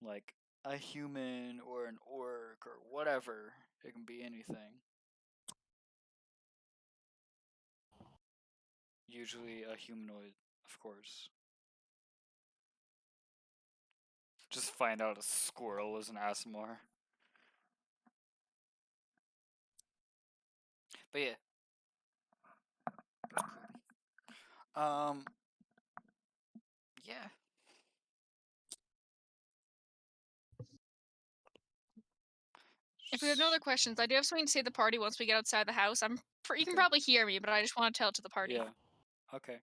like a human or an orc or whatever. It can be anything. Usually a humanoid, of course. Just find out a squirrel is an ASMR. But yeah. Yeah. If we have no other questions, I do have something to say to the party once we get outside the house. You can probably hear me, but I just want to tell it to the party. Yeah. Okay.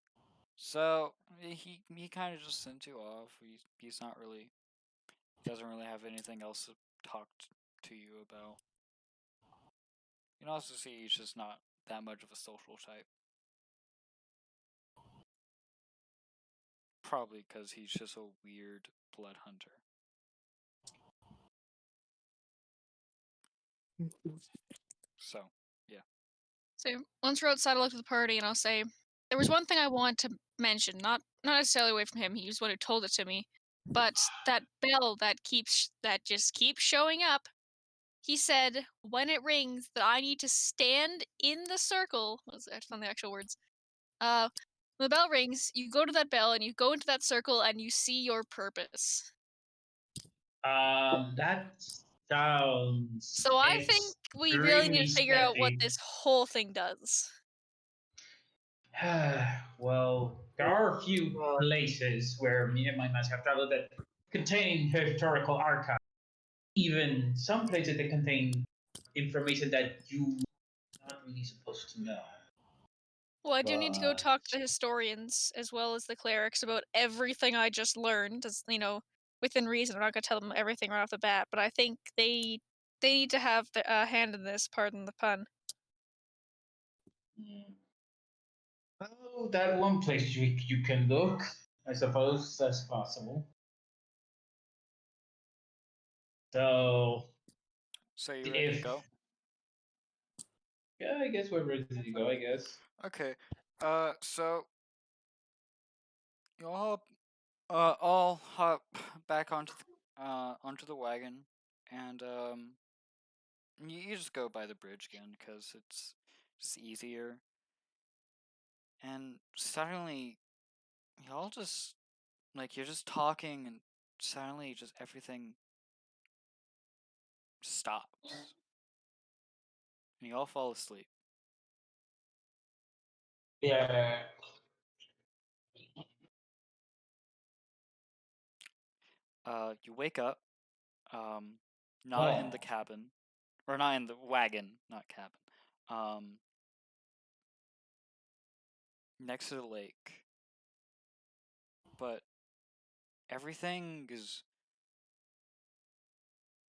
So he kind of just sent you off. He's not really. He doesn't really have anything else to talk to you about. You can also see he's just not that much of a social type. Probably because he's just a weird blood hunter. So, yeah. So once we're outside, I'll look at the party and I'll say, there was one thing I want to mention, not necessarily away from him. He was the one who told it to me, but that bell that just keeps showing up. He said when it rings that I need to stand in the circle. Was I found the actual words? When the bell rings, you go to that bell and you go into that circle and you see your purpose. That sounds So I think we really need extremely to figure out what sketchy. this whole thing does. Well, there are a few Well, places where me and my mates have traveled that contain historical archives. Even some places that contain information that you not really supposed to know. Well, I do need to go But talk to the historians as well as the clerics about everything I just learned, as within reason. I'm not gonna tell them everything right off the bat, but I think they need to have a hand in this. Pardon the pun. oh, that one place you can look. I suppose that's possible. So you ready to if go? yeah, I guess we're ready to go. I guess. Okay. So you all hop back onto the wagon, and you just go by the bridge again because it's just easier. And suddenly, y'all just you're just talking, and suddenly just everything stops, and you all fall asleep. Yeah. You wake up, not in the cabin, or not in the wagon, not cabin. Next to the lake, but everything is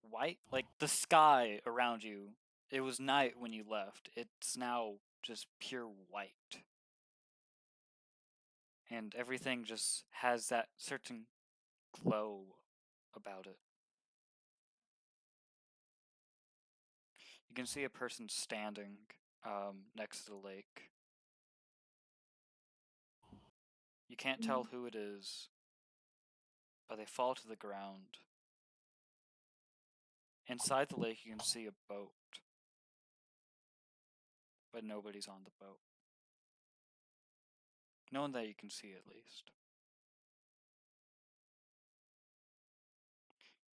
white. Like the sky around you, it was night when you left. It's now just pure white. And everything just has that certain glow about it. You can see a person standing next to the lake. You can't tell who it is, but they fall to the ground. Inside the lake, you can see a boat, but nobody's on the boat. No one that you can see, at least.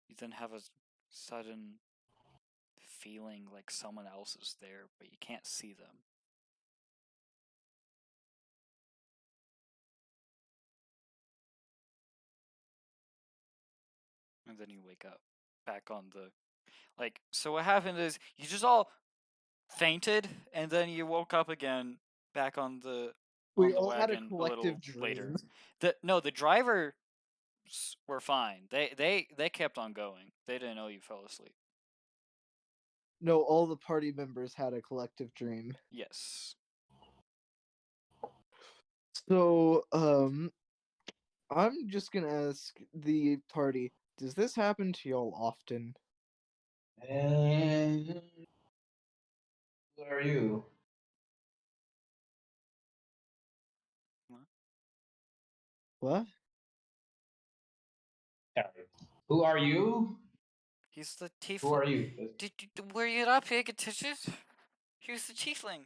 You then have a sudden feeling like someone else is there, but you can't see them. And then you wake up back on the so what happened is you just all fainted and then you woke up again back on the We all had a wagon a little collective dream. later. The drivers were fine. They kept on going. They didn't know you fell asleep. No, all the party members had a collective dream. Yes. So, I'm just gonna ask the party, does this happen to y'all often? And who are you? What? Who are you? He's the Who are tiefling. you? Were you not paying attention? He was the tiefling.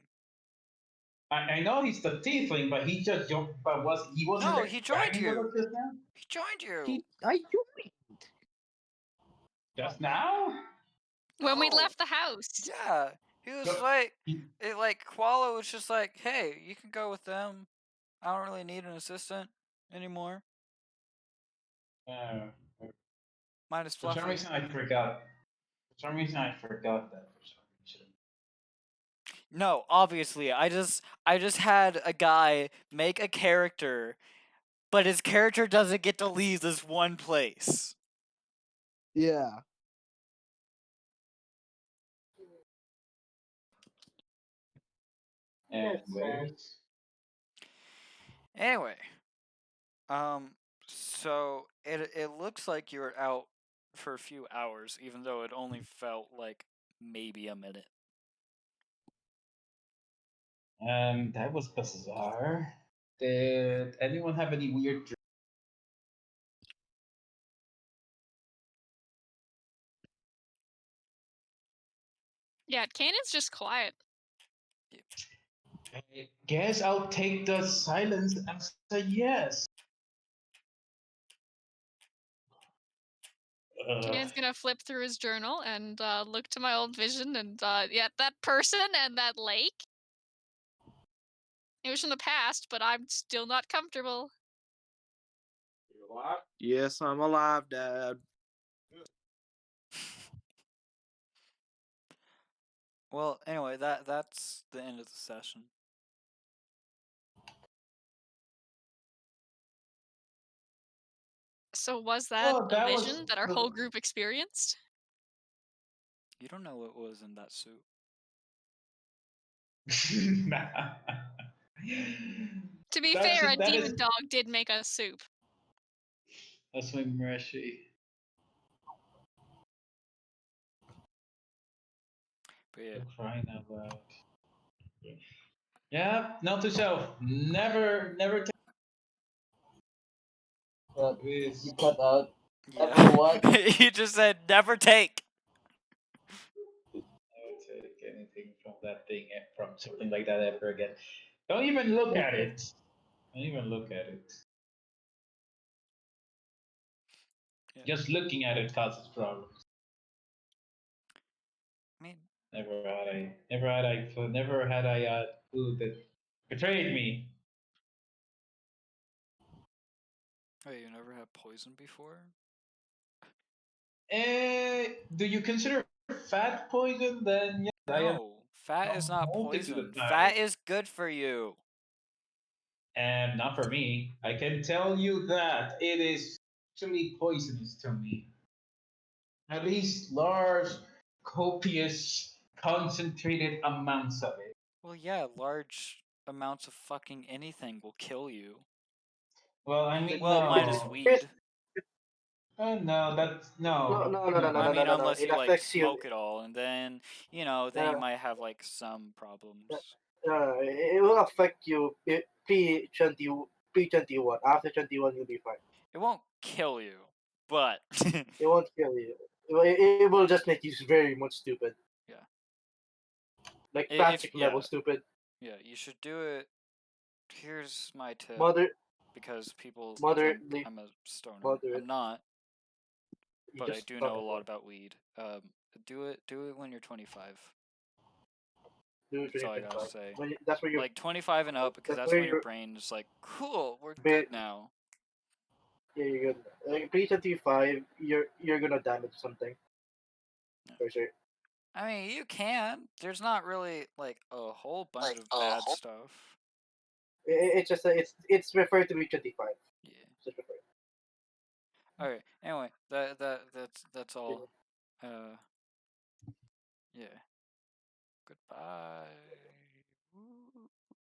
I know he's the tiefling, but he just jumped. But he wasn't No, there he joined bragging with you. us just now? He joined you. I joined. Just now? When we No. left the house. Yeah. He was Koala was just like, hey, you can go with them. I don't really need an assistant anymore. Minus For some Fluffy. reason, I forgot. For some reason, I forgot that. For some reason. No, obviously, I just had a guy make a character, but his character doesn't get to leave this one place. Yeah. Anyways. Anyway, so it looks like you were out for a few hours, even though it only felt like maybe a minute. That was bizarre. Did anyone have any weird dreams? Yeah, Cannon's just quiet. I guess I'll take the silence as a yes. Cannon's gonna flip through his journal and look to my old vision and yeah, that person and that lake. It was from the past, but I'm still not comfortable. You alive? Yes, I'm alive, Dad. Well, anyway, that's the end of the session. So was that Well, a that was vision that our whole group experienced? You don't know what was in that soup. To be That's fair, a that demon is dog did make us soup. that's my mercy. But yeah, Crying out loud. Yeah, note to self: never take You this. cut out. yeah. Never what? You just said never take. Never take anything from that thing, from something like that ever again. Don't even look at it. Don't even look at it. Yeah. Just looking at it causes problems. I mean, Never had I food that betrayed me. wait, you never had poison before? Do you consider fat poison? Then yes, I am No, fat is not poison. multitude. Fat is good for you. And not for me. I can tell you that it is actually poisonous to me. At least large, copious, concentrated amounts of it. Well, yeah, large amounts of fucking anything will kill you. Well, I mean, Well, minus no. weed. No, that's no. I mean, No. unless It you like affects you. smoke it all, and then then you might have like some problems. It will affect you pre 21. After 21, you'll be fine. It won't kill you, but It won't kill you. It will just make you very much stupid. yeah. Like If Patrick level stupid. yeah, you should do it. Here's my tip, Mother, because people think moderately, I'm a stoner. moderate. I'm not, You but I just do talk know a lot about about weed. Do it when you're 25. do That's all I gotta 2025. say. That's where you. Like 25 and up, because That's that's where when your you're. brain is like, cool, we're good now. Yeah, you're good. Like pre 25, you're gonna damage something. Yeah. For sure. I mean, you can. There's not really like a whole bunch of bad stuff. It's just it's referred to be 25. Yeah. Just referred. All right. Anyway, that's all. Yeah. Goodbye.